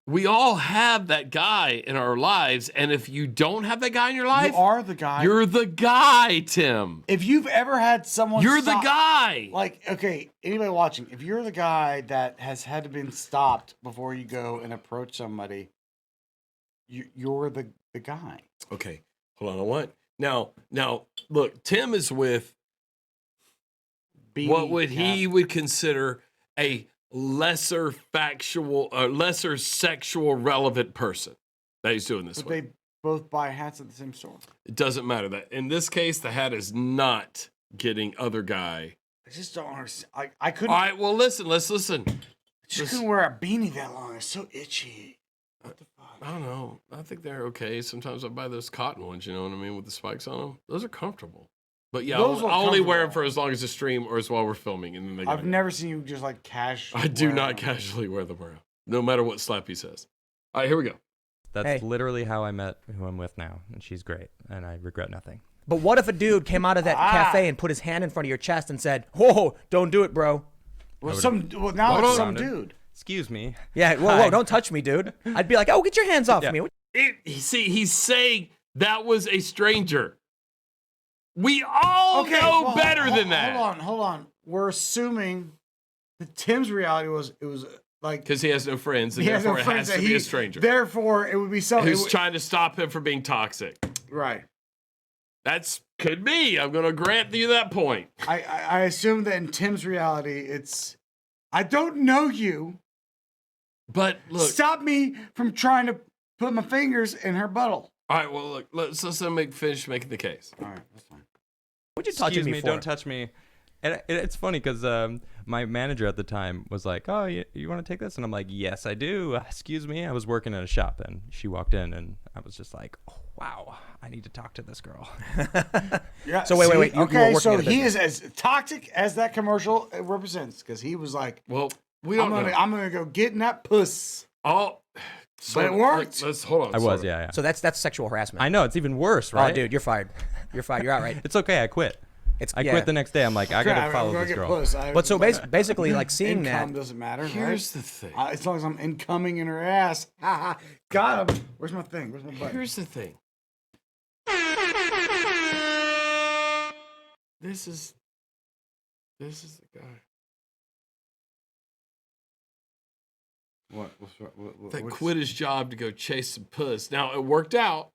we all have that guy in our lives, and if you don't have that guy in your life,
You are the guy.
you're the guy, Tim.
If you've ever had someone
You're the
stop-
guy.
Like, okay, anybody watching, if you're the guy that has had to been stopped before you go and approach somebody, you're the guy.
Okay, hold on. I want now. Look, Tim is with what would he would consider a lesser sexual relevant person that he's doing this
But
with.
they both buy hats at the same store.
It doesn't matter that in this case the hat is not getting other guy.
I just don't understand. I couldn't.
All right, well listen. Let's listen.
I just couldn't wear a beanie that long. It's so itchy.
I don't know. I think they're okay. Sometimes I buy those cotton ones. You know what I mean, with the spikes on them. Those are comfortable. But yeah,
Those
I'll
are
only wear them
comfortable.
for as long as the stream or as while we're filming, and then they.
I've never seen you just like casually.
I do
wear
not
them.
casually wear them around, no matter what Slappy says. All right, here we go.
That's literally how I met who I'm with now. And she's great. And I regret nothing.
But what if a dude came out of that cafe and put his hand in front of your chest and said, "Whoa, don't do it, bro."
Well, now it's some dude.
Excuse me.
Yeah, whoa, don't touch me, dude. I'd be like, "Oh, get your hands off me."
See, he's saying that was a stranger. We all know
well,
better than that.
Hold on. We're assuming that Tim's reality was it was like
Because he has no friends, and
he has
therefore
no
it
friends
has to
that
be a stranger
Therefore, it would be something.
who's trying to stop him from being toxic.
Right.
That's could be. I'm going to grant you that point.
I assume that in Tim's reality, it's I don't know you.
But look,
Stop me from trying to put my fingers in her butthole.
all right. Well, look, let's finish making the case.
All right, that's fine.
What'd you touch
Excuse
me
me,
for?
don't touch me. And it's funny because my manager at the time was like, "Oh, you want to take this?" And I'm like, "Yes, I do." Excuse me, I was working at a shop, and she walked in, and I was just like, "Oh, wow, I need to talk to this girl."
Yeah.
So wait. You were
Okay,
working
so
at a
he
business.
is as toxic as that commercial represents because he was like,
Well, we don't know.
I'm gonna go get in that puss."
All,
But it worked.
Let's hold on.
I was,
Hold on.
yeah.
So that's sexual harassment.
I know it's even worse, right?
Oh, dude, you're fired. You're fired. You're out, right?
It's okay. I quit. I
yeah.
quit the next day. I'm like, I gotta
I'm
follow
gonna
this
get
girl.
puss.
But so basically, like seeing
income
that.
doesn't matter.
Here's
right?
the thing.
As long as I'm incoming in her ass. Got him. Where's my thing? Where's my button?
Here's the thing. This is the guy.
What?
That
what's-
quit his job to go chase some puss. Now it worked out,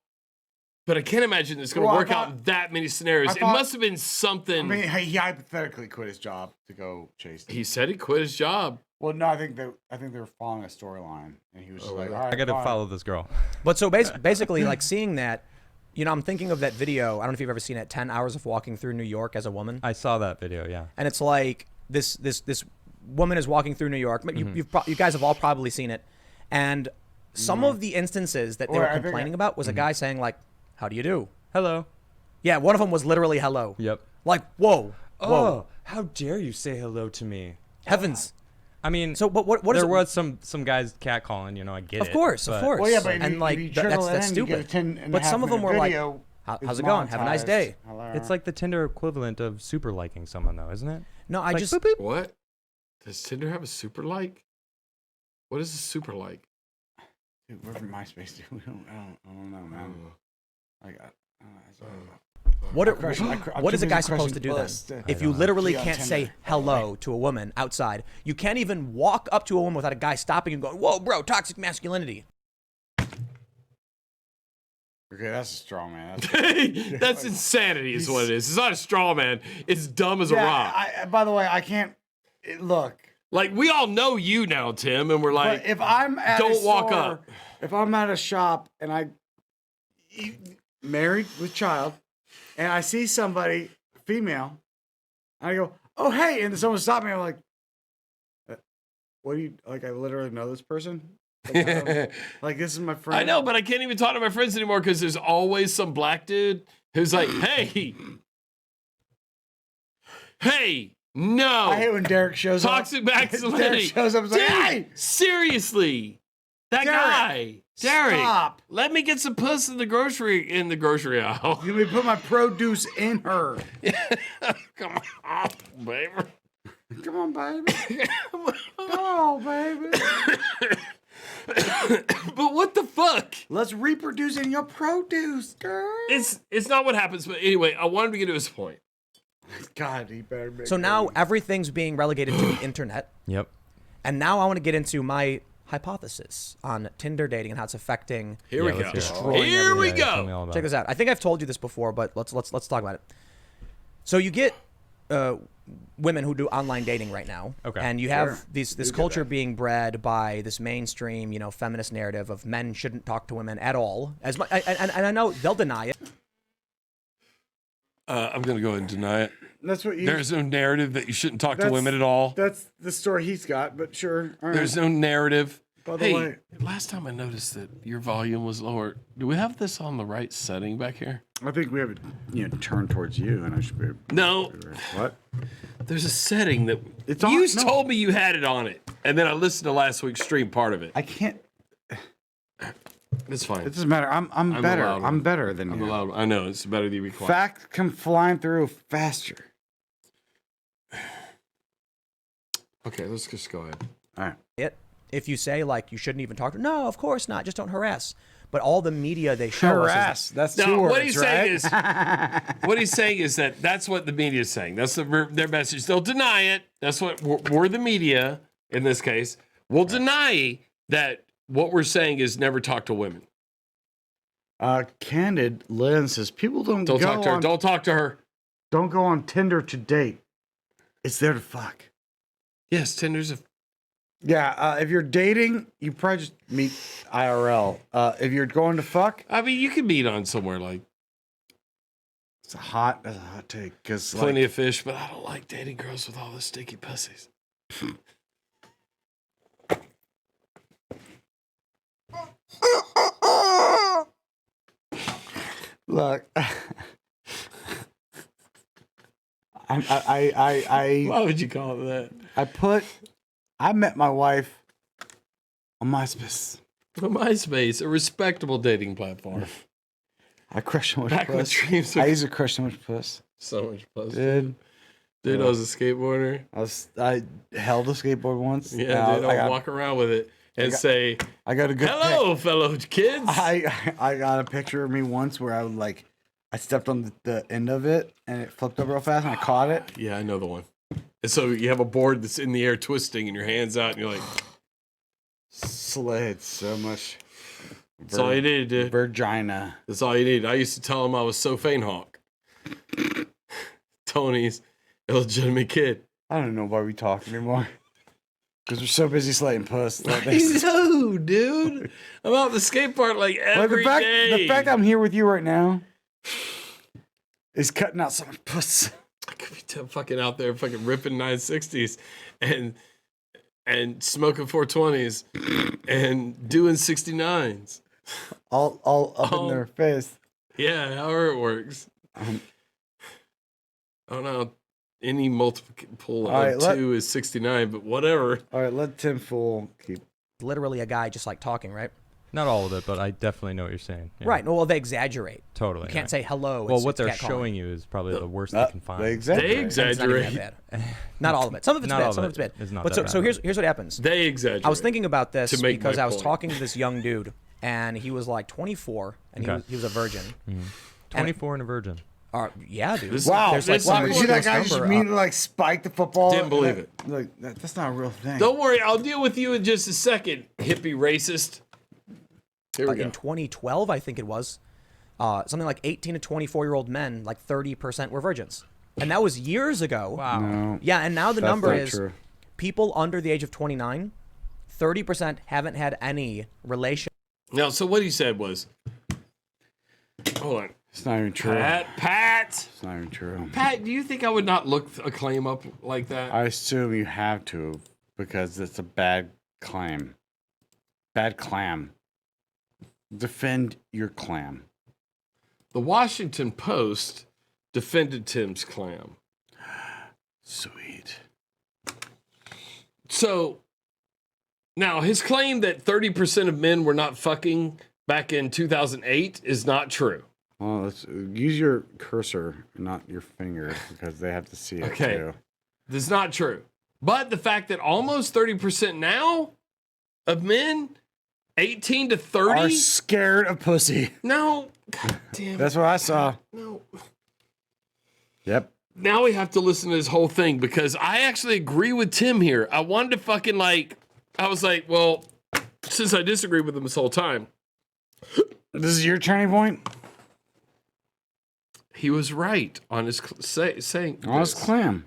but I can't imagine it's going to
Well, I
work out
thought-
in that many scenarios.
I
It
thought-
must have been something.
I mean, he hypothetically quit his job to go chase.
He said he quit his job.
Well, no, I think they were following a storyline, and he was just like, "All right,
I got to
fine."
follow this girl.
But so basically, like seeing that, you know, I'm thinking of that video. I don't know if you've ever seen it. 10 hours of walking through New York as a woman.
I saw that video. Yeah.
And it's like this woman is walking through New York. You guys have all probably seen it. And some of the instances that they were complaining about was a guy saying like, "How do you do?"
Hello.
Yeah, one of them was literally hello.
Yep.
Like, whoa, whoa,
Oh, how dare you say hello to me?
heavens.
I mean,
So, but what is
there
it?
was some guys catcalling. You know, I get it.
Of course,
but-
of course.
Well, yeah, but
and
if you
like
trickle
that's
it in, you get a
stupid.
10 and a
But
half
some of them were
minute
like,
video.
How's it going? Have a nice day."
Hello.
It's like the Tinder equivalent of super liking someone, though, isn't it?
No, I
Like,
just
boop, boop.
What? Does Tinder have a super like? What is a super like?
Dude, we're from MySpace, dude. I don't know, man. Like,
What
I'm
is
too
a guy
busy
supposed to
crushing
do then?
puss to-
If you literally can't say hello to a woman outside, you can't even walk up to a woman without a guy stopping and going, "Whoa, bro, toxic masculinity."
Okay, that's a strong man.
That's insanity, is what it is. It's not a straw man. It's dumb as a rock.
By the way, I can't look.
Like, we all know you now, Tim, and we're like,
But if I'm at
don't
a
walk
store,
up.
If I'm at a shop and married with child, and I see somebody female, and I go, "Oh hey," and someone stop me. I'm like, "What do you like? I literally know this person. Like, like this is my friend."
I know, but I can't even talk to my friends anymore because there's always some black dude who's like, hey, no.
I hate when Derek shows
Toxic
up.
masculinity.
Derek shows up. and is like,
Dude,
"Hey,
seriously. That
Derek,
guy. Derek.
stop.
Let me get some puss in the grocery aisle.
Let me put my produce in her.
Come on, baby.
Come on, baby. Come on, baby.
But what the fuck?
Let's reproduce in your produce, girl."
It's not what happens, but anyway, I wanted to get to his point.
God, he better make
So now everything's being relegated to the internet.
Yep.
And now I want to get into my hypothesis on Tinder dating and how it's affecting.
Here we
Yeah,
go.
let's hear it.
Destroying
Here we
everything.
Tell me
go.
all about
Check
it.
this out. I think I've told you this before, but let's talk about it. So you get women who do online dating right now,
Okay.
and you have this culture being bred by this mainstream, you know, feminist narrative of men shouldn't talk to women at all. As much, and I know they'll deny it.
I'm going to go ahead and deny it.
That's what you.
There's no narrative that you shouldn't talk to
That's-
women at all.
That's the story he's got, but sure. All right.
There's no narrative.
By the
Hey,
way-
last time I noticed that your volume was lower. Do we have this on the right setting back here?
I think we have it, turned towards you, and I should be.
No.
What?
There's a setting that
It's on-
you
no.
told me you had it on it, and then I listened to last week's stream part of it.
I can't.
It's fine.
It doesn't matter. I'm
I'm
better.
allowed
I'm
one.
better than
I'm
you.
allowed. I know it's better to be quiet.
Facts come flying through faster.
Okay, let's just go ahead.
All right.
If you say like you shouldn't even talk to, no, of course not. Just don't harass. But all the media they show
Harass.
us
That's
No,
two words,
what he's
right?
saying is, what he's saying is that that's what the media is saying. That's their message. They'll deny it. That's what we're the media in this case. We'll deny that what we're saying is never talk to women.
Candid Lynn says people don't
Don't
go
talk to her.
on,
Don't talk to her.
don't go on Tinder to date. It's there to fuck.
Yes, Tinder's a.
Yeah, if you're dating, you probably just meet IRL. If you're going to fuck,
I mean, you can meet on somewhere like
that's a hot take. Because
Plenty of Fish, but I don't like dating girls with all the sticky pussies.
look,
Why would you call it that?
I met my wife on MySpace.
MySpace, a respectable dating platform.
I crushed so much
Back when
puss.
streams
I
were
used to crush so much puss.
so much pussy.
Dude,
I was a skateboarder.
I held a skateboard once.
Yeah,
and
dude, I'll walk around with it and say,
I got a good
"Hello, fellow kids."
I got a picture of me once where I stepped on the end of it and it flipped up real fast and I caught it.
Yeah, I know the one. And so you have a board that's in the air twisting and your hands out and you're like,
slid so much.
That's all you needed, dude.
Virginia.
That's all you need. I used to tell him I was so Hawk. Tony's illegitimate kid.
I don't know why we talk anymore. Because we're so busy slating puss.
I know, dude. I'm out the skate park like every day.
The fact I'm here with you right now is cutting out so much puss.
I could be fucking out there fucking ripping 960s and smoking 420s and doing 69s.
All up in their face.
Yeah, however it works. I don't know. Any multiple of 2 is 69, but whatever.
All right, let Tim Fool keep.
Literally a guy just like talking, right?
Not all of it, but I definitely know what you're saying. Yeah.
Right. Well, they exaggerate.
Totally.
You can't say hello.
Well,
it's
what they're
catcalling.
showing you is probably the worst they can find.
They exaggerate.
They exaggerate.
It's not even that bad. Not all of it. Some of it's
Not all
bad.
of
Some
it
of it's bad.
is not
But
that
so
bad.
here's what happens.
They exaggerate.
I was thinking about this
to make
because
my
I was
point.
talking to this young dude, and he was like 24, and
Okay.
he was a virgin.
24 and a virgin.
Yeah, dude.
Wow.
There's like
Wow,
some
you see that guy
ridiculous
just
number,
immediately like spike the football?
Didn't believe it.
Like, that's not a real thing.
Don't worry, I'll deal with you in just a second, hippie racist. Here we go.
in 2012, I think it was, something like 18 to 24-year-old men, like 30% were virgins. And that was years ago.
Wow.
No,
Yeah, and now the
that's
number
not
is
true.
people under the age of 29, 30% haven't had any relation.
Now, so what he said was, hold on.
It's not even true.
Pat,
It's not even true.
Pat, do you think I would not look a claim up like that?
I assume you have to because it's a bad claim. Bad clam. Defend your clam.
The Washington Post defended Tim's clam.
Sweet.
So now his claim that 30% of men were not fucking back in 2008 is not true.
Well, let's use your cursor, not your finger, because they have to see it
Okay.
too.
That's not true. But the fact that almost 30% now of men, 18 to 30,
Are scared of pussy.
no, god damn it.
That's what I saw.
No.
Yep.
Now we have to listen to this whole thing because I actually agree with Tim here. I wanted to fucking I was like, well, since I disagree with him this whole time,
This is your turning point?
he was right on his saying.
Oh, it's
this.
clam.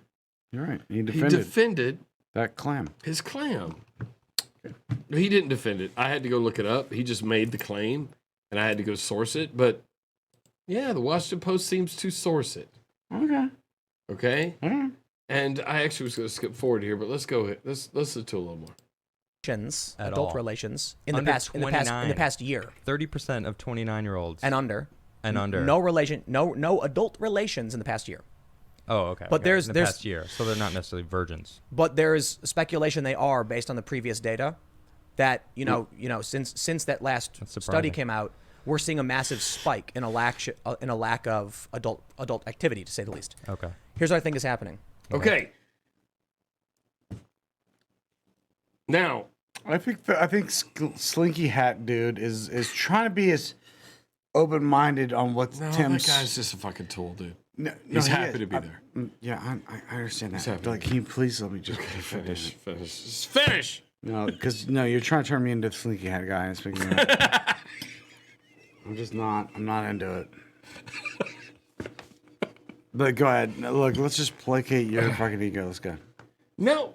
You're right. He
He
defended
defended
that clam.
his clam. He didn't defend it. I had to go look it up. He just made the claim, and I had to go source it. But yeah, the Washington Post seems to source it.
Okay.
Okay,
All right.
and I actually was going to skip forward here, but let's go ahead. Let's listen to a little more.
At
adult
all.
relations in the
Under
past in the
29.
past year
30% of 29-year-olds
and under no adult relations in the past year.
Oh, okay.
But
okay.
there's-
in the
there's-
past year, so they're not necessarily virgins.
But there's speculation they are based on the previous data that since that last
That's
study
surprising.
came out, we're seeing a massive spike in a lack of adult activity, to say the least.
Okay.
Here's what I think is happening.
Okay. Now,
I think Slinky Hat dude is trying to be as open minded on what
no,
Tim's.
that guy's just a fucking tool, dude.
No,
He's
he
happy
is.
to be there.
Yeah, I understand
He's
that.
happy
But, like,
to be
can you please let me just
Finish.
finish?
Just finish.
No, because you're trying to turn me into the Slinky Hat guy. And speaking of, I'm just not. I'm not into it. But go ahead. No, look, let's just placate your fucking ego. Let's go. No,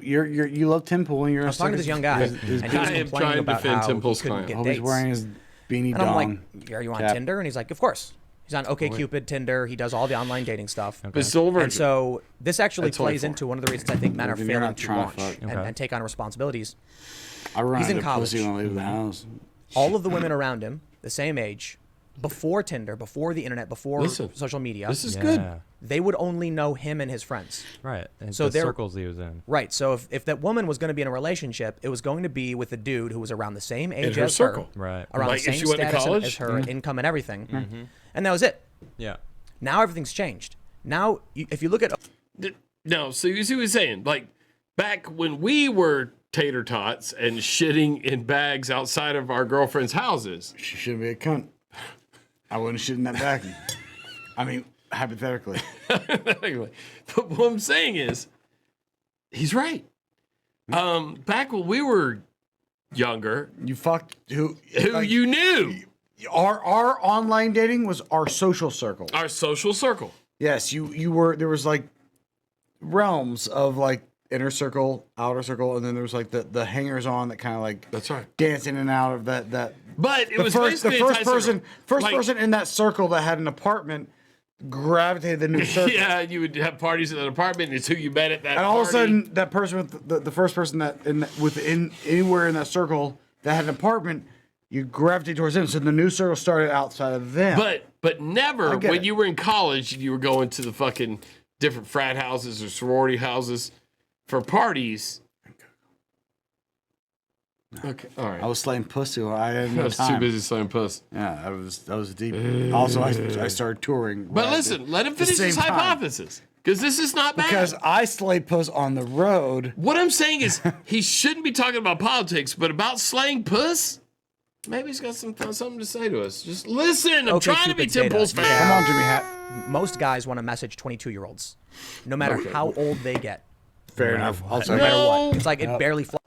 you love Tim Pool and you're.
I was talking to this young guy, and he was
I am trying
complaining
to
about
defend
how
Tim
he
Pool's
couldn't
client.
get
Hope
dates.
he's wearing his beanie
And I'm
dong.
like, are you on
cap.
Tinder? And he's like, of course. He's on OkCupid, Tinder. He does all the online dating stuff.
But he's still a virgin.
And so this actually
At
plays
24.
into one of the reasons I think men are
Then you're
failing
not
to
trying to
launch
fuck.
and take on responsibilities.
I run
He's in
into
college.
pussy when I leave the house.
All of the women around him, the same age, before Tinder, before the internet, before
Listen,
social media,
this is good.
they would only know him and his friends.
Right. And
So
the
they're-
circles he was in.
Right. So if that woman was going to be in a relationship, it was going to be with a dude who was around the same age
her
as
circle.
her,
Right.
around
Like,
the
if
same
she went to
status
college?
as her, income and everything,
Mm-hmm.
and that was it.
Yeah.
Now everything's changed. Now, if you look at
No, so you see what he's saying? Like, back when we were tater tots and shitting in bags outside of our girlfriends' houses.
She shouldn't be a cunt. I wouldn't shit in that bag. I mean, hypothetically.
But what I'm saying is, he's right. Back when we were younger,
You fucked who
you knew.
Our online dating was our social circle.
Our social circle.
Yes, you were. There was like realms of like inner circle, outer circle, and then there was like the hangers on that kind of like
That's right.
dance in and out of that.
But it
the
was
first
basically a
person
like-
person in that circle that had an apartment gravitated the new circle.
Yeah, you would have parties in an apartment, and it's who you met at that
And all of a
party.
sudden, that person with the first person within anywhere in that circle that had an apartment, you gravitate towards them. So the new circle started outside of them.
But never
I get
when
it.
you were in college, you were going to the fucking different frat houses or sorority houses for parties. Okay, all right.
I was slaying pussy. I had
I
no
was
time.
too busy slaying puss.
Yeah, I was deep. Also, I started touring.
But
right
listen,
at
let him
the
finish his
same time.
hypothesis. Because this is not bad.
Because I slayed puss on the road.
What I'm saying is he shouldn't be talking about politics, but about slaying puss, maybe he's got something to say to us. Just listen. I'm
Okay,
trying to be
Cupid data.
Temple's fan.
Yeah.
Come on, Jimmy Hat.
Most guys want to message 22-year-olds, no matter how old they get.
Fair enough. Also,
No matter
No.
what. It's like it
Yep.
barely flies.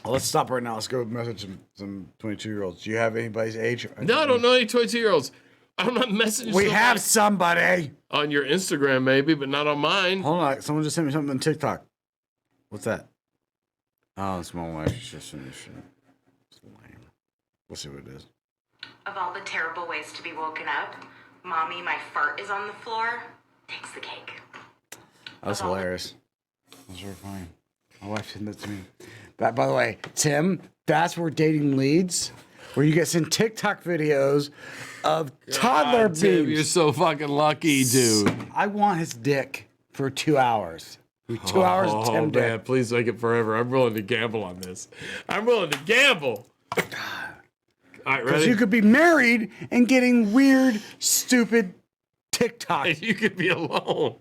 Well, let's stop right now. Let's go message some 22-year-olds. Do you have anybody's age?
No, I don't know any 22-year-olds. I'm not messaging
We have
somebody
somebody.
on your Instagram, maybe, but not on mine.
Hold on. Someone just sent me something on TikTok. What's that? Oh, it's my wife. She's just sending shit. It's lame. We'll see what it is.
Of all the terrible ways to be woken up, Mommy, my fart is on the floor, takes the cake.
That's hilarious. That's very funny. My wife sent that to me. That, by the way, Tim, that's where dating leads. Where you get sent TikTok videos of toddler
God, Tim,
beams.
you're so fucking lucky, dude.
I want his dick for 2 hours. 2 hours of
Oh,
Tim
man,
dick.
please make it forever. I'm willing to gamble on this. I'm willing to gamble. All right,
Because
ready?
you could be married and getting weird, stupid TikTok.
And you could be alone.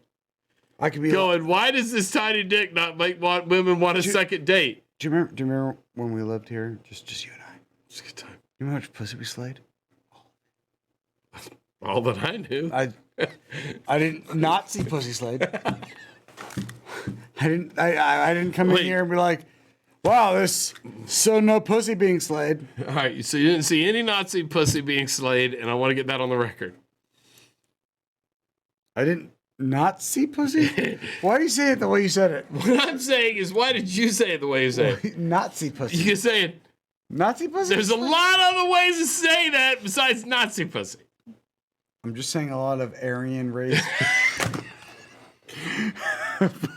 I could be
Going, why does this tiny dick not make women want a second date?
Do you remember when we lived here? Just you and I.
It's a good time.
You know how much pussy we slayed?
All that I knew.
I didn't not see pussy slayed. I didn't come in
Wait.
here and be like, wow, there's so no pussy being slayed.
All right, so you didn't see any Nazi pussy being slayed, and I want to get that on the record.
I didn't not see pussy? Why do you say it the way you said it?
What I'm saying is, why did you say it the way you say it?
Nazi pussy.
You can say it.
Nazi pussy?
There's a lot of other ways to say that besides Nazi pussy.
I'm just saying a lot of Aryan race.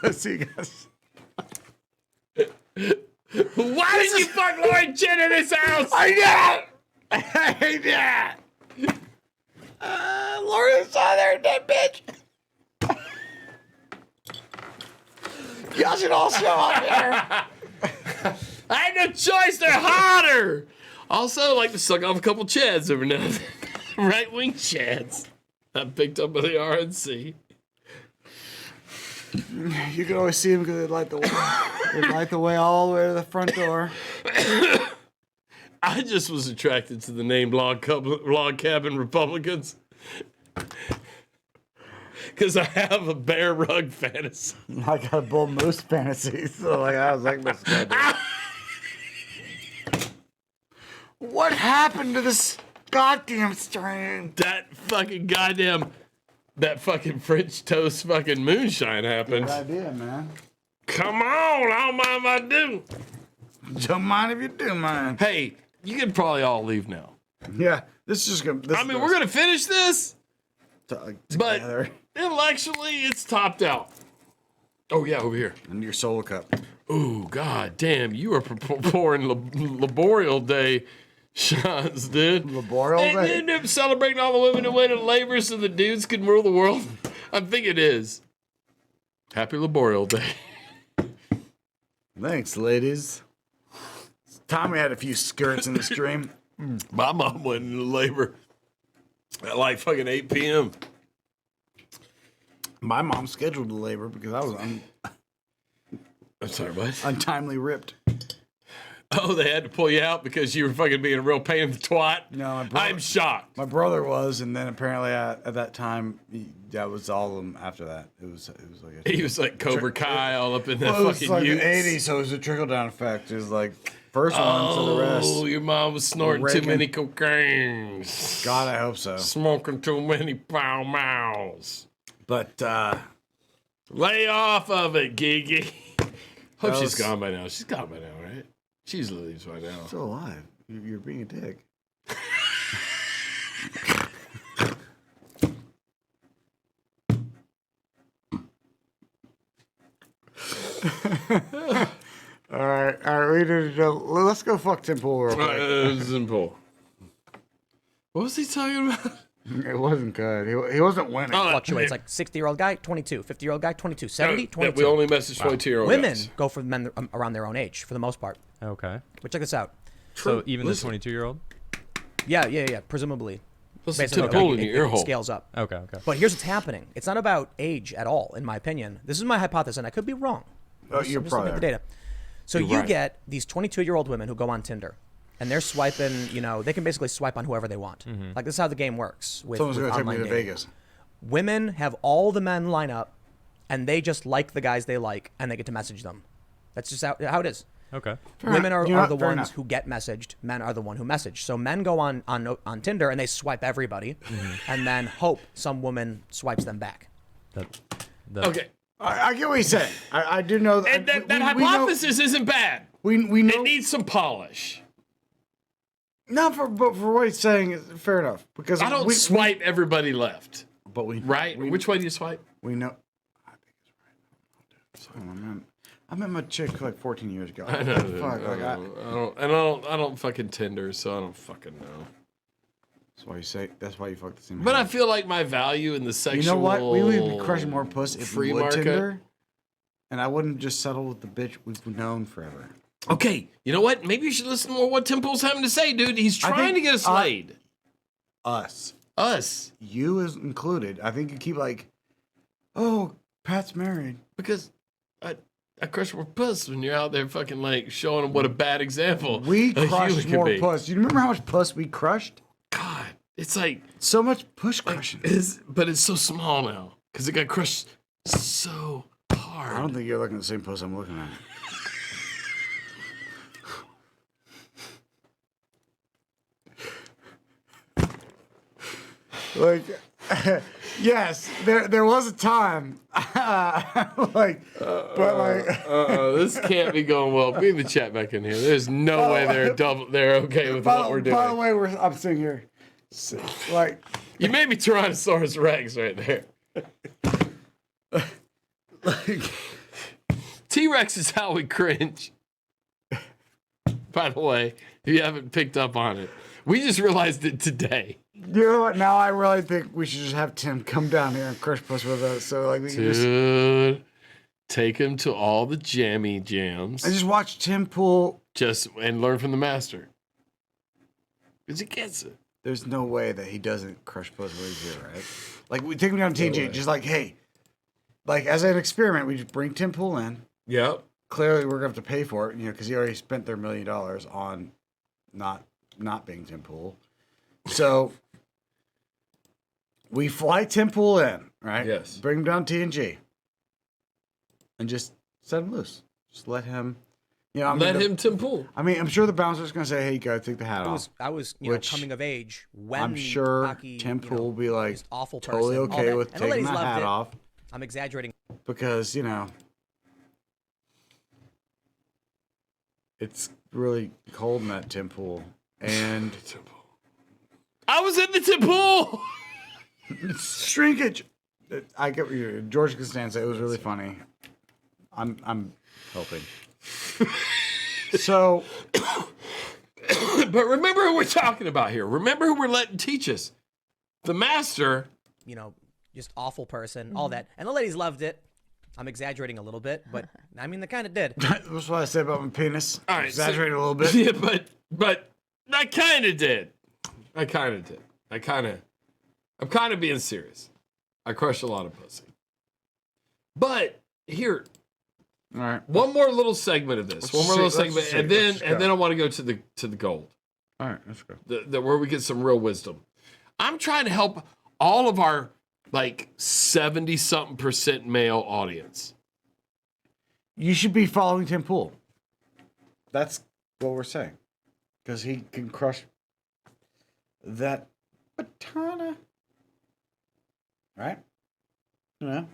pussy guys.
Why did you fuck Lauren Chin in this house?
I did! I did! Lauren's on there, dead bitch. Y'all should all show up here.
I had no choice. They're hotter. Also, I like to suck off a couple chads every now and then. Right wing chads. I picked up by the RNC.
You can always see them because they light the way. They light the way all the way to the front door.
I just was attracted to the name Log Cabin Republicans. Because I have a bear rug fantasy.
I got a bull moose fantasy, so like I was like, this guy. What happened to this goddamn strain?
That fucking French toast fucking moonshine happened.
Good idea, man.
Come on, I don't mind if I do.
Don't mind if you do, man.
Hey, you can probably all leave now.
Yeah, this is just gonna. This
I mean, we're gonna finish this, but
together.
intellectually, it's topped out. Oh yeah, over here.
In your solo cup.
Ooh, god damn, you are pouring Laborial Day shots, dude.
Laborial Day?
And they're celebrating all the women who went in labor so the dudes can rule the world. I think it is. Happy Laborial Day.
Thanks, ladies. Tommy had a few skirts in the stream.
My mom went into labor at like fucking 8 p.m.
My mom scheduled the labor because I was
I'm sorry, what?
untimely ripped.
Oh, they had to pull you out because you were fucking being a real pain in the twat?
No, my brother,
I'm shocked.
my brother was, and then apparently at that time, that was all of them after that. It was like
He was like Cobra Kai all up in that
well, it was
fucking
like
utes.
an 80s, so it was a trickle down effect. It was like first one to the rest.
Oh, your mom was snorting too
Reagan.
many cocaine.
God, I hope so.
Smoking too many pow mows.
But
lay off of it, Gigi. Hope she's
was-
gone by now. She's gone by now, right? She's leaves by now.
still alive. You're being a dick. All right. We need to go. Let's go fuck Tim Pool real quick.
Simple. What was he talking about?
It wasn't good. He wasn't winning.
Fluctuates like 60-year-old guy, 22, 50-year-old guy, 22, 70,
That
22.
we only message 22-year-old
Women
guys.
go for men around their own age for the most part.
Okay.
But check this out.
So even
Listen.
the 22-year-old?
Yeah, presumably.
Listen
Basically,
to the hole in
it
your ear hole.
scales up.
Okay.
But here's what's happening. It's not about age at all, in my opinion. This is my hypothesis, and I could be wrong.
Oh,
I'm just
you're
looking
probably
at the data. So
You're
you
right.
get these 22-year-old women who go on Tinder, and they're swiping. They can basically swipe on whoever they want. Like this is how the game works. With,
Someone's
with
gonna take me
online
to
dating.
Vegas.
Women have all the men line up, and they just like the guys they like, and they get to message them. That's just how it is.
Okay.
Women are,
You know
are the
what? Fair
ones
enough.
who get messaged. Men are the one who message. So men go on Tinder and they swipe everybody, and then hope some woman swipes them back.
Okay.
I get what he's saying. I do know
And that hypothesis isn't bad.
We know.
It needs some polish.
Not but for what he's saying is fair enough because
I don't swipe everybody left.
But we
right. Which way do you swipe?
We know. I think it's right. Hold on, I met my chick like 14 years ago.
I know.
Fuck,
I don't fucking Tinder, so I don't fucking know.
That's why you say. That's why you fuck the same.
But I feel like my value in the sexual.
You know what? We would be crushing more puss if
free
we would
market.
Tinder, and I wouldn't just settle with the bitch we've known forever.
Okay, you know what? Maybe you should listen to what Tim Pool's having to say, dude. He's
I
trying
think,
to get us laid.
Us.
You
is included. I think you keep like, oh, Pat's married.
Because I crush more puss when you're out there fucking like showing them what a bad example
We
a
crushed
human can
more
be.
puss. You remember how much puss we crushed?
God, it's like
so much push crushing.
But it's so small now because it got crushed so hard.
I don't think you're looking at the same puss I'm looking at. Like, yes, there was a time,
This can't be going well. Bring the chat back in here. There's no way they're okay with what we're doing.
By the way, I'm sitting here, like,
you made me Tyrannosaurus Rex right there. T-Rex is how we cringe. By the way, if you haven't picked up on it, we just realized it today.
You know what? Now I really think we should just have Tim come down here and crush puss with us. So like we can
Dude, take him to all the jammy jams.
just watch Tim Pool.
And learn from the master. Because he gets it.
There's no way that he doesn't crush puss when he's here, right? Like we take him down to TJ, just like, hey, like as an experiment, we just bring Tim Pool in.
Yep.
Clearly, we're gonna have to pay for it, because he already spent their $1 million on not being Tim Pool. So we fly Tim Pool in, right?
Yes.
Bring him down TNG, and just set him loose. Just let him.
Let him Tim Pool.
I mean, I'm sure the bouncer's gonna say, "Hey, you gotta take the hat off."
I was
Which
coming of age when
I'm sure
hockey,
Tim Pool will be like
awful
totally
person, all
okay
that.
with
And the
taking
ladies
the
loved
hat
it.
off
I'm exaggerating.
because it's really cold in that Tim Pool, and
I was in the Tim Pool.
it's shrinkage. I get what you. George Costanza. It was really funny. I'm helping. So,
but remember who we're talking about here. Remember who we're letting teach us. The master.
Just awful person, all that. And the ladies loved it. I'm exaggerating a little bit, but I mean, they kind of did.
That's what I said about my penis.
All right,
Exaggerate a little bit.
Yeah, but I kind of did. I'm kind of being serious. I crushed a lot of pussy. But here,
all right,
one more little segment of this. And then I want to go to the gold.
All right, let's go.
Where we get some real wisdom. I'm trying to help all of our 70-something% male audience.
You should be following Tim Pool. That's what we're saying, because he can crush that batana, right? You know.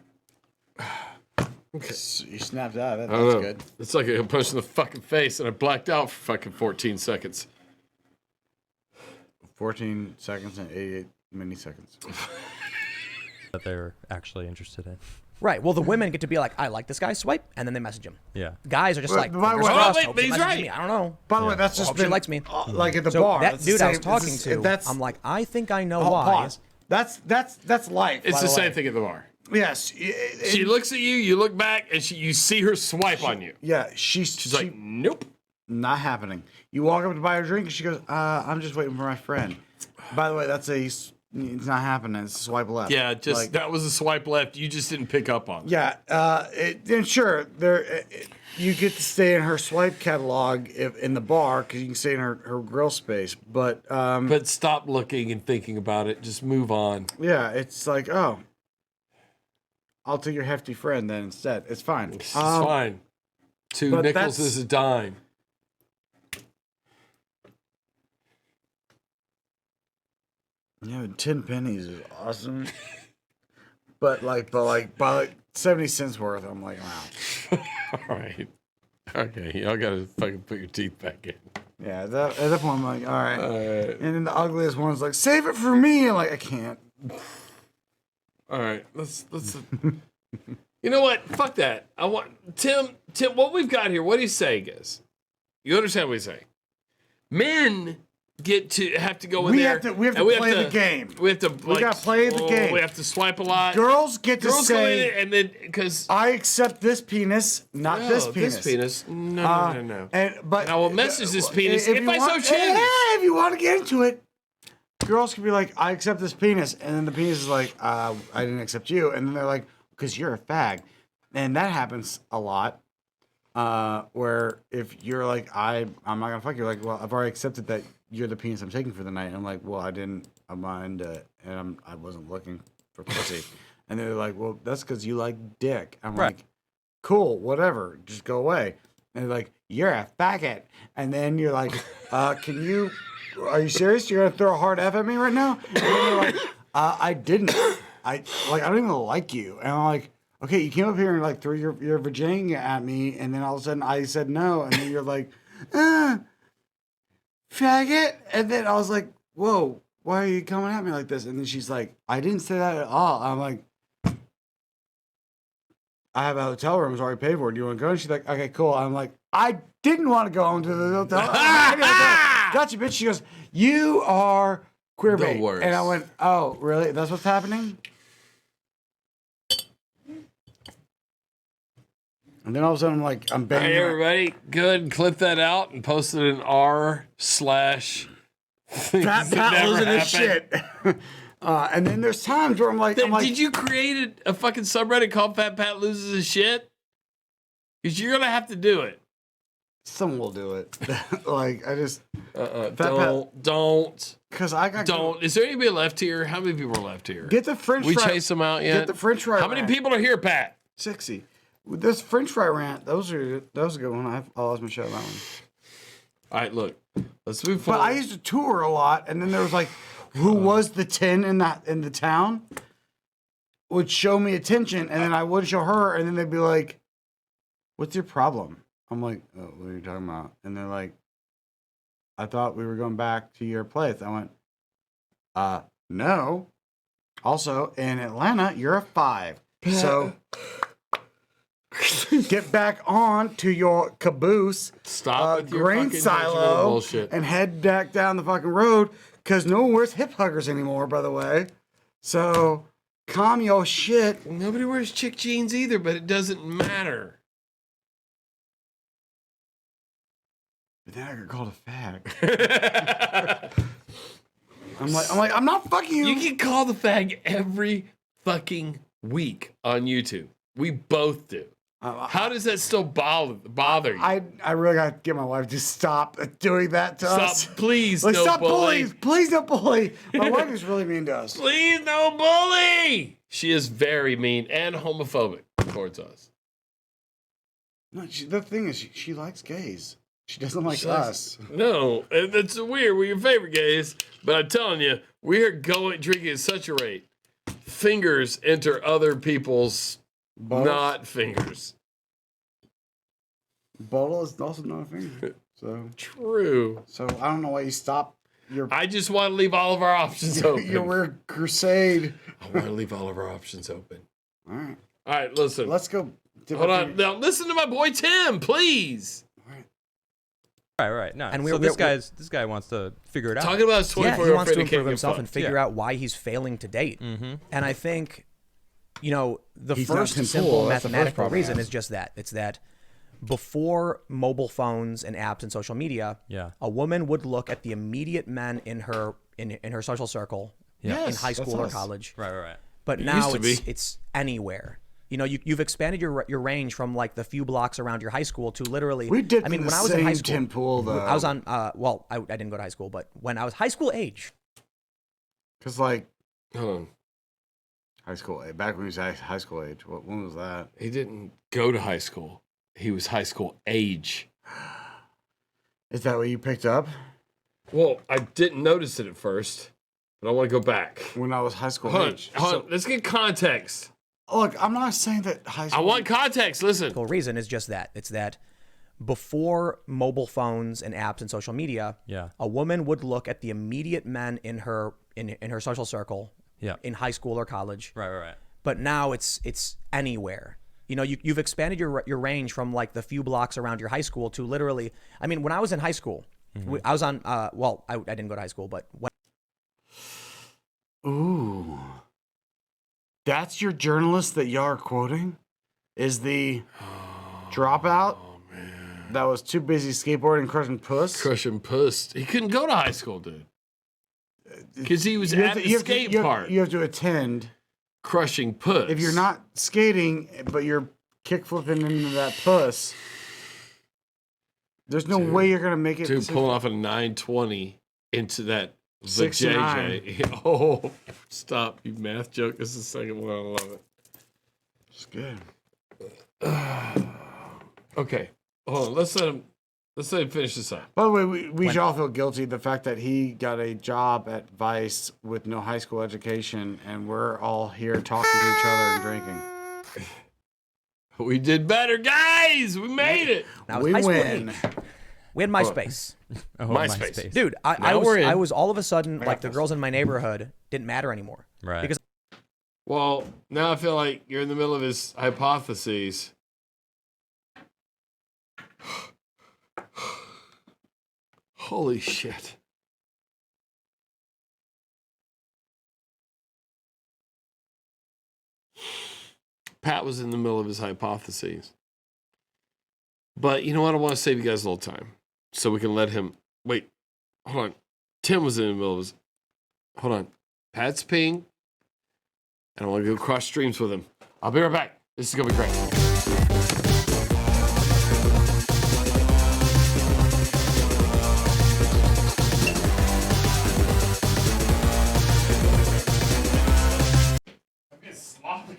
Okay.
You snapped out of it.
I don't
That's
know.
good.
It's like a punch in the fucking face, and I blacked out for fucking 14 seconds.
14 seconds and 88 milliseconds.
That they're actually interested in.
Right. Well, the women get to be like, I like this guy, swipe, and then they message him.
Yeah.
Guys are just
Well,
like,
by the
fingers
way-
crossed,
wait,
hope
but
she
he's
messages
right.
me. I don't know.
By the way, that's
Well,
just
hope she
been,
likes me.
like at the
So
bar.
that
That's
dude
the
I was
same-
talking
this is-
to,
that's-
I'm like, I think I know
Oh,
why.
pause. That's life.
It's
by
the
way.
same thing at the bar.
Yes.
She looks at you, you look back, and you see her swipe on you.
Yeah,
She's like, nope.
Not happening. You walk up to buy her a drink, and she goes, I'm just waiting for my friend. By the way, it's not happening. It's a swipe left.
Yeah, just
Like,
that was a swipe left. You just didn't pick up on it.
yeah. And sure, you get to stay in her swipe catalog in the bar because you can stay in her grill space. But
stop looking and thinking about it. Just move on.
yeah, it's like, oh, I'll take your hefty friend then instead. It's fine.
It's fine. 2
but
nickels
that's-
is a dime.
Yeah, 10 pennies is awesome. but like 70 cents worth, I'm like, wow.
All right. Okay, y'all gotta fucking put your teeth back in.
Yeah, at that point, I'm like, all right. And then the ugliest one's like, save it for me. I'm like, I can't.
All right, let's. You know what? Fuck that. I want Tim. What we've got here? What he's saying is, you understand what he's saying? Men have to go in
We
there.
have to
and
play the game.
We have to.
We gotta play the game.
We have to swipe a lot.
Girls get to
Girls go
say,
in and then because
I accept this penis, not this penis.
This penis. No.
But
I will message this penis if
you
I so
want-
choose.
If you want to get into it, girls can be like, I accept this penis, and then the penis is like, I didn't accept you, and then they're like, because you're a fag, and that happens a lot. Where if you're like, I'm not gonna fuck you, like, well, I've already accepted that you're the penis I'm taking for the night. And I'm like, well, I didn't mind, and I wasn't looking for pussy. And they're like, well, that's because you like dick. I'm
Right.
like, cool, whatever, just go away. And they're like, you're a faggot. And then you're like, are you serious? You're gonna throw a hard F at me right now? And then they're like, I didn't. I don't even like you. And I'm like, okay, you came up here and like threw your vagina at me, and then all of a sudden I said no, and then you're like, faggot. And then I was like, whoa, why are you coming at me like this? And then she's like, I didn't say that at all. I'm like, I have a hotel room, it's already paid for. Do you want to go? And she's like, okay, cool. I'm like, I didn't want to go into the hotel. Gotcha, bitch. She goes, you are queerbait.
worst.
And I went, oh, really? That's what's happening? And then all of a sudden, I'm like, I'm banging.
Hey, everybody, good. Clip that out and post it in r/
Pat losing his shit. And then there's times where I'm like,
did you create a fucking subreddit called Fat Pat Loses His Shit? Because you're gonna have to do it.
Someone will do it. Like, I just.
Don't.
Because I got.
Don't. Is there anybody left here? How many people are left here?
Get the French
We
fry.
chase them out yet?
Get the French fry.
How many
rant.
people are here, Pat?
60. This French fry rant, that was a good one. I lost my shit on that one.
All right, look. Let's move
But
forward.
I used to tour a lot, and then there was like, who was the 10 in the town? Would show me attention, and then I would show her, and then they'd be like, "What's your problem?" I'm like, oh, "What are you talking about?" And they're like, "I thought we were going back to your place." I went, no. Also, in Atlanta, you're a 5. So get back on to your caboose,
Stop with your
grain
fucking
silo,
bullshit.
and head back down the fucking road, because no one wears hip huggers anymore, by the way. So calm your shit.
Nobody wears chick jeans either, but it doesn't matter.
But then I got called a fag. I'm not fucking you.
You get called a fag every fucking week on YouTube. We both do. How does that still bother you?
I really got to get my wife to stop doing that to us.
Stop, please,
Like,
no
stop
bully.
bullying. Please don't bully. My wife is really mean to us.
Please, no bully. She is very mean and homophobic towards us.
No, the thing is, she likes gays. She doesn't like us.
No, that's weird. We're your favorite gays, but I'm telling you, we are drinking at such a rate. Fingers enter other people's not fingers.
Bottle is also not a finger. So
true.
So I don't know why you stopped your.
I just want to leave all of our options open.
Your weird crusade.
I want to leave all of our options open.
All right.
All right, listen.
Let's go.
Hold on. Now listen to my boy Tim, please.
Right. No.
And
So this guy wants to figure it out.
Talking about his 24-year-old
he wants to
friend who can't
improve
get
himself
fucked.
and figure out why he's failing to date.
Mm-hmm.
And I think, the
He's not
first
Tim
simple
Pool. That's the first
mathematical
problem,
reason
yes.
is just that. It's that before mobile phones and apps and social media,
Yeah.
a woman would look at the immediate men in her social circle in
Yes,
high school or
that's us.
college.
Right.
But
It
now
used to be.
it's anywhere. You've expanded your range from like the few blocks around your high school to literally.
We did
I mean,
the
when I was in high
same
school,
Tim Pool, though.
I was on. Well, I didn't go to high school, but when I was high school age,
Because like
Hold on.
high school, back when he was high school age. When was that?
He didn't go to high school. He was high school age.
Is that what you picked up?
Well, I didn't notice it at first, but I want to go back.
When I was high school
Hold on,
age.
hold on. Let's get context.
Look, I'm not saying that high
I
school.
want context. Listen.
the reason is just that. It's that before mobile phones and apps and social media,
Yeah.
a woman would look at the immediate men in her social circle
Yeah.
in high school or college.
Right.
But now it's anywhere. You've expanded your range from like the few blocks around your high school to literally. I mean, when I was in high school, I was on. Well, I didn't go to high school, but when.
Ooh. That's your journalist that y'all are quoting? Is the dropout that was too busy skateboarding, crushing puss?
Crushing puss. He couldn't go to high school, dude. Because he was
You
at
have to-
the
you have to-
skate
you have-
park.
You have to attend.
Crushing puss.
If you're not skating, but you're kick flipping into that puss, there's no way you're gonna make it.
Dude, pulling off a 920 into that
69.
JJ. Oh, stop, you math joke. This is the second one. I love it.
It's good.
Okay, hold on. Let's let him finish this up.
By the way, we should all feel guilty the fact that he got a job at Vice with no high school education, and we're all here talking to each other and drinking.
We did better, guys. We made it.
Now,
We
high school
win.
age, we had MySpace.
Oh,
MySpace.
Dude, I
Now we're in.
was all of a sudden like the girls in my neighborhood didn't matter anymore.
Right.
Because
Well, now I feel like you're in the middle of his hypotheses. Holy shit. Pat was in the middle of his hypotheses. But you know what? I want to save you guys a little time so we can let him. Wait, hold on. Tim was in the middle of his. Hold on. Pat's peeing. And I want to go cross streams with him. I'll be right back. This is going to be great. I'm getting sloppy.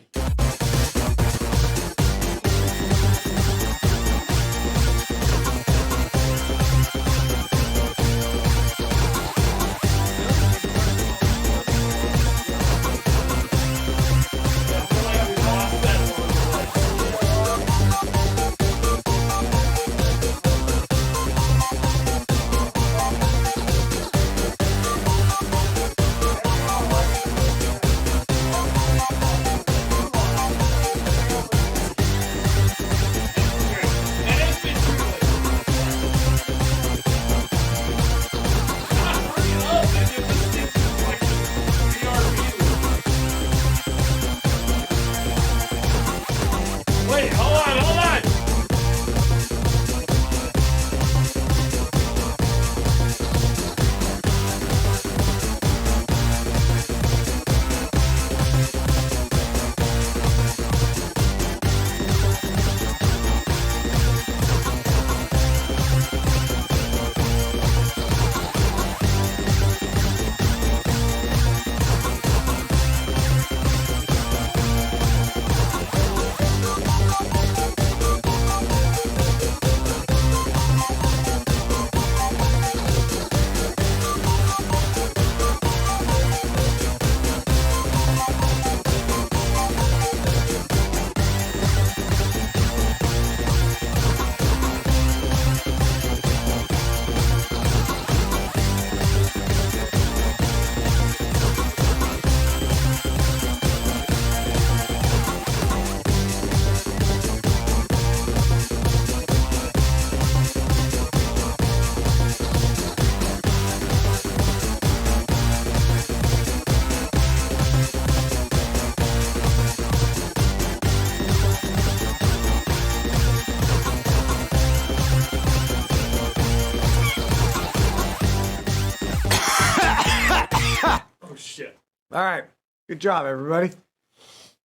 shit.
All right. Good job, everybody.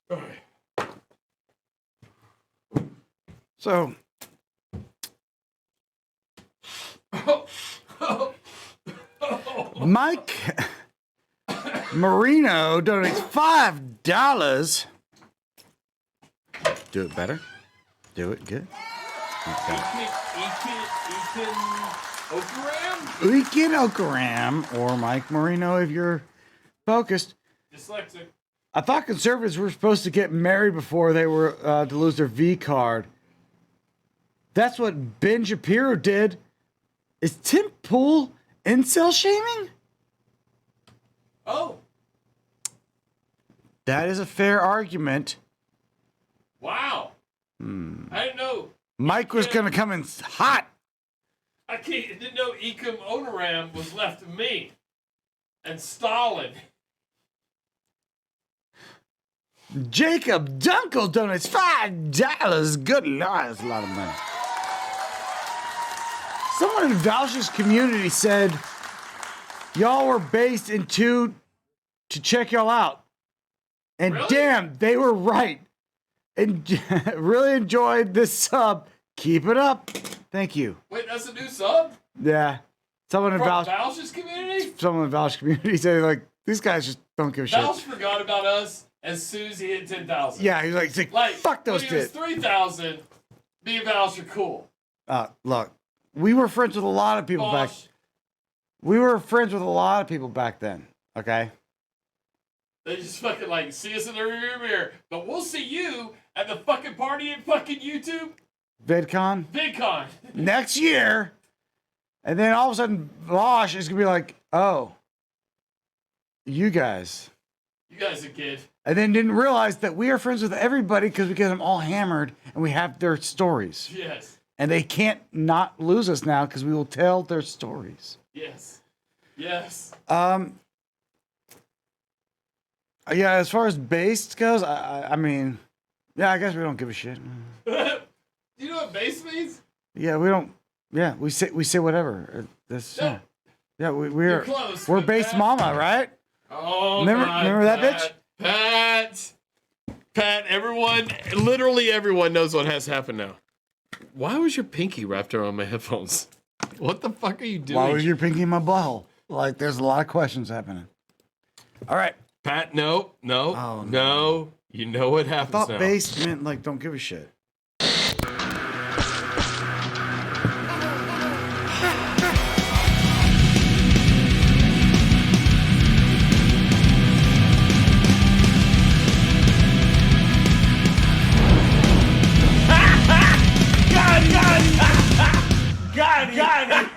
All right.
So, Mike Marino donates $5. Do it better. Do it good. Okay. Ekin Okaram or Mike Marino if you're focused.
Dyslexic.
I thought conservatives were supposed to get married before they were to lose their V card. That's what Ben Shapiro did. Is Tim Pool incel shaming?
Oh.
That is a fair argument.
Wow. I didn't know.
Mike was going to come in hot.
I didn't know Ekim Onaram was left to me. And Stalin.
Jacob Dunkel donates $5. Good Lord, that's a lot of money. Someone in Valsh's community said, y'all were based in two to check y'all out. And
Really?
damn, they were right. And really enjoyed this sub. Keep it up. Thank you.
Wait, that's a new sub?
Yeah. Someone in
From
Valsh,
Valsh's community?
someone in Valsh community said, like, these guys just don't give a shit.
Valsh forgot about us as soon as he hit 10,000.
Yeah, he's like, fuck those
when he was
kids.
3,000, me and Valsh are cool.
Look, we were friends with a lot of people back. We were friends with a lot of people back then. Okay.
They just fucking like see us in the rear mirror, but we'll see you at the fucking party at fucking YouTube
VidCon
VidCon.
next year, and then all of a sudden, Vosh is gonna be like, "Oh, you guys,"
You guys are good.
and then didn't realize that we are friends with everybody because we get them all hammered and we have their stories,
Yes.
and they can't not lose us now because we will tell their stories.
Yes. Yes.
Yeah, as far as based goes, I mean, yeah, I guess we don't give a shit.
Do you know what base means?
Yeah, we don't. Yeah, we say whatever. This.
No.
Yeah, we're
close,
we're
but
based
Pat-
mama, right?
Oh,
Remember-
God,
remember that
bitch? Pat, everyone, literally everyone knows what has happened now. Why was your pinky wrapped around my headphones? What the fuck are you doing?
Why was your pinky in my butthole? Like, there's a lot of questions happening. All right,
Pat, no.
Oh,
no. You know what
I
happens
thought
now.
based meant like don't give a shit.
God.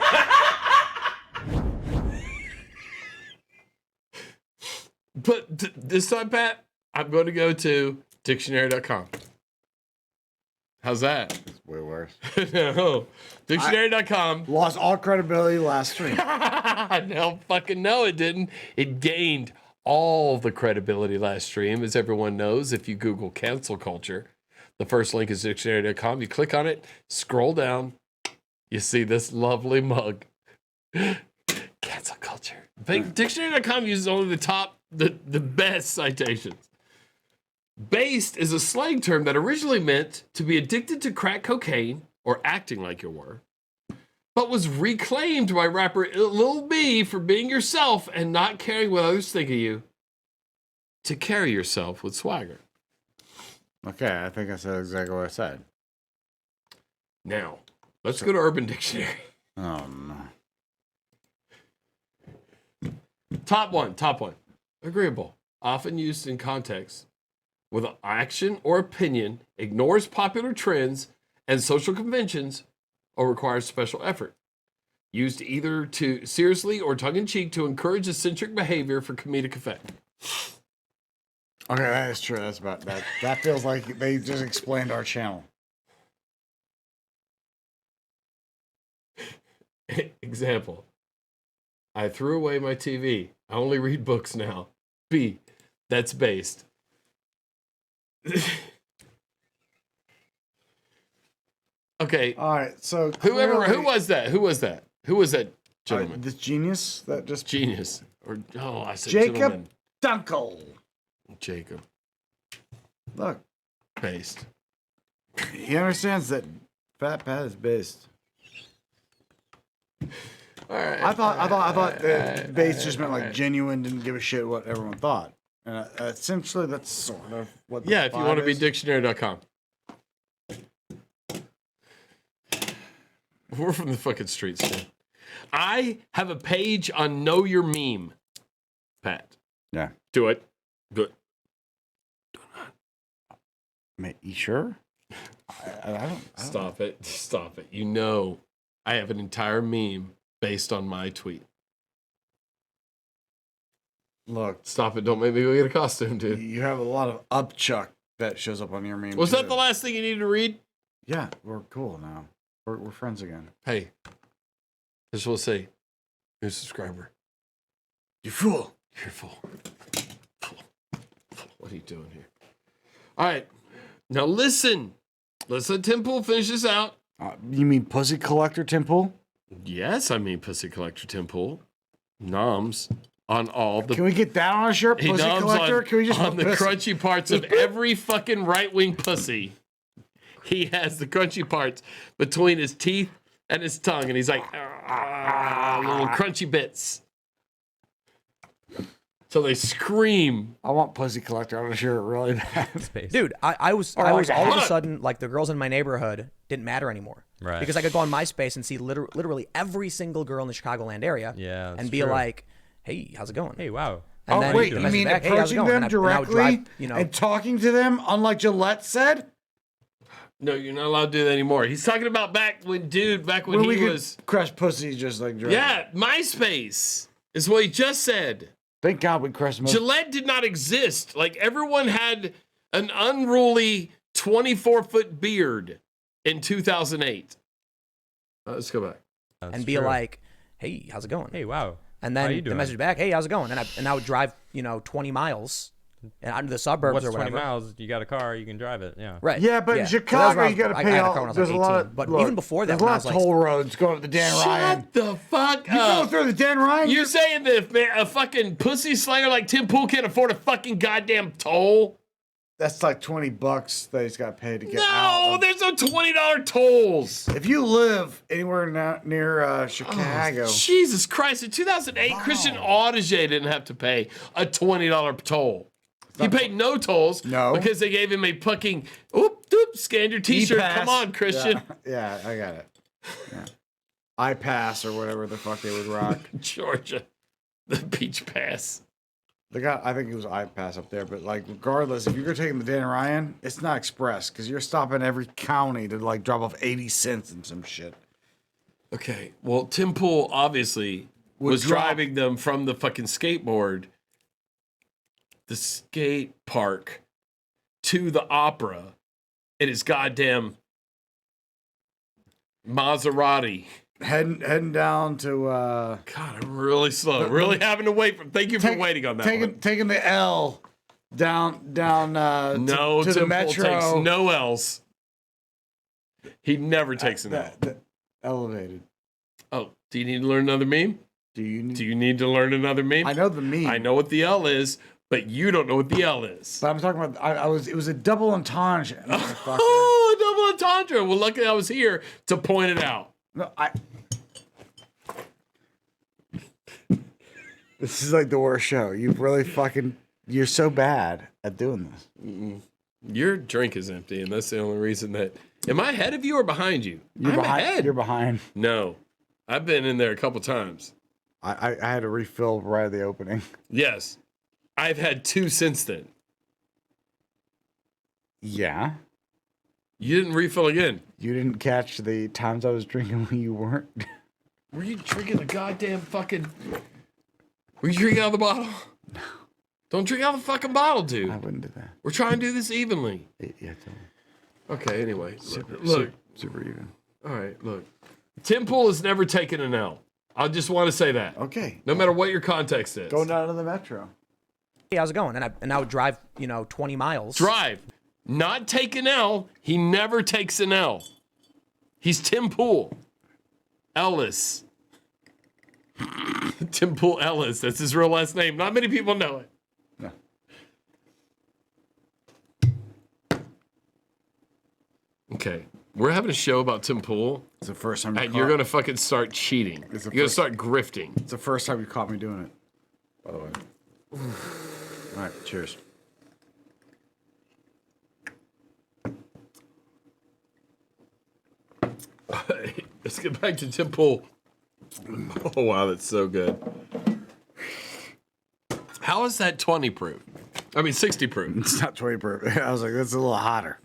But this time, Pat, I'm going to go to dictionary.com. How's that?
It's way worse.
No. Dictionary.com.
Lost all credibility last stream.
No, fucking no, it didn't. It gained all the credibility last stream, as everyone knows. If you Google cancel culture, the first link is dictionary.com. You click on it, scroll down, you see this lovely mug. Cancel culture. But dictionary.com uses only the best citations. Based is a slang term that originally meant to be addicted to crack cocaine or acting like you were, but was reclaimed by rapper Lil B for being yourself and not caring what others think of you, to carry yourself with swagger.
Okay, I think I said exactly what I said.
Now, let's go to Urban Dictionary.
Oh no.
Top one. Agreeable. Often used in context with action or opinion, ignores popular trends and social conventions, or requires special effort. Used either to seriously or tongue-in-cheek to encourage eccentric behavior for comedic effect.
Okay, that is true. That's about that. That feels like they just explained our channel.
Example. I threw away my TV. I only read books now. B. That's based. Okay.
All right. So
Who
clearly-
was that? Who was that gentleman?
This genius that just
Genius. Or I said
Jacob
gentleman.
Dunkel.
Jacob.
Look,
Based.
he understands that Fat Pat is based.
All right.
I thought that base just meant like genuine, didn't give a shit what everyone thought. And essentially, that's sort of what. The
Yeah, if you want to be
is.
dictionary.com. We're from the fucking streets, man. I have a page on Know Your Meme, Pat.
Yeah.
Do it. Good.
Mate, you sure? I don't.
Stop it. Stop it. You know, I have an entire meme based on my tweet.
Look,
Stop it. Don't make me go get a costume, dude.
you have a lot of upchuck that shows up on your meme.
Was
too.
that the last thing you needed to read?
Yeah, we're cool now. We're friends again.
Hey, I just want to say, new subscriber.
You fool.
You're a fool. What are you doing here? All right. Now listen. Let's let Tim Pool finish this out.
You mean Pussy Collector Temple?
Yes, I mean Pussy Collector Tim Pool. Noms on all the...
Can we get that on a shirt,
He
Pussy
noms
Collector?
on,
Can we just
on the
put pussy-
crunchy parts of every fucking right-wing pussy. He has the crunchy parts between his teeth and his tongue, and he's like, little crunchy bits. So they scream.
I want Pussy Collector on a shirt really bad.
Dude, I was
Or
all
like
of
a-
a sudden like the girls in my neighborhood didn't matter anymore.
Right.
Because I could go on MySpace and see literally every single girl in the Chicagoland area.
Yeah, that's
and be
true.
like, "Hey, how's it going?"
Hey, wow.
And
Oh,
then
wait,
the
you
message
mean
back, "Hey, how's it
approaching
going?"
them
And I would
directly
drive, you know,
and talking to them, unlike Gillette said?
No, you're not allowed to do that anymore. He's talking about back when he
could
was...
crush pussy just like directly.
Yeah, MySpace is what he just said.
Thank God we crushed most.
Gillette did not exist. Like, everyone had an unruly 24-foot beard in 2008. Let's go back.
and be like, "Hey, how's it going?"
Hey, wow.
And
How
then
you
the
doing?
message back, "Hey, how's it going?" And I would drive, 20 miles and out into the suburbs
What's
or
20
whatever.
miles? You got a car, you can drive it. Yeah.
Right.
Yeah, but in
So that was
Chicago,
when
you got to
I
pay
had a
all.
car when I was
There's
like
a lot
18.
of.
But
look,
even before that,
there's a
when I
lot
was
of
like,
toll roads going to the Dan Ryan.
Shut the fuck
You go
up.
through the Dan Ryan.
You're saying that if a fucking pussy slanger like Tim Pool can't afford a fucking goddamn toll?
That's like $20 that he's got to pay to get
No,
out.
there's no $20 tolls.
If you live anywhere near Chicago,
Jesus Christ. In 2008, Christian Audigier didn't have to pay a $20 toll. He paid no tolls because they gave him a fucking, scan your t-shirt.
E-pass.
Come on, Christian.
Yeah, I got it. Yeah. iPass or whatever the fuck they would rock.
Georgia. The beach pass.
They got, I think it was iPass up there, but like regardless, if you're taking the Dan Ryan, it's not express because you're stopping every county to like drop off 80 cents and some shit.
Okay, well, Tim Pool obviously was driving them from the fucking skateboard, the skate park, to the opera in his goddamn Maserati.
Heading down to
God, I'm really slow. Really having to wait for. Thank you for waiting on that one.
taking the L down
No,
to the
Tim Pool
metro.
takes no L's. He never takes an L.
The elevated.
Oh, do you need to learn another meme?
Do you
need to learn another meme?
I know the meme.
I know what the L is, but you don't know what the L is.
But I'm talking about. It was a double entendre.
Oh, a double entendre. Well, luckily I was here to point it out.
No, This is like the worst show. You're so bad at doing this.
Your drink is empty, and that's the only reason that. Am I ahead of you or behind you? I'm ahead.
You're behind.
No, I've been in there a couple times.
I had to refill right at the opening.
Yes, I've had 2 since then.
Yeah.
You didn't refill again.
You didn't catch the times I was drinking when you weren't.
Were you drinking the goddamn fucking? Were you drinking out of the bottle? No. Don't drink out of the fucking bottle, dude.
I wouldn't do that.
We're trying to do this evenly.
Yeah, totally.
Okay, anyway.
Look. Super even.
All right, look. Tim Pool has never taken an L. I just want to say that.
Okay.
No matter what your context is.
Going down to the metro.
"Hey, how's it going?" And I would drive, 20 miles.
Drive. Not take an L. He never takes an L. He's Tim Pool. Ellis. Tim Pool Ellis. That's his real last name. Not many people know it. Okay. We're having a show about Tim Pool.
It's the first time
and you're going to fucking start cheating. You're going to start grifting.
It's the first time you caught me doing it, by the way. All right, cheers.
Let's get back to Tim Pool. Oh, wow, that's so good. How is that 20 proof? I mean, 60 proof.
It's not 20 proof. I was like, that's a little hotter.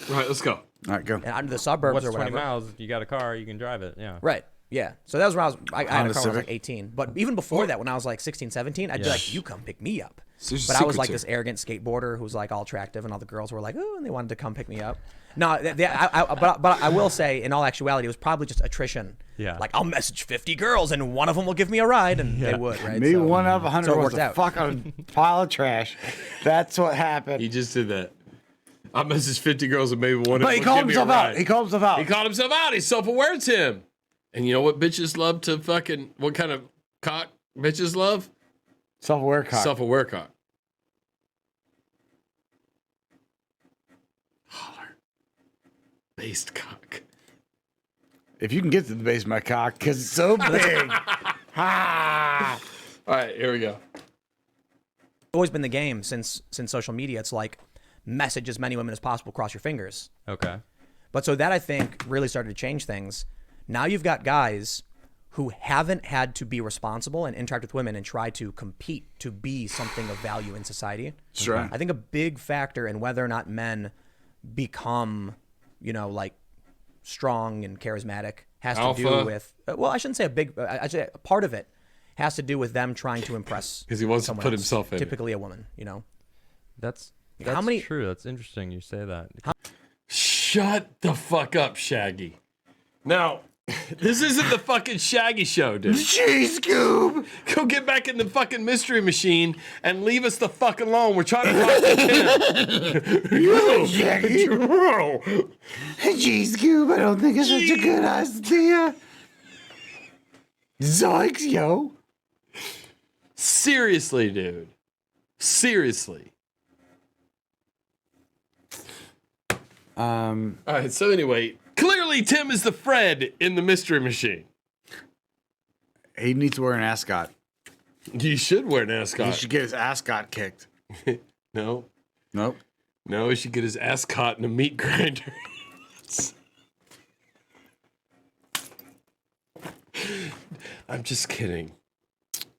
All right, let's go.
All right, go.
And under the suburbs
What's
or
20
whatever.
miles? You got a car, you can drive it. Yeah.
Right. Yeah. So that was when I had a car when I was
Civic?
like 18. But even before that, when I was like 16, 17, I'd be
Yeah.
like, you come pick me up.
So there's
But I was
secrets
like
here.
this arrogant skateboarder who's like all attractive, and all the girls were like, ooh, and they wanted to come pick me up. No, but I will say, in all actuality, it was probably just attrition.
Yeah.
Like, I'll message 50 girls, and one of them will give me a ride, and they would, right?
Maybe
So-
one out of 100
so it
was
worked
a
out.
fucking pile of trash. That's what happened.
He just did that. I messaged 50 girls and maybe one of
But
them
he
would
called
give me a
himself out.
ride.
He called himself out.
He called himself out. He's self-aware, Tim. And you know what bitches love to fucking, what kind of cock bitches love?
Self-aware cock.
Self-aware cock. Holler. Based cock.
If you can get to the base of my cock, because it's so big. Ah.
All right, here we go.
Always been the game since social media. It's like message as many women as possible, cross your fingers.
Okay.
But so that, I think, really started to change things. Now you've got guys who haven't had to be responsible and interact with women and try to compete to be something of value in society.
Sure.
I think a big factor in whether or not men become, like strong and charismatic has to do
Alpha.
with, well, I shouldn't say a big, I should say a part of it has to do with them trying to impress.
'Cause he wants to
someone
put
else,
himself in it.
typically a woman,
That's
How many-
true. That's interesting you say that.
Shut the fuck up, Shaggy. Now, this isn't the fucking Shaggy show, dude.
Jeez, Scoob.
Go get back in the fucking mystery machine and leave us the fuck alone. We're trying to talk to Tim.
You Shaggy. Jeez, Scoob, I don't think it's such a good idea. Zoinks, yo.
Seriously, dude. Seriously. All right, so anyway, clearly Tim is the Fred in the mystery machine.
He needs to wear an ascot.
You should wear an
He
ascot.
should get his ascot kicked.
No.
Nope.
No, he should get his ass caught in a meat grinder. I'm just kidding.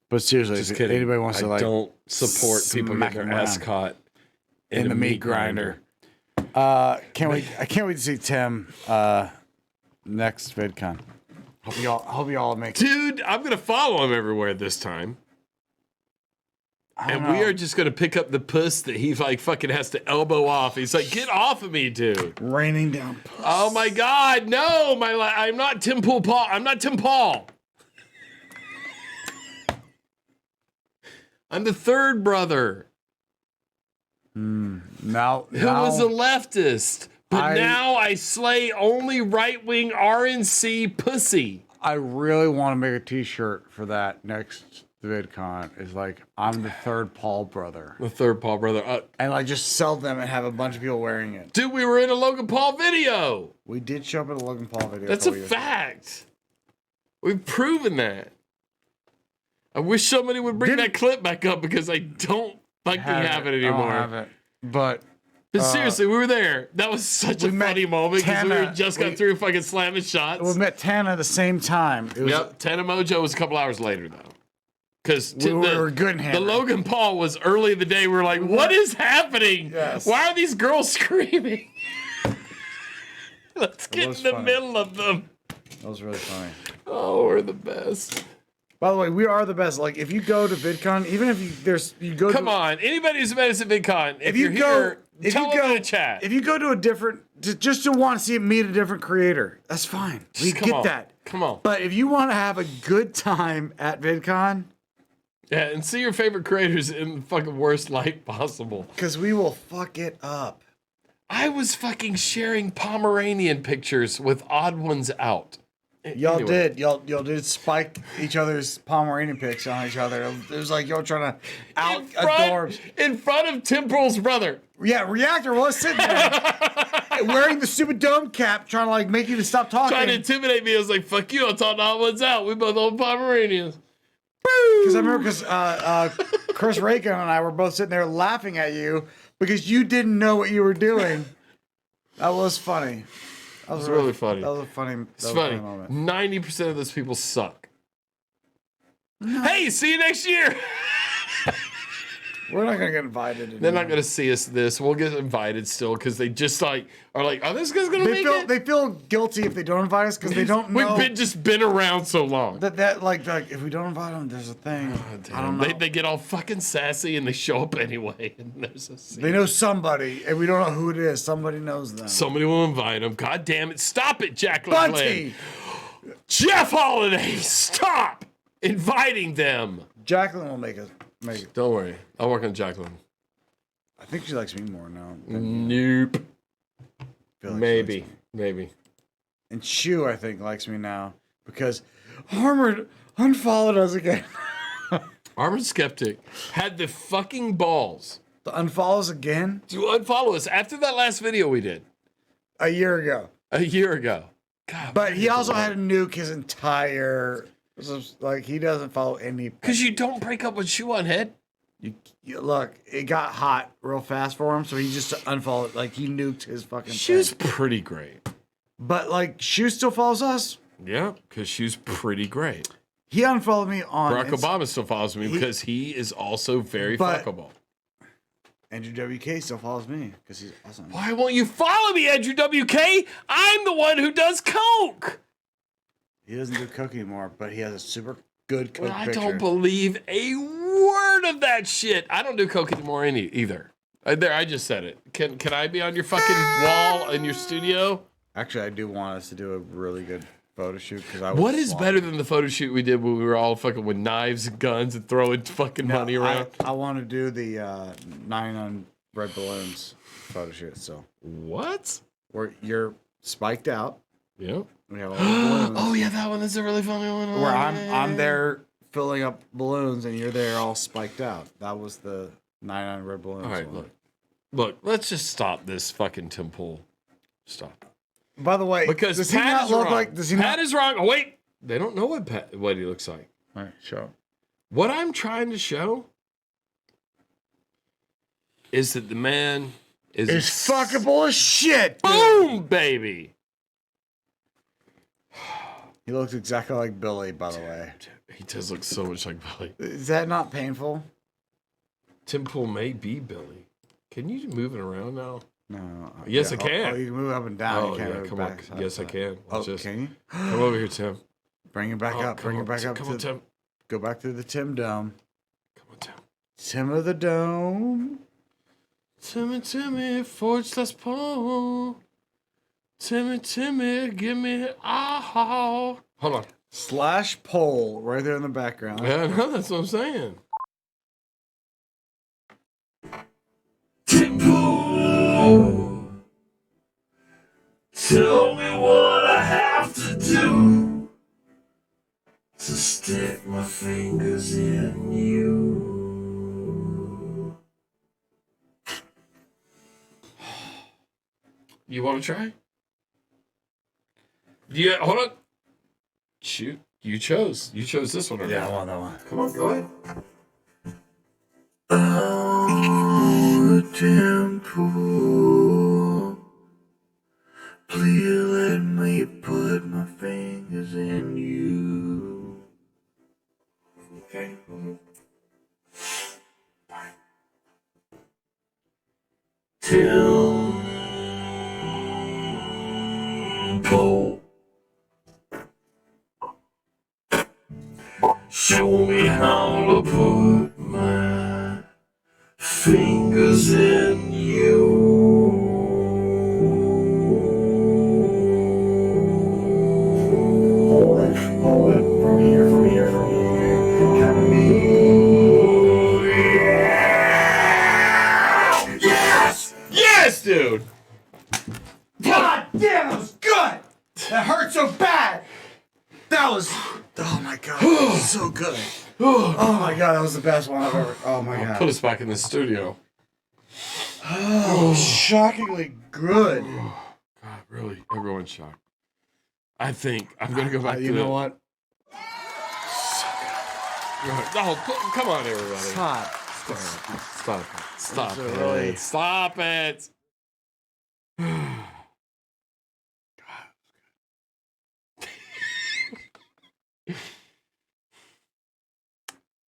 But seriously,
Just
if
kidding.
anybody wants to
I
like
don't support people
smack
getting their
him
ass
around
caught
in the meat grinder. I can't wait to see Tim next VidCon. Hope y'all make it.
Dude, I'm gonna follow him everywhere this time. And we are just gonna pick up the puss that he like fucking has to elbow off. He's like, get off of me, dude.
Raining down.
Oh my God, no! I'm not Tim Pool Paul. I'm not Tim Paul. I'm the third brother
Now,
who was a leftist, but now I slay only right-wing RNC pussy.
I really want to make a T-shirt for that next VidCon. It's like I'm the third Paul brother,
The third Paul brother.
and like just sell them and have a bunch of people wearing it.
Dude, we were in a Logan Paul video.
We did show up at a Logan Paul video.
That's a
couple years ago.
fact. We've proven that. I wish somebody would bring that clip back up because I don't fucking have it
I
anymore.
don't have it. But
Seriously, we were there. That was such a funny moment because we
Tana-
just got through fucking slamming shots.
we met Tana at the same time. It was,
Yep, Tana Mojo was a couple hours later though. Because
We were good
the
hammered.
Logan Paul was early in the day. We were like, what is happening?
Yes.
Why are these girls screaming? Let's get
was
in the
funny.
middle of them.
That was really funny.
Oh, we're the best.
By the way, we are the best. Like if you go to VidCon, even if you go
Come
to,
on, anybody who's met us at VidCon, if
you
you're
go-
here,
if
tell
you
them
go-
in the chat.
if you go to a different, just to want to see meet a different creator, that's fine. We
Just come
get
on.
that.
Come on.
But if you want to have a good time at VidCon,
Yeah, and see your favorite creators in the fucking worst light possible.
because we will fuck it up.
I was fucking sharing Pomeranian pictures with odd ones out.
Y'all
Anyway.
did. Y'all did spike each other's Pomeranian pics on each other. It was like y'all trying to out adorbs.
In front of Tim Pool's brother.
Yeah, Reactor was sitting there. wearing the stupid dome cap, trying to like make you to stop talking.
Trying to intimidate me. I was like, fuck you, I'll talk the hot ones out. We both own Pomeranians.
Because I remember Chris Reagan and I were both sitting there laughing at you because you didn't know what you were doing. That was funny. That was
really funny.
That was a funny.
It's funny.
Moment.
90% of those people suck. Hey, see you next year.
We're not gonna get invited.
They're not gonna see us this. We'll get invited still because they just like are like, oh, this guy's gonna make it.
They feel guilty if they don't invite us because they don't know.
We've just been around so long.
That like if we don't invite them, there's a thing. I don't know.
They get all fucking sassy and they show up anyway. And there's a scene.
They know somebody, and we don't know who it is. Somebody knows them.
Somebody will invite them. God damn it! Stop it, Jacqueline.
Bunty!
Glenn. Jeff Holiday, stop inviting them.
Jacqueline will make it.
Don't worry, I'll work on Jacqueline.
I think she likes me more now.
Nope.
Like
maybe.
And Shu, I think, likes me now because Armored unfollowed us again.
Armored Skeptic had the fucking balls
to unfollow us again.
To unfollow us after that last video we did
a year ago.
God,
but he also had to nuke his entire. Like he doesn't follow any.
Because you don't break up with Shoe on Head.
You look, it got hot real fast for him, so he just unfollowed. Like he nuked his fucking.
Shoe's pretty great.
But like Shoe still follows us.
Yeah, because Shoe's pretty great.
He unfollowed me on.
Barack Obama still follows me because he is also very fuckable.
Andrew WK still follows me because he's awesome.
Why won't you follow me, Andrew WK? I'm the one who does coke.
He doesn't do coke anymore, but he has a super good coke
I
picture.
don't believe a word of that shit. I don't do coke anymore either. There, I just said it. Can I be on your fucking wall in your studio?
Actually, I do want us to do a really good photo shoot because I.
What is better than the photo shoot we did when we were all fucking with knives and guns and throwing fucking money around?
I want to do the 99 red balloons photo shoot. So
what?
Where you're spiked out.
Yep.
We have all the balloons.
Oh yeah, that one is a really funny one.
Where I'm there filling up balloons and you're there all spiked out. That was the 99 red balloons.
All right,
one.
look. Let's just stop this fucking Tim Pool. Stop.
By the way,
because
does
Pat
he not
is
look
wrong.
like? Does he
Pat
not?
is wrong. Oh wait, they don't know what he looks like.
All right, show.
What I'm trying to show is that the man is
fuckable as shit.
Boom, baby.
He looks exactly like Billy, by the way.
He does look so much like Billy.
Is that not painful?
Tim Pool may be Billy. Can you move it around now?
No.
Yes,
yeah,
I can.
Oh, you can move up and down.
Oh,
you can't
yeah,
move
come
back.
on. Yes, I can.
Oh,
Just,
can you?
Come over here, Tim.
Bring it back up. Bring it back up.
Come on, Tim.
Go back through the Tim Dome.
Come on, Tim.
Tim of the Dome.
Timmy, /Paul. Timmy, give me hold on.
/poll right there in the background.
Yeah, no, that's what I'm saying.
Tim Pool, tell me what I have to do to stick my fingers in you.
You want to try? Yeah, hold on. Shoot, you chose this one.
Yeah, I want that one.
Come on, go ahead.
Oh, Tim Pool, please let me put my fingers in you.
Okay.
Tim Pool, show me how to put my fingers in you. Hold it from here. Kind of me. Yeah! Yes!
Yes, dude!
God damn, that was good. That hurt so bad. That was. Oh my god, that was so good. Oh my god, that was the best one I've ever. Oh my god.
Put us back in the studio.
Oh, shockingly good.
really, everyone's shocked. I think I'm gonna go back.
You
to
know
the,
what?
Oh, come on, everybody!
Stop.
Stop
It's
it!
really-
Stop it!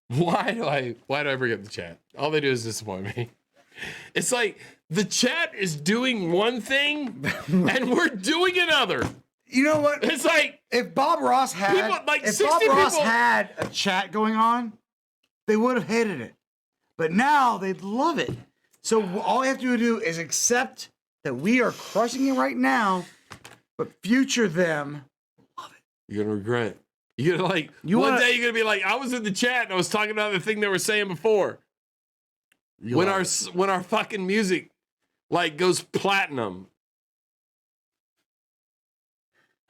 Why do I bring up the chat? All they do is disappoint me. It's like the chat is doing one thing and we're doing another.
You know what?
It's like
if Bob Ross had
people, like
if
60
Bob Ross
people-
had a chat going on, they would have hated it. But now they'd love it. So all you have to do is accept that we are crushing it right now, but future them.
You're gonna regret. You're gonna like one day you're gonna be like, I was in the chat and I was talking about the thing they were saying before. When our fucking music like goes platinum.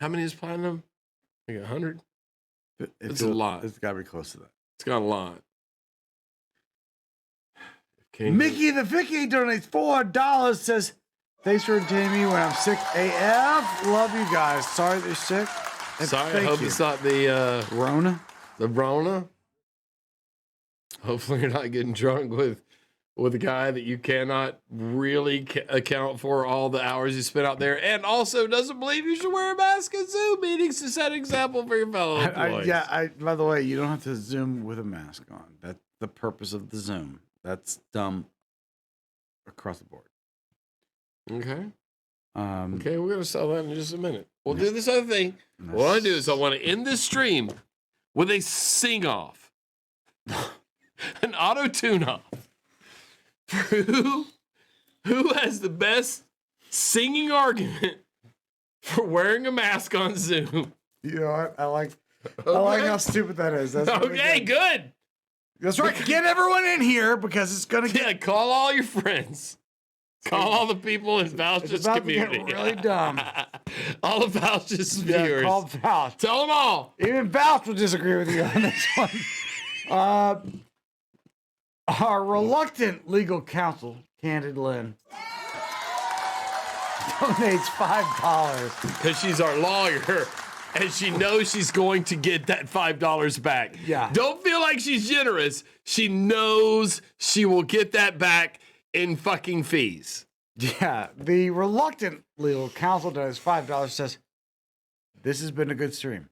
How many is platinum? Like 100? It's a lot.
It's gotta be close to that.
It's got a lot.
Mickey the Vicky donates $4. Says, thanks for entertaining me when I'm sick AF. Love you guys. Sorry that you're sick. And
Sorry, I
thank
hope
you.
it's not the
Rona.
The Rona. Hopefully you're not getting drunk with a guy that you cannot really account for all the hours you spent out there, and also doesn't believe you should wear a mask at Zoom meetings to set an example for your fellow employees.
By the way, you don't have to Zoom with a mask on. That's the purpose of the Zoom. That's dumb across the board.
Okay.
Um,
Okay, we're gonna sell that in just a minute. We'll do this other thing. What I want to do is I want to end this stream with a sing-off, an auto-tune-off. For who has the best singing argument for wearing a mask on Zoom?
You know what? I like how stupid that is. That's really
Okay, good.
That's right. Get everyone in here because it's gonna get.
Yeah, call all your friends. Call all the people in Vouch's
about to
community.
get really dumb.
All of Vouch's
Yeah,
viewers.
call Vouch.
Tell them all.
Even Vouch will disagree with you on this one. Our reluctant legal counsel, Candid Lynn, donates $5.
Because she's our lawyer. And she knows she's going to get that $5 back.
Yeah.
Don't feel like she's generous. She knows she will get that back in fucking fees.
Yeah. The reluctant legal counsel donates $5. Says, this has been a good stream.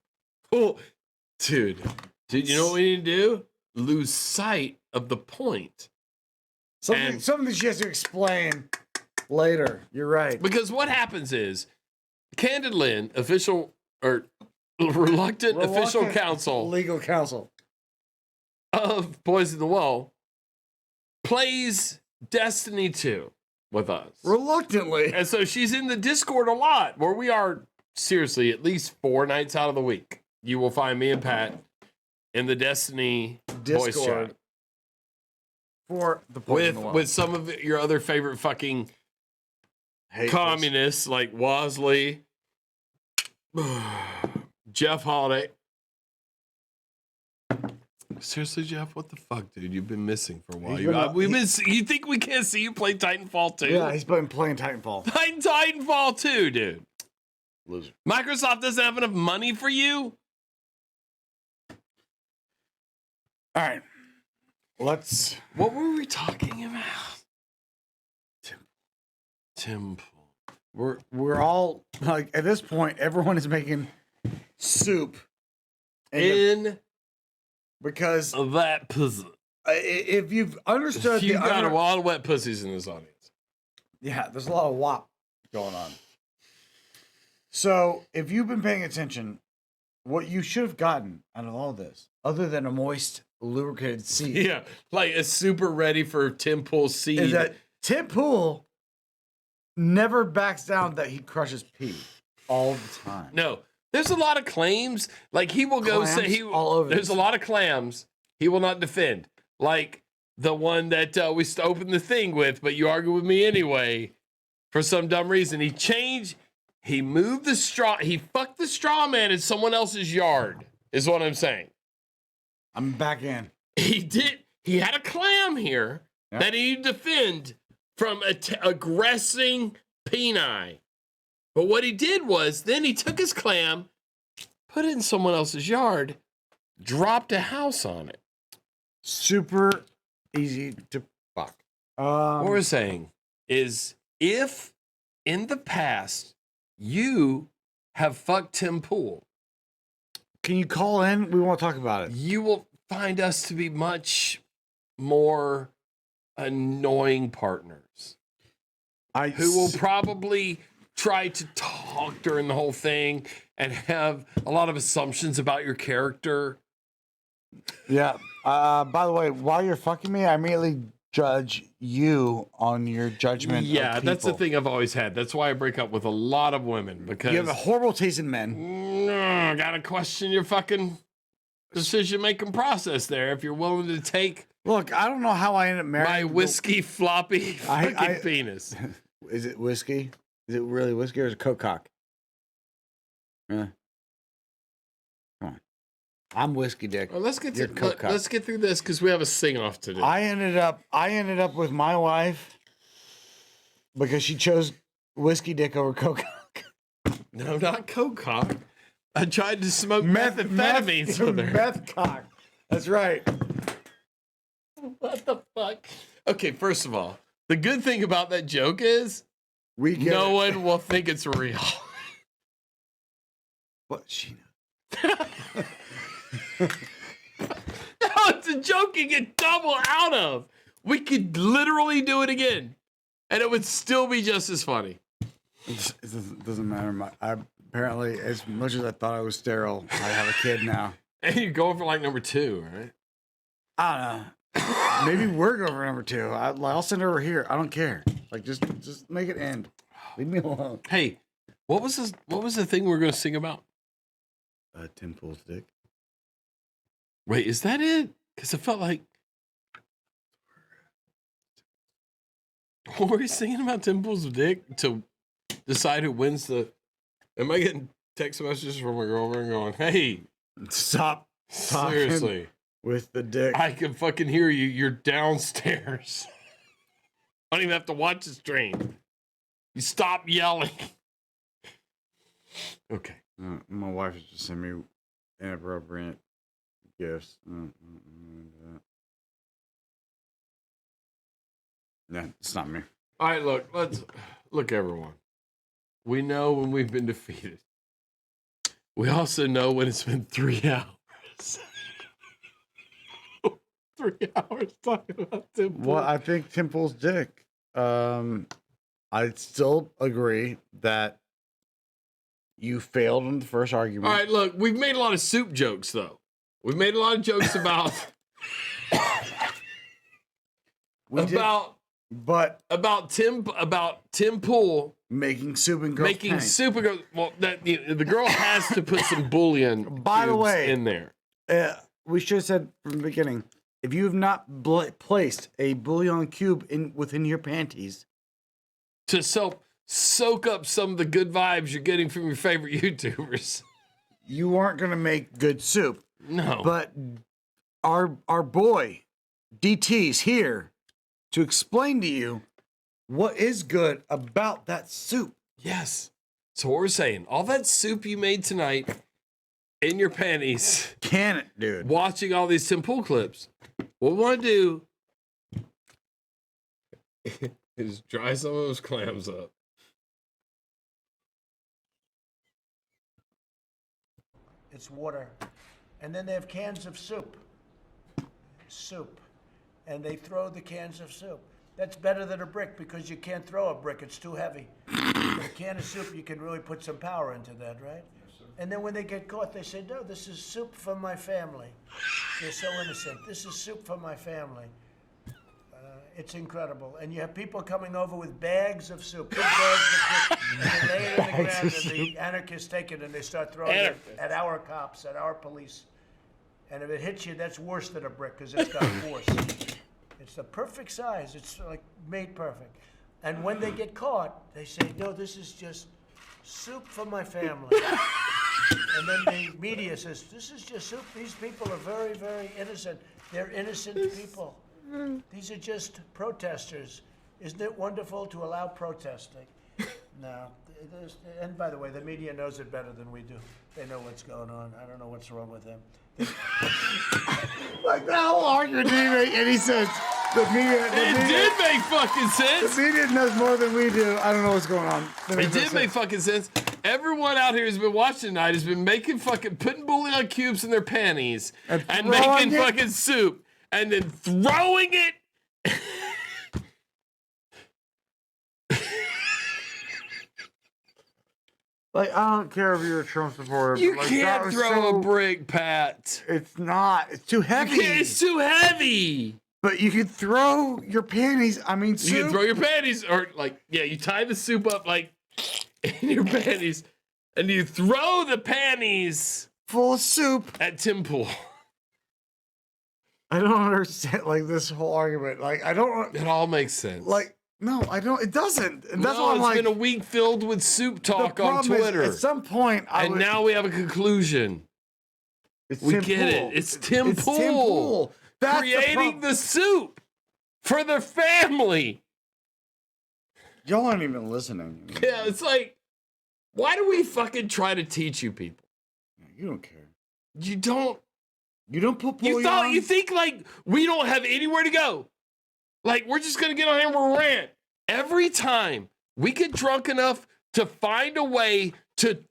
Oh, dude, you know what we need to do? Lose sight of the point.
Something that she has to explain later. You're right.
Because what happens is, Candid Lynn, official or reluctant official counsel,
legal counsel
of Boys in the Wall, plays Destiny 2 with us.
Reluctantly.
And so she's in the Discord a lot, where we are seriously at least 4 nights out of the week. You will find me and Pat in the Destiny voice
Discord
chat.
For the Boys in the Wall.
With some of your other favorite fucking communists like Wosley, Jeff Holiday. Seriously, Jeff, what the fuck, dude? You've been missing for a while. You think we can't see you play Titanfall 2?
Yeah, he's been playing Titanfall.
Titanfall 2, dude.
Loser.
Microsoft doesn't have enough money for you?
All right. Let's.
What were we talking about? Temple.
We're all like at this point. Everyone is making soup because
of that pussy.
If you've understood,
You've got a lot of wet pussies in this audience.
Yeah, there's a lot of WAP going on. So if you've been paying attention, what you should have gotten out of all this, other than a moist, lubricated seed,
Yeah, like a super ready for Tim Pool's seed.
is that Tim Pool never backs down that he crushes pee all the time.
No, there's a lot of claims. Like he will go say
Clams
he.
all over
There's
this.
a lot of clams he will not defend. Like the one that we opened the thing with, but you argue with me anyway for some dumb reason. He moved the straw. He fucked the straw man in someone else's yard. Is what I'm saying.
I'm back in.
He did. He had a clam here that he defend from aggressing peni. But what he did was then he took his clam, put it in someone else's yard, dropped a house on it.
Super easy to fuck.
What we're saying is if in the past you have fucked Tim Pool,
can you call in? We want to talk about it.
You will find us to be much more annoying partners who will probably try to talk during the whole thing and have a lot of assumptions about your character.
Yeah. By the way, while you're fucking me, I immediately judge you on your judgment.
Yeah,
of
that's the
people.
thing I've always had. That's why I break up with a lot of women, because
You have a horrible taste in men.
I gotta question your fucking decision-making process there. If you're willing to take,
look, I don't know how I ended up marrying
my whiskey floppy fucking penis.
Is it whiskey? Is it really whiskey or is it coke cock? Come on, I'm whiskey dick.
Well, let's get
You're coke cock.
let's get through this because we have a sing-off to do.
I ended up with my wife because she chose whiskey dick over coke cock.
No, not coke cock. I tried to smoke methamphetamines with her.
Meth cock. That's right.
What the fuck? Okay, first of all, the good thing about that joke is no one will think it's real.
What she
No, it's a joke you get double out of. We could literally do it again, and it would still be just as funny.
It doesn't matter. Apparently, as much as I thought I was sterile, I have a kid now.
And you're going for like number 2, right?
I don't know. Maybe we're going for number 2. I'll send her over here. I don't care. Like, just make it end. Leave me alone.
Hey, what was this? What was the thing we were going to sing about?
Tim Pool's dick.
Wait, is that it? Because it felt like. What were you singing about Tim Pool's dick to decide who wins the? Am I getting text messages from my girlfriend going, "Hey,
stop talking
seriously
with the dick"?
I can fucking hear you. You're downstairs. I don't even have to watch the stream. You stop yelling. Okay.
My wife just sent me inappropriate gifts. Yeah, it's not me.
All right, look, everyone. We know when we've been defeated. We also know when it's been 3 hours. 3 hours talking about Tim Pool.
Well, I think Tim Pool's dick. I still agree that you failed in the first argument.
All right, look, we've made a lot of soup jokes, though. We've made a lot of jokes about about Tim Pool
making soup and girls'
making
panties.
soup and girls. Well, the girl has to put some bouillon.
By the
cubes
way,
in there.
We should have said from the beginning, if you have not placed a bouillon cube within your panties
to soak up some of the good vibes you're getting from your favorite YouTubers,
you aren't going to make good soup.
No.
But our boy DT's here to explain to you what is good about that soup.
Yes. So what we're saying, all that soup you made tonight in your panties.
Can it, dude?
Watching all these Tim Pool clips. What we want to do is dry some of those clams up.
It's water. And then they have cans of soup. And they throw the cans of soup. That's better than a brick because you can't throw a brick. It's too heavy. But a can of soup, you can really put some power into that, right? Yes, sir. And then when they get caught, they say, no, this is soup for my family. They're so innocent. This is soup for my family. It's incredible. And you have people coming over with bags of soup, big bags of soup, and they lay it in the ground, and the anarchists take it and they start throwing it at our cops, at our police. And if it hits you, that's worse than a brick because it's got force. It's the perfect size. It's like made perfect. And when they get caught, they say, no, this is just soup for my family. And then the media says, this is just soup. These people are very, very innocent. They're innocent people. These are just protesters. Isn't it wonderful to allow protesting? No, And by the way, the media knows it better than we do. They know what's going on. I don't know what's wrong with them.
Like that whole argument didn't make any sense. The media
did make fucking sense.
The media knows more than we do. I don't know what's going on.
It did make fucking sense. Everyone out here who's been watching tonight has been putting bouillon cubes in their panties and making fucking soup and then throwing it.
Like, I don't care if you're a Trump supporter.
You
but, like,
can't throw a brick, Pat.
It's not. It's too heavy.
It's too heavy.
But you can throw your panties. I mean, soup.
You can throw your panties, or like, yeah, you tie the soup up like in your panties, and you throw the panties
full of soup
at Tim Pool.
I don't understand, like, this whole argument. Like, I don't.
It all makes sense.
Like, no, I don't. It doesn't. And that's
no,
why I'm
it's
like,
been a week filled with soup talk on Twitter.
At some point,
and now we have a conclusion. We
Tim
get
Pool.
it. It's Tim Pool.
Tim Pool. That's
creating the soup for their family.
Y'all aren't even listening.
Yeah, it's like, why do we fucking try to teach you people?
You don't care.
You don't.
You don't put bouillon.
You think like we don't have anywhere to go. Like we're just gonna get on here and we'll rant. Every time we get drunk enough to find a way to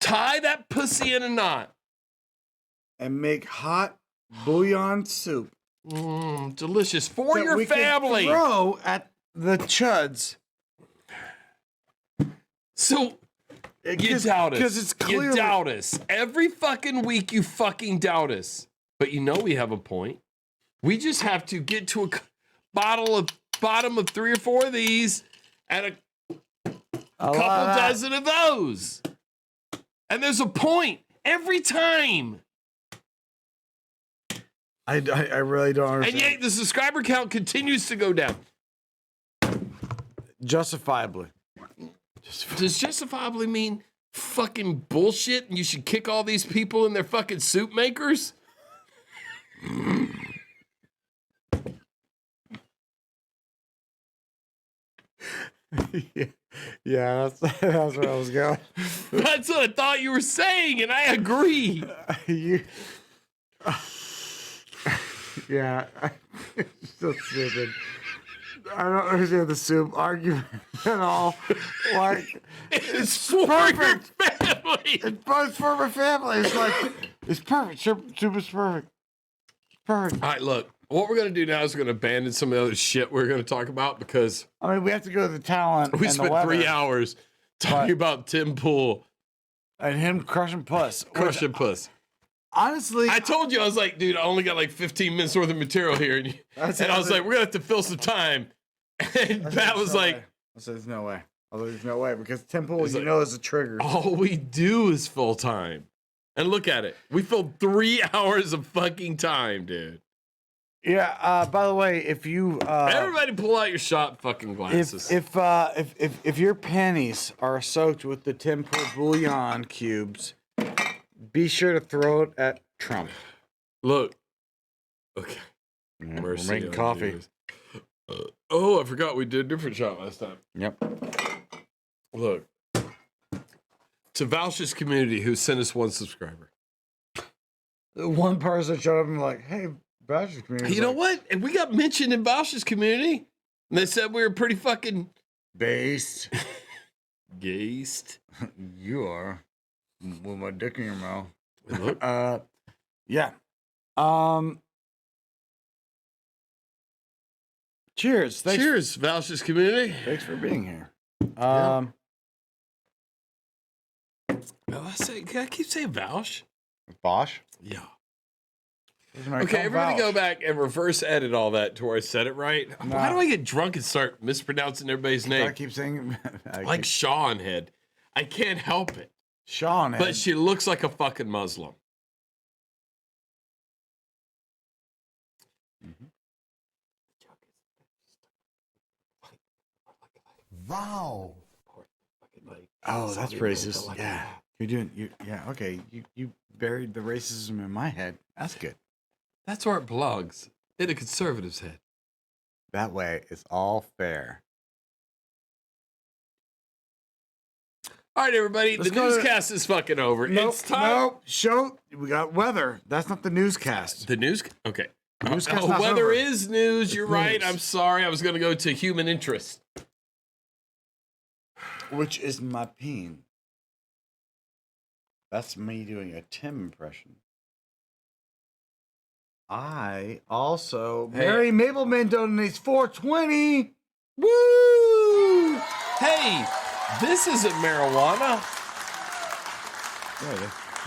tie that pussy in a knot
and make hot bouillon soup.
Delicious for
that
your
we
family.
Can throw at the chuds.
So you doubt us.
Because it's clearly...
You doubt us. Every fucking week you fucking doubt us. But you know we have a point. We just have to get to a bottom of 3 or 4 of these and a couple dozen of those. And there's a point every time.
I really don't understand.
And yet the subscriber count continues to go down.
Justifiably.
Does justifiably mean fucking bullshit and you should kick all these people in their fucking soup makers?
Yeah, that's where I was going.
That's what I thought you were saying, and I agree.
Yeah, so stupid. I don't understand the soup argument at all. Like,
it's for
perfect.
your family.
It's for my family. It's like, it's perfect. Soup is perfect. Perfect.
All right, look. What we're going to do now is we're going to abandon some of the other shit we're going to talk about because...
I mean, we have to go to the talent.
We
and
spent
the weather,
3 hours talking about Tim Pool.
And him crushing puss.
Crushing puss.
Honestly...
I told you, I was like, dude, I only got like 15 minutes worth of material here. And I was like, we're going to have to fill some time. And Pat was like...
I said, there's no way. I was like, there's no way. Because Tim Pool, you know, is a trigger.
All we do is full time. And look at it. We filled 3 hours of fucking time, dude.
Yeah. By the way, if you
everybody pull out your shot fucking glasses.
If your panties are soaked with the Tim Pool bouillon cubes, be sure to throw it at Trump.
Look. Okay.
Yeah, we're making coffee.
I forgot we did a different shot last time.
Yep.
Look. To Vouch's community who sent us 1 subscriber.
One person showed up and like, hey, Vouch's community.
You know what? And we got mentioned in Vouch's community. And they said we were pretty fucking
based.
Gased.
You are. With my dick in your mouth.
Look.
Yeah. Cheers.
Cheers, Vouch's community.
Thanks for being here.
Can I keep saying Vouch?
Bosch?
Yeah.
Okay,
everybody go back and reverse edit all that to where I said it right.
No.
Why do I get drunk and start mispronouncing everybody's name?
I keep saying
like Sean Head. I can't help it.
Sean Head.
But she looks like a fucking Muslim.
Wow. Oh, that's racist. Yeah. You're doing okay. You buried the racism in my head. That's good.
That's where it belongs. In a conservative's head.
That way it's all fair.
All right, everybody.
Let's
the
go to-
newscast is fucking over. It's time.
Nope. Show. We got weather. That's not the newscast.
The news. Okay.
The newscast's not
weather
over.
is news. You're
It's
right.
news.
I'm sorry. I was going to go to human interest.
Which is my peen. That's me doing a Tim impression. I also
Hey.
Mary Mabelman donates $4.20.
Woo! Hey, this isn't marijuana.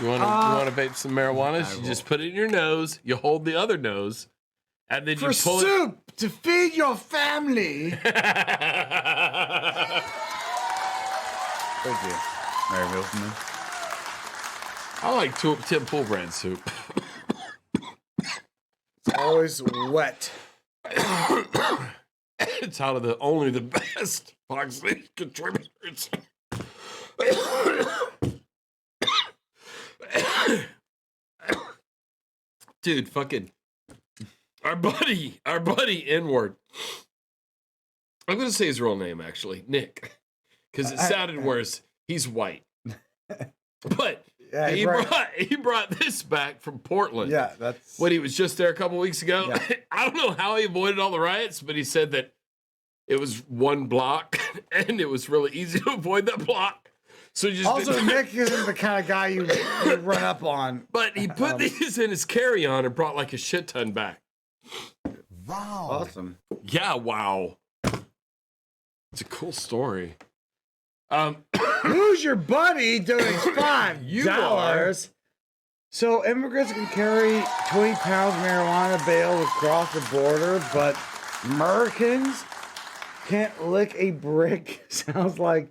You want to vape some marijuana? You just put it in your nose. You hold the other nose, and then
For
you pull it.
soup to feed your family. Thank you, Mary Mabelman.
I like Tim Pool brand soup.
It's always wet.
It's out of only the best Fox News contributors. Dude, fucking our buddy N-word. I'm gonna say his real name actually, Nick, because it sounded worse. He's white, but
Yeah,
he
right.
brought this back from Portland.
Yeah, that's
When he was just there a couple weeks ago.
Yeah.
I don't know how he avoided all the riots, but he said that it was one block and it was really easy to avoid that block. So he just
also Nick isn't the kind of guy you run up on.
But he put these in his carry-on and brought like a shit ton back.
Wow. Awesome.
Yeah, wow. It's a cool story.
Who's your buddy doing
You
$5? So immigrants can carry 20 pounds of marijuana bales across the border, but Americans can't lick a brick. Sounds like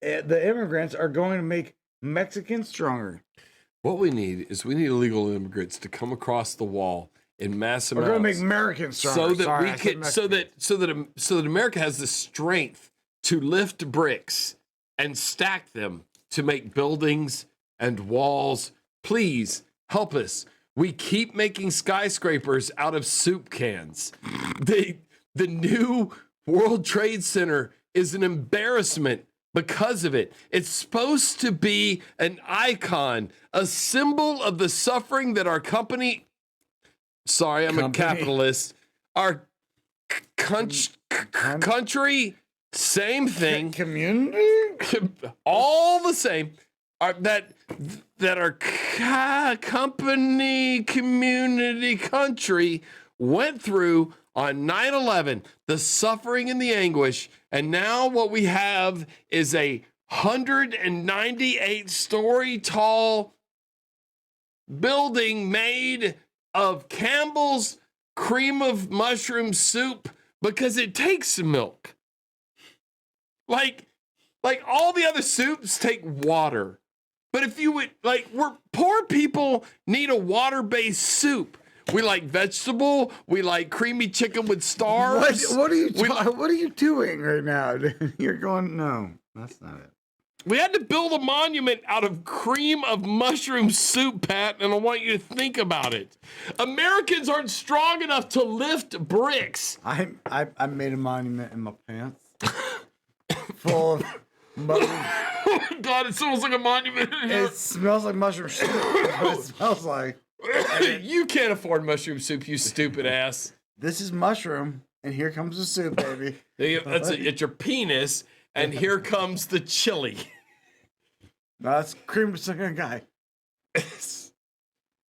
the immigrants are going to make Mexicans stronger.
What we need is illegal immigrants to come across the wall in mass
We're
amounts.
going to make Americans stronger.
So that
Sorry,
we
I said
can,
Mexicans.
so that America has the strength to lift bricks and stack them to make buildings and walls. Please help us. We keep making skyscrapers out of soup cans. The new World Trade Center is an embarrassment because of it. It's supposed to be an icon, a symbol of the suffering that our company. Sorry, I'm a capitalist. Our country, same thing.
Community?
All the same. That our company, community, country went through on 9/11, the suffering and the anguish. And now what we have is a 198-story tall building made of Campbell's cream of mushroom soup because it takes milk. Like all the other soups take water. But if you would, poor people need a water-based soup. We like vegetable. We like creamy chicken with stars.
What are you doing right now? You're going, no, that's not it.
We had to build a monument out of cream of mushroom soup, Pat, and I want you to think about it. Americans aren't strong enough to lift bricks.
I made a monument in my pants full of mushroom.
God, it smells like a monument in here.
It smells like mushroom soup. That's what it smells like.
You can't afford mushroom soup, you stupid ass.
This is mushroom, and here comes the soup, baby.
It's your penis, and here comes the chili.
No, that's cream of some young guy.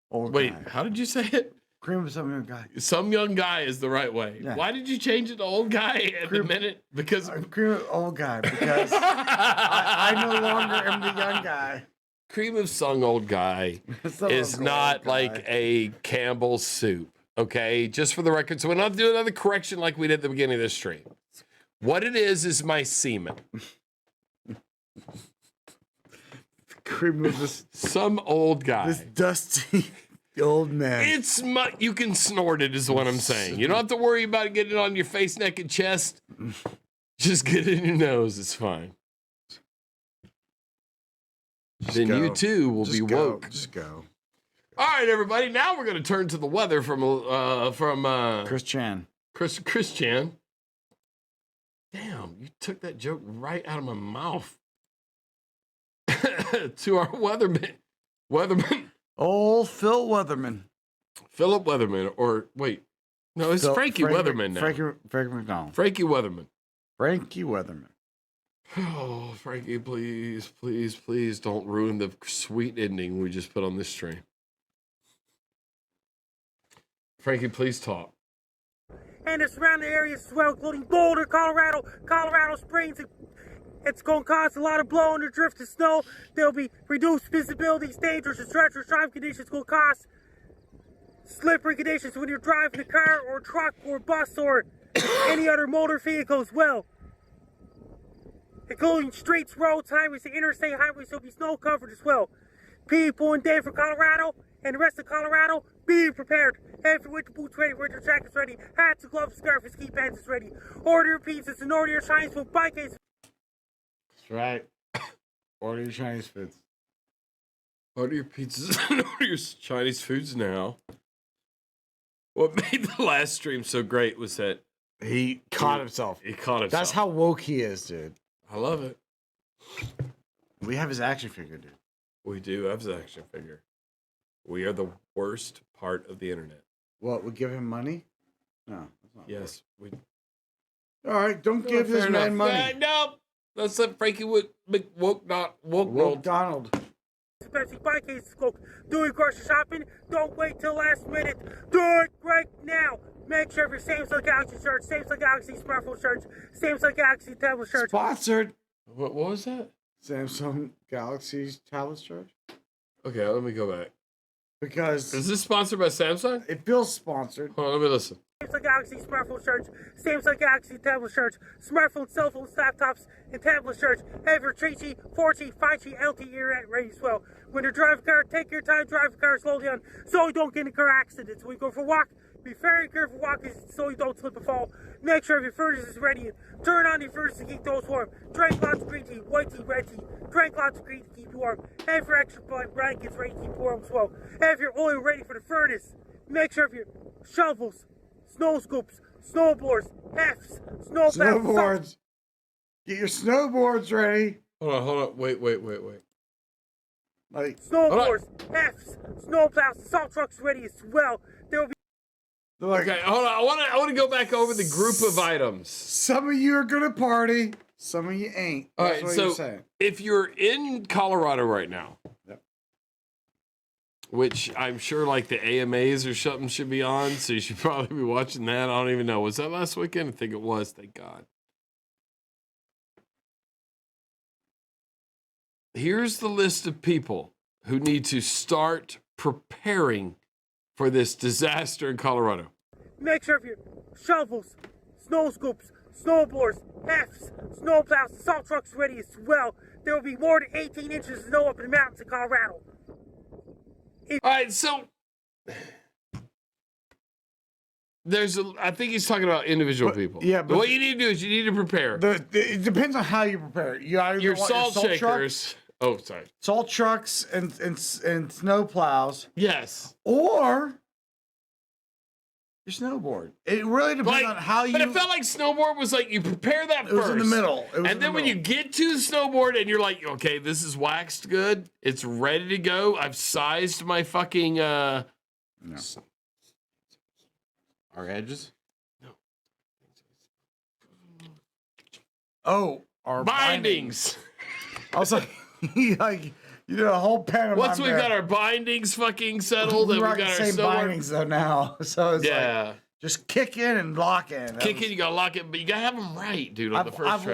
Wait, how did you say it?
Cream of some young guy.
Some young guy is the right way.
Yeah.
Why did you change it to old guy at the minute? Because
cream of old guy, because I no longer am the young guy.
Cream of sung old guy is not like a Campbell's soup. Okay, just for the record, so we're not doing another correction like we did at the beginning of this stream. What it is my semen.
Cream of this
some old guy.
This dusty old man.
It's you can snort it, is what I'm saying. You don't have to worry about getting it on your face, neck, and chest. Just get it in your nose. It's fine. Then you too will be woke.
Just go.
All right, everybody. Now we're going to turn to the weather from
Chris Chan.
Chris Chan. Damn, you took that joke right out of my mouth. to our weatherman,
Old Phil Weatherman.
Philip Weatherman, or wait, no, it's Frankie Weatherman now.
Frankie McDonald.
Frankie Weatherman.
Frankie Weatherman.
Oh, Frankie, please, please, please don't ruin the sweet ending we just put on this stream. Frankie, please talk.
And the surrounding areas as well, including Boulder, Colorado, Colorado Springs. It's going to cause a lot of blowing or drift of snow. There'll be reduced visibility, dangerous and treacherous driving conditions. Will cause slippery conditions when you're driving a car or truck or bus or any other motor vehicle as well. Including streets, roads, highways, and interstate highways will be snow covered as well. People in Denver, Colorado, and the rest of Colorado, be prepared. Have your winter boots ready, winter jackets ready, hats, gloves, scarves, ski pants ready. Order your pizzas and order your Chinese food bike case.
That's right. Order your Chinese foods.
Order your pizzas and order your Chinese foods now. What made the last stream so great was that
he caught himself.
He caught himself.
That's how woke he is, dude.
I love it.
We have his action figure, dude.
We do have his action figure. We are the worst part of the internet.
What, we give him money? No. That's not
yes. We.
All right, don't give this man money.
No. Let's let Frankie woke
Donald.
Especially bike cases, folks. Doing grocery shopping, don't wait till last minute. Do it right now. Make sure your Samsung Galaxy shirt, Samsung Galaxy smartphone shirts, Samsung Galaxy tablet shirts.
Sponsored.
What was that?
Samsung Galaxy tablet shirt.
Okay, let me go back.
Because
is this sponsored by Samsung?
It feels sponsored.
Hold on, let me listen.
Samsung Galaxy smartphone shirts, Samsung Galaxy tablet shirts, smartphone, cell phones, laptops, and tablet shirts. Have your 3G, 4G, 5G, LTE internet ready as well. When you drive a car, take your time, drive the car slow down so you don't get in a car accident. When you go for a walk, be very careful walking so you don't slip and fall. Make sure your furnace is ready. Turn on your furnace to keep those warm. Drink lots of green tea, white tea, red tea. Drink lots of green to keep you warm. Have your extra blankets ready to keep you warm as well. Have your oil ready for the furnace. Make sure of your shovels, snow scoops, snowboards, hefts,
snowboards. Get your snowboards ready.
Hold on. Wait.
Like
snowboards, hefts, snowplows, salt trucks ready as well. There will be.
Okay, hold on. I want to go back over the group of items.
Some of you are gonna party. Some of you ain't.
All
That's
right,
what
so
you're saying.
if you're in Colorado right now,
yep.
Which I'm sure like the AMAs or something should be on, so you should probably be watching that. I don't even know. Was that last weekend? I think it was. Thank God. Here's the list of people who need to start preparing for this disaster in Colorado.
Make sure of your shovels, snow scoops, snowboards, hefts, snowplows, salt trucks ready as well. There will be more than 18 inches of snow up in the mountains of Colorado.
All right, so I think he's talking about individual people.
Yeah, but
what you need to do is you need to prepare.
It depends on how you prepare. You either
your
want
salt shakers.
Trucks,
oh, sorry.
Salt trucks and snow plows.
Yes.
Or your snowboard. It really depends on how you.
But it felt like snowboard was like you prepare that first.
It was in the middle.
And then when you get to the snowboard and you're like, okay, this is waxed good. It's ready to go. I've sized my fucking
No. Our edges?
No.
Oh, our
bindings.
I was like, you did a whole panel.
Once we've got our bindings fucking settled, and
we're
we've got
the
our
same
snowboard.
bindings though now. So it's like, just kick in and lock in.
Kick in, you gotta lock it, but you gotta have them right, dude. On the first
I've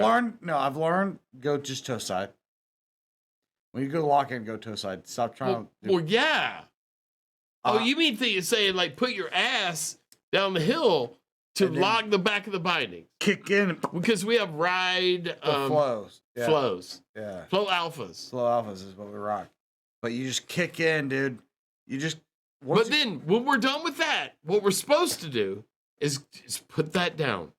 learned go just toe side. When you go lock in, go toe side. Stop trying to.
Well, yeah. Oh, you mean saying like put your ass down the hill to lock the back of the binding.
Kick in.
Because we have ride
flows. Yeah.
Flows.
Yeah.
Flow alphas.
Flow alphas is what we rock. But you just kick in, dude. You just.
But then when we're done with that, what we're supposed to do is put that down.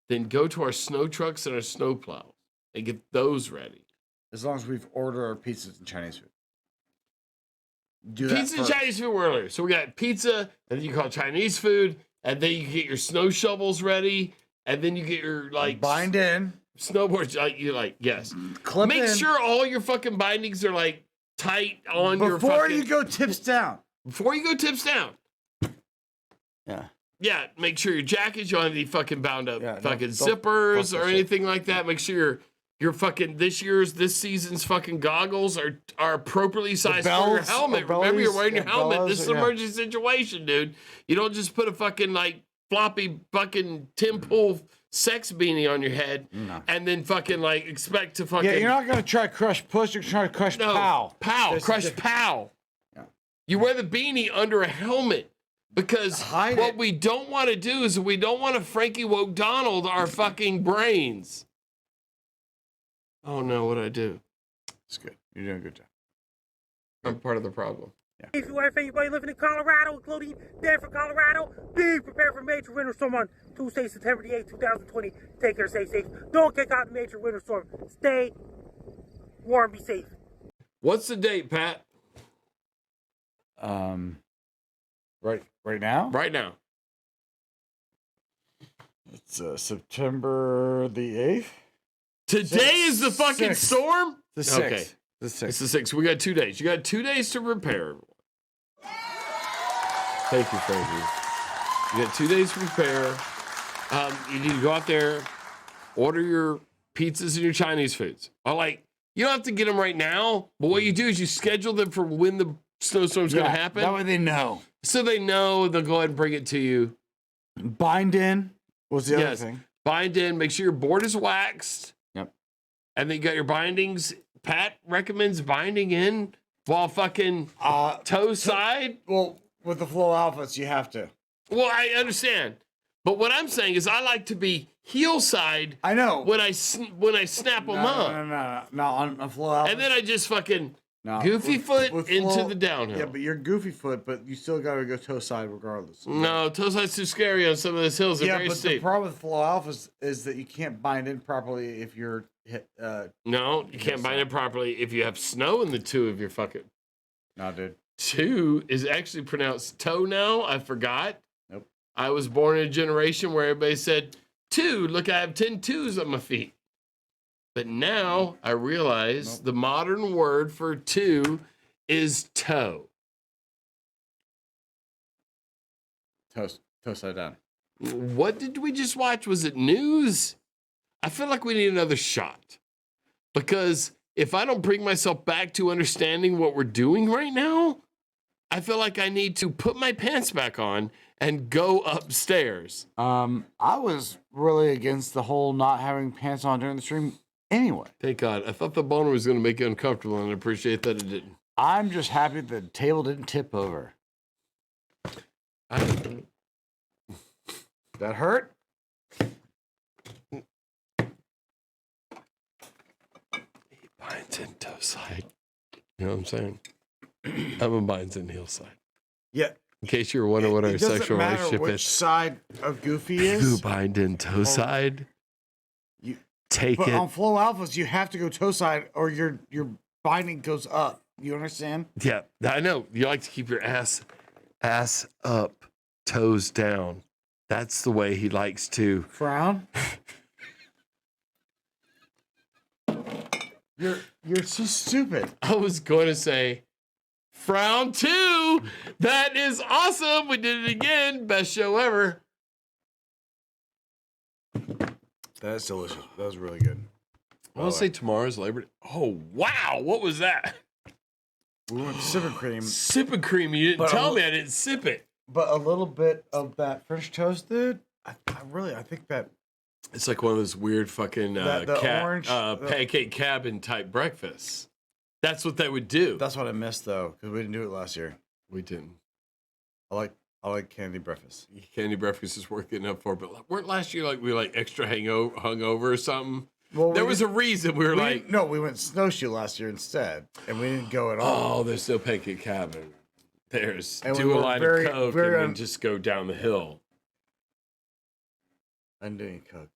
Then go to our snow trucks and our snow plows and get those ready.
As long as we've ordered our pizzas and Chinese food. Do that
Pizza and
first.
Chinese food were earlier. So we got pizza, and then you call Chinese food, and then you get your snow shovels ready, and then you get your like
bind in.
snowboard, yes.
Clip
Make
in.
sure all your fucking bindings are like tight on your fucking.
Before you go tips down.
Before you go tips down.
Yeah.
Yeah, make sure your jackets, you don't have any fucking bound up fucking
don't
zippers
fuck
or
that
anything like that. Make sure your fucking this season's fucking goggles are appropriately sized for your
bells,
helmet.
or
Remember, you're
bellies,
wearing your
yeah,
helmet.
bellows,
This is an
yeah.
emergency situation, dude. You don't just put a fucking like floppy fucking Tim Pool sex beanie on your head and then fucking like expect to fucking.
Yeah, you're not gonna try crush push. You're trying to crush pow.
Crush pow. You wear the beanie under a helmet because what we don't want to do is we don't want to Frankie Woke Donald our fucking brains. Oh no, what'd I do?
It's good. You're doing a good job.
I'm part of the problem.
If you have anybody living in Colorado, including Denver, Colorado, be prepared for major winter storm on Tuesday, September the 8th, 2020. Take care, stay safe. Don't kick out the major winter storm. Stay warm, be safe.
What's the date, Pat?
Right now?
Right now.
It's September the 8th.
Today is the fucking
6th.
storm?
The 6th.
Okay.
The 6th.
It's the 6th. We got 2 days. You got 2 days to prepare. Thank you, Frankie. You got 2 days to prepare. You need to go out there, order your pizzas and your Chinese foods. You don't have to get them right now, but what you do is you schedule them for when the snowstorm's going to happen.
That way they know.
So they know, they'll go ahead and bring it to you.
Bind in was the other thing.
Bind in, make sure your board is waxed.
Yep.
And then you got your bindings. Pat recommends binding in while fucking toe side.
Well, with the flow outfits, you have to.
Well, I understand. But what I'm saying is I like to be heel side.
I know.
When I snap them up.
No, on flow outfits.
And then I just fucking goofy foot into the downhill.
Yeah, but you're goofy foot, but you still got to go toe side regardless.
No, toe side's too scary on some of those hills. They're very
but
steep.
the problem with flow alphas is that you can't bind in properly if you're hit.
No, you can't bind it properly if you have snow in the two of your fucking.
No, dude.
Two is actually pronounced toe now. I forgot.
Nope.
I was born in a generation where everybody said, two, look, I have 10 twos on my feet. But now I realize the modern word for two is toe.
Toe side down.
What did we just watch? Was it news? I feel like we need another shot. Because if I don't bring myself back to understanding what we're doing right now, I feel like I need to put my pants back on and go upstairs.
I was really against the whole not having pants on during the stream anyway.
Thank God. I thought the boner was going to make you uncomfortable, and I appreciate that it didn't.
I'm just happy the table didn't tip over. That hurt?
Binds in toe side. You know what I'm saying? I'm a binds in heel side.
Yeah.
In case you were wondering what our sexual relationship
which
is.
side of Goofy is.
You bind in toe side.
You
take
but
it.
on flow alphas, you have to go toe side, or your binding goes up. You understand?
Yeah, I know. You like to keep your ass up, toes down. That's the way he likes to
frown. You're so stupid.
I was going to say frown too. That is awesome. We did it again. Best show ever.
That's delicious. That was really good.
I want to say tomorrow's Labor Day. Oh, wow. What was that?
We went sipping cream.
Sipping cream. You didn't tell me I didn't sip it.
But a little bit of that French toast, dude. I think that
it's like one of those weird fucking
orange,
pancake cabin type breakfasts. That's what they would do.
That's what I missed though, because we didn't do it last year.
We didn't.
I like candy breakfast.
Candy breakfast is worth getting up for, but weren't last year we were extra hungover or something?
Well,
there was a reason we
went snowshoe last year instead, and we didn't go at all.
Oh, there's no pancake cabin. There's
and
do a line of Coke and then just go down the hill.
I'm doing Coke.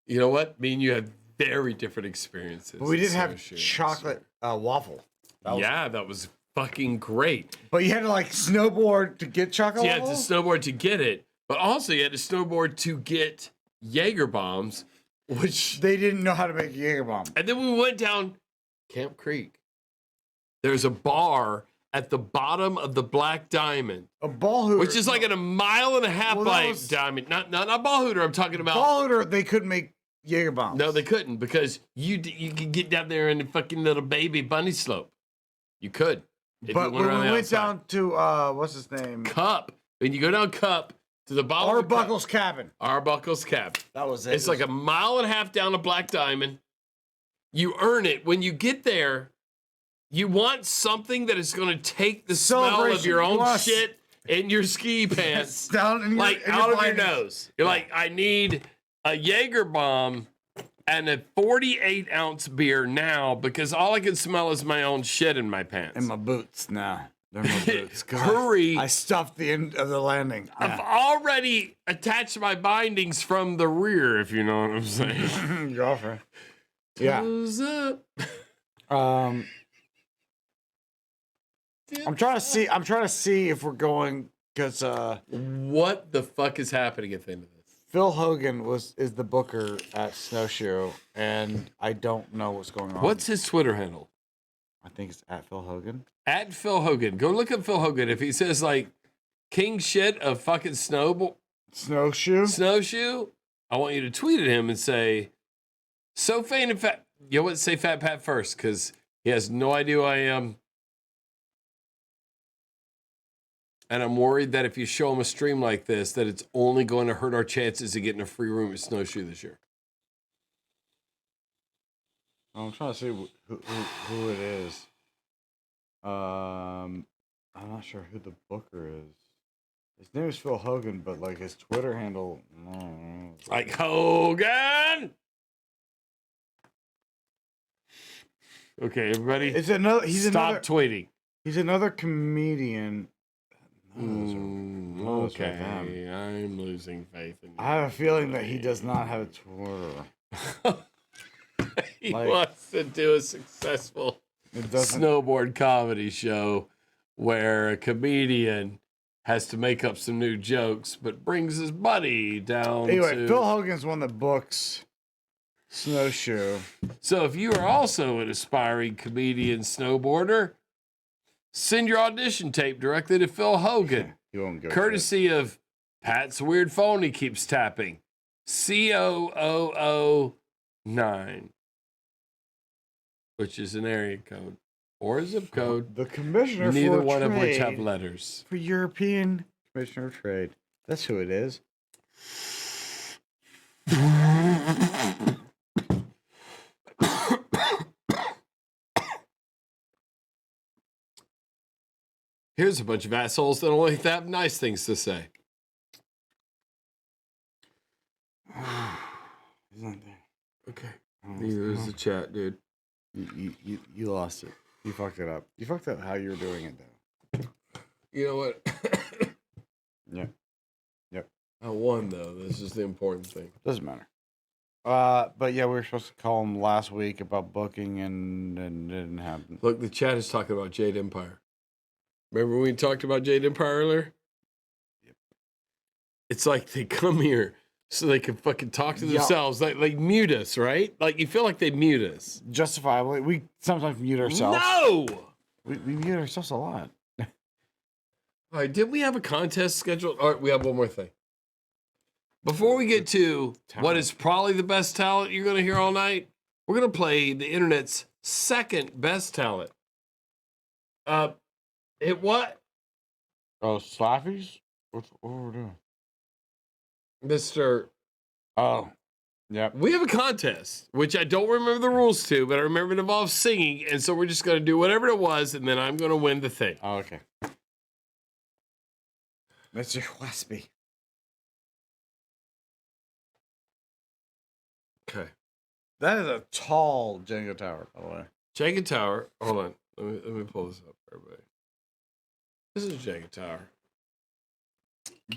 You know what? Me and you had very different experiences.
But we did have chocolate waffle.
That was fucking great.
But you had to snowboard to get chocolate waffle?
You had to snowboard to get it, but also you had to snowboard to get Jaeger bombs which
they didn't know how to make a Jaeger bomb.
And then we went down Camp Creek. There's a bar at the bottom of the Black Diamond.
A ball hooter.
Which is like in a mile and a half by
was,
diamond. Not ball hooter. I'm talking about
ball hooter. They couldn't make Jaeger bombs.
No, they couldn't because you could get down there in the fucking little baby bunny slope. You could.
But when we went down to what's his name?
Cup. When you go down Cup to the bottom
Arbuckle's cabin.
Arbuckle's cabin.
That was it.
It's like a mile and a half down a Black Diamond. You earn it when you get there. You want something that is going to take the smell of your own shit in your ski pants
down in your,
like out of your nose. You're like, I need a Jaeger bomb and a 48-ounce beer now because all I can smell is my own shit in my pants.
And my boots now. They're my boots.
Hurry.
I stuffed the end of the landing.
I've already attached my bindings from the rear, if you know what I'm saying.
Girlfriend. Yeah.
Toes up.
I'm trying to see if we're going because
what the fuck is happening at the end of this?
Phil Hogan is the booker at Snowshoe, and I don't know what's going on.
What's his Twitter handle?
I think it's at Phil Hogan.
At Phil Hogan. Go look up Phil Hogan. If he says like king shit of fucking
snowshoe,
I want you to tweet at him and say, so faint and fat. You know what? Say Fat Pat first because he has no idea who I am. And I'm worried that if you show him a stream like this, that it's only going to hurt our chances of getting a free room at Snowshoe this year.
I'm trying to see who it is. I'm not sure who the booker is. His name is Phil Hogan, but like his Twitter handle,
like Hogan. Okay, everybody.
It's another.
Stop tweeting.
He's another comedian.
Okay, I'm losing faith in you.
I have a feeling that he does not have a Twitter.
He wants to do a successful snowboard comedy show where a comedian has to make up some new jokes, but brings his buddy down.
Anyway, Phil Hogan's one that books Snowshoe.
So if you are also an aspiring comedian snowboarder, send your audition tape directly to Phil Hogan.
You won't go.
Courtesy of Pat's Weird Phone he keeps tapping. C0009. Which is an area code or a zip code.
The commissioner
neither
for
one
trade,
of which have letters.
For European Commissioner of Trade. That's who it is.
Here's a bunch of assholes that only have nice things to say.
He's not there.
Okay. Neither is the chat, dude.
You lost it. You fucked it up. You fucked up how you were doing it, though.
You know what?
Yep.
I won, though. This is the important thing.
Doesn't matter. But yeah, we were supposed to call him last week about booking, and it didn't happen.
Look, the chat is talking about Jade Empire. Remember when we talked about Jade Empire earlier? Yep. It's like they come here so they can fucking talk to themselves. Like mute us, right? Like you feel like they mute us.
Justifiably. We sometimes mute ourselves.
No!
We mute ourselves a lot.
All right, did we have a contest scheduled? All right, we have one more thing. Before we get to what is probably the best talent you're going to hear all night, we're going to play the internet's second best talent. What?
Oh, Slappies? What we're doing?
Mr.
Oh, yeah.
We have a contest, which I don't remember the rules to, but I remember it involves singing, and so we're just going to do whatever it was, and then I'm going to win the thing.
Oh, okay. Mr. Waspy.
Okay.
That is a tall Jenga tower, by the way.
Jenga tower. Hold on. Let me pull this up for everybody. This is a Jenga tower.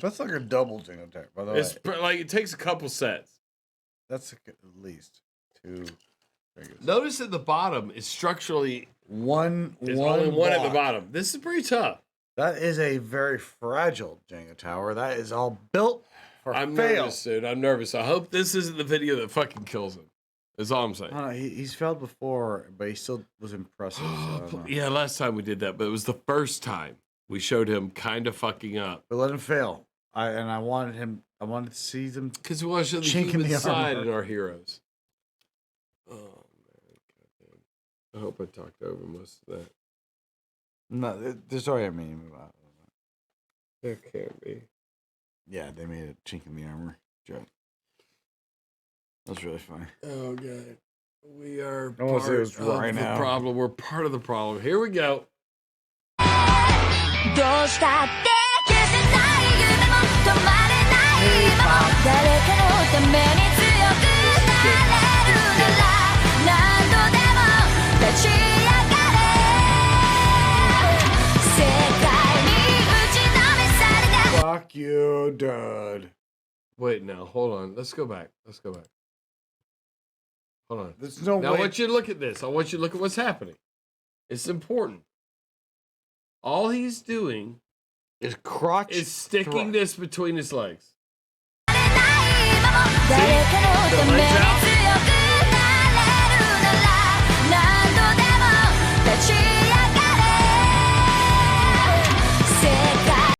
That's like a double Jenga tower, by the way.
It's like it takes a couple sets.
That's at least two.
Notice that the bottom is structurally
only
one
block.
at the bottom. This is pretty tough.
That is a very fragile Jenga tower. That is all built
I'm
fail.
nervous, dude. I'm nervous. I hope this isn't the video that fucking kills him. That's all I'm saying.
I don't know, he's failed before, but he still was impressive. So I don't know.
Yeah, last time we did that, but it was the first time we showed him kind of fucking up.
But let him fail. I wanted to see them
because we want to show the
chink in
human
the
side
armor.
in our heroes. Oh man, goddamn. I hope I talked over most of that.
No, there's already a meme about it.
There can't be.
Yeah, they made a chink in the armor joke. That's really funny.
Oh god, we are
I wanna say it was
part of
right
the
now.
problem. We're part of the problem. Here we go.
どうしたって消せない夢も止まれない今も誰かのために強くなれるなら何度でも立ち上がれ世界に打ちのめされた
Fuck you, dude.
Wait, now hold on. Let's go back. Hold on.
There's no
now
way.
I want you to look at this. I want you to look at what's happening. It's important. All he's doing
is crotch.
Is sticking this between his legs.
誰かのために強くなれるなら何度でも立ち上がれ世界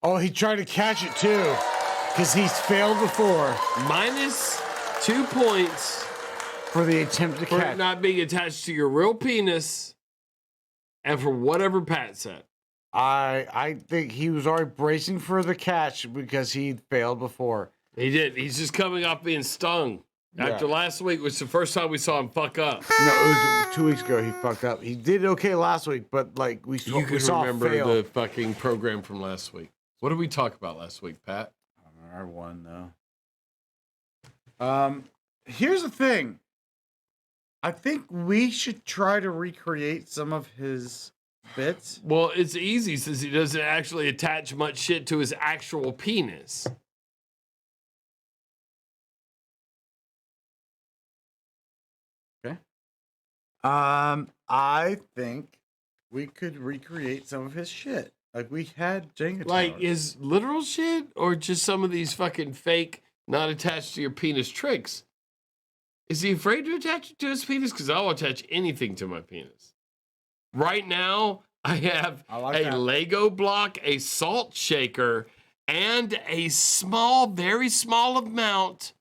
Oh, he tried to catch it too, because he's failed before.
Minus 2 points
for the attempt to
for
catch.
it not being attached to your real penis, and for whatever Pat said.
I think he was already bracing for the catch because he failed before.
He did. He's just coming off being stung.
Yeah.
After last week was the first time we saw him fuck up.
No, it was 2 weeks ago he fucked up. He did okay last week, but like we
You can
saw
remember
fail.
the fucking program from last week. What did we talk about last week, Pat?
I won though. Here's the thing. I think we should try to recreate some of his bits.
Well, it's easy since he doesn't actually attach much shit to his actual penis.
Okay. I think we could recreate some of his shit. Like we had Jenga
Like
towers.
is literal shit or just some of these fucking fake, not attached to your penis tricks? Is he afraid to attach it to his penis? Because I'll attach anything to my penis. Right now, I have a Lego block, a salt shaker, and a small, very small amount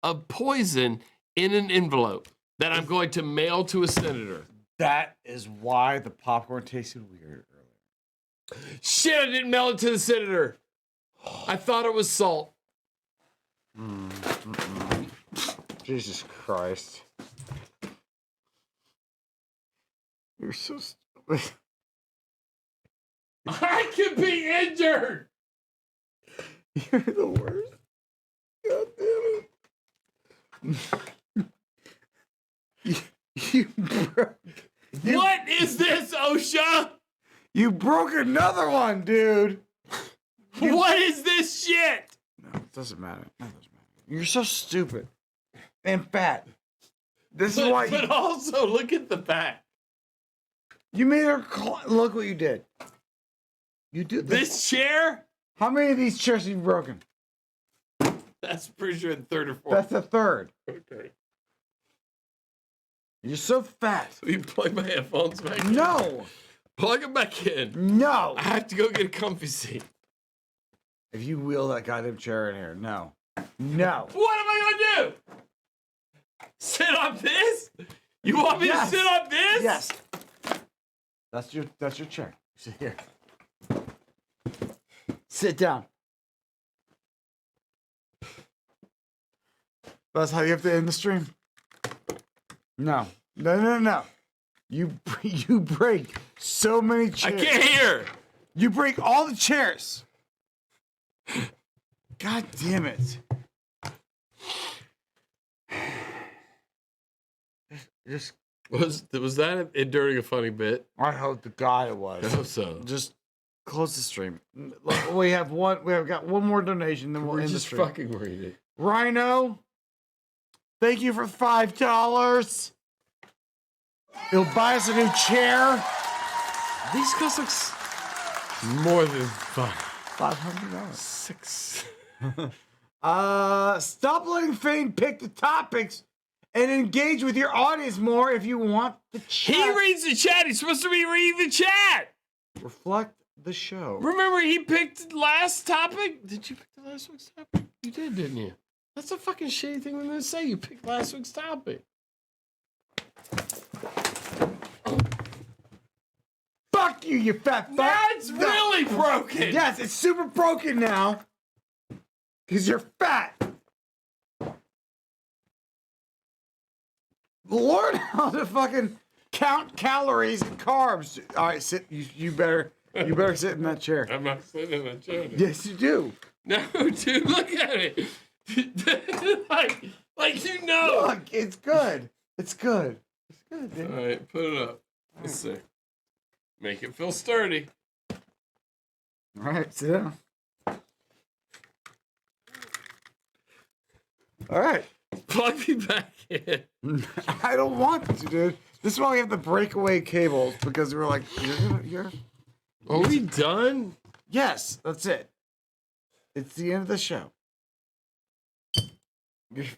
of poison in an envelope that I'm going to mail to a senator.
That is why the popcorn tasted weird earlier.
Shit, I didn't mail it to the senator. I thought it was salt.
Jesus Christ. You're so stupid.
I could be injured.
You're the worst. God damn it. You broke.
What is this, OSHA?
You broke another one, dude.
What is this shit?
No, it doesn't matter. It doesn't matter. You're so stupid and fat. This is why.
But also, look at the back.
You made her. Look what you did. You did
this chair.
How many of these chairs have you broken?
That's pretty sure the third or fourth.
That's the third.
Okay.
You're so fat.
So you plug my headphones back in?
No.
Plug them back in.
No.
I have to go get a comfy seat.
If you wheel that goddamn chair in here, no. No.
What am I gonna do? Sit on this? You want me to sit on this?
Yes. That's your chair. Sit here. Sit down. That's how you have to end the stream. No. No. You break so many chairs.
I can't hear.
You break all the chairs. God damn it. Just
Was that during a funny bit?
I hope to God it was.
I hope so.
Just close the stream. We have got one more donation, then we'll
We're
end the
just
stream.
fucking read it.
Rhino, thank you for $5. He'll buy us a new chair.
These cost like more than $500.
$500.
6.
Stop letting Fane pick the topics and engage with your audience more if you want the chat.
He reads the chat. He's supposed to be reading the chat.
Reflect the show.
Remember, he picked last topic? Did you pick the last week's topic? You did, didn't you? That's a fucking shitty thing to say. You picked last week's topic.
Fuck you, you fat fuck.
That's really broken.
Yes, it's super broken now. Because you're fat. Learn how to fucking count calories and carbs. All right, sit. You better sit in that chair.
I'm not sitting in that chair.
Yes, you do.
No, dude, look at it. like you know.
Look, it's good. It's good. It's good, dude.
All right, put it up. Let's see. Make it feel sturdy.
All right, sit down. All right.
Plug me back in.
I don't want to, dude. This is why we have the breakaway cables, because we're like, you're.
Are we done?
Yes, that's it. It's the end of the show.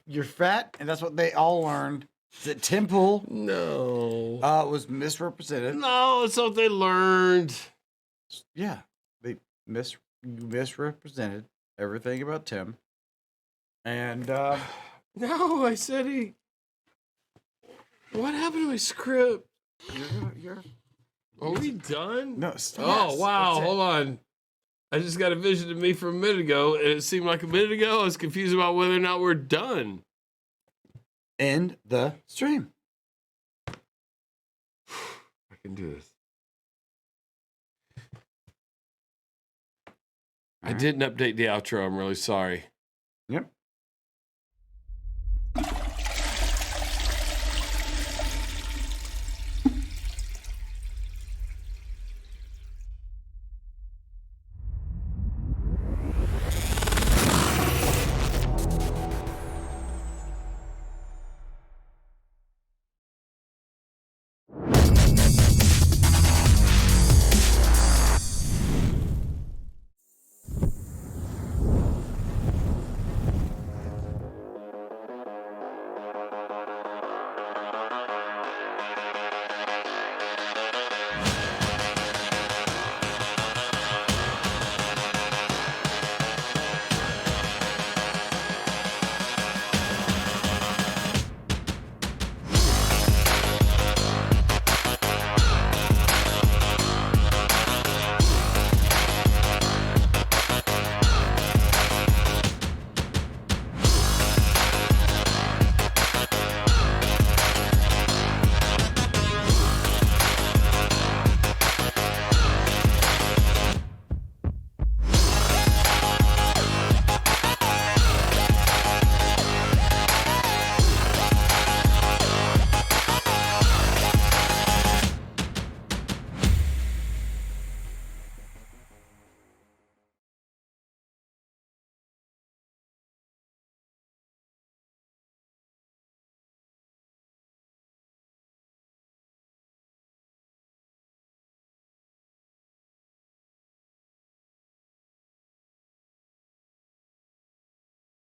You're fat, and that's what they all learned. That Tim Pool was misrepresented.
No, it's what they learned.
Yeah, they misrepresented everything about Tim. And
no, I said he. What happened to my script? Are we done?
No. Stop.
Oh wow!
That's it.
Hold on. I just got a vision of me from a minute ago, and it seemed like a minute ago I was confused about whether or not we're done.
End the stream.
I can do this. I didn't update the outro. I'm really sorry.
Yep.